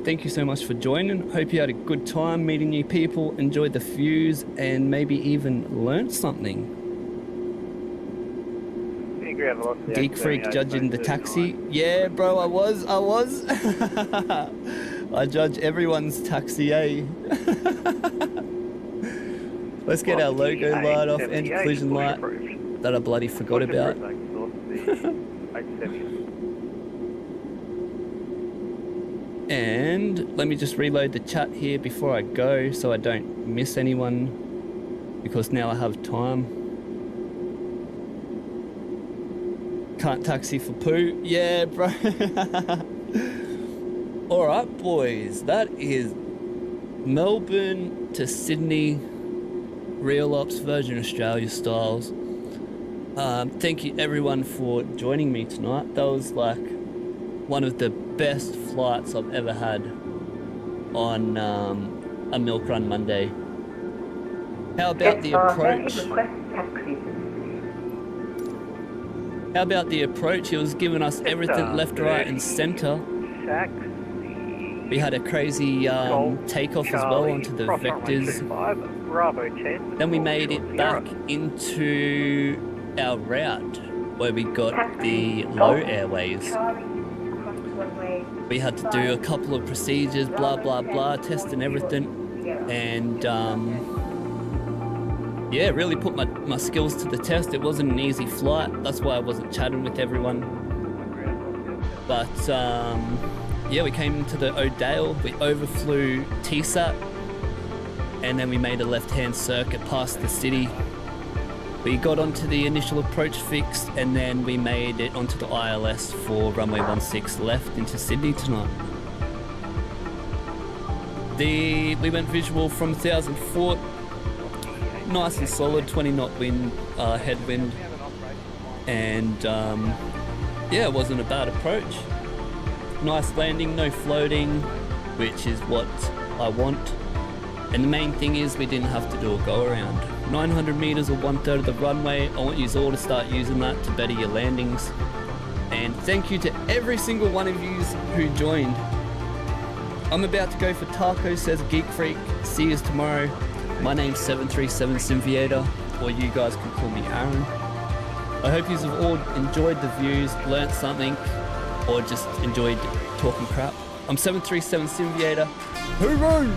thank you so much for joining. Hope you had a good time meeting new people, enjoyed the views, and maybe even learned something. Geek Freak judging the taxi. Yeah, bro, I was. I judge everyone's taxi, eh? Let's get our logo light off and collision light that I bloody forgot about. And let me just reload the chat here before I go so I don't miss anyone, because now I have time. Can't taxi for poo. Yeah, bro. Alright, boys. That is Melbourne to Sydney Real Ops Virgin Australia styles. Thank you everyone for joining me tonight. That was like one of the best flights I've ever had on a Milk Run Monday. How about the approach? How about the approach? He was giving us everything left, right and centre. We had a crazy takeoff as well onto the vectors. Then we made it back into our route where we got the low airways. We had to do a couple of procedures, blah blah blah, testing everything, and yeah, really put my skills to the test. It wasn't an easy flight, that's why I wasn't chatting with everyone. But yeah, we came into the O'Dale, we overflew TSAT, and then we made a left-hand circuit past the city. We got onto the initial approach fix, and then we made it onto the ILS for runway 16 left into Sydney tonight. We went visual from 1,000 foot, nice and solid, 20 knot wind, headwind, and yeah, it wasn't a bad approach. Nice landing, no floating, which is what I want. And the main thing is we didn't have to do a go around. 900 meters or 1/3 of the runway. I want you all to start using that to better your landings. And thank you to every single one of you who joined. I'm about to go for tacos, says Geek Freak. See you tomorrow. My name's 737 Simviator, or you guys can call me Aaron. I hope you have all enjoyed the views, learnt something, or just enjoyed talking crap. I'm 737 Simviator. Hooroo!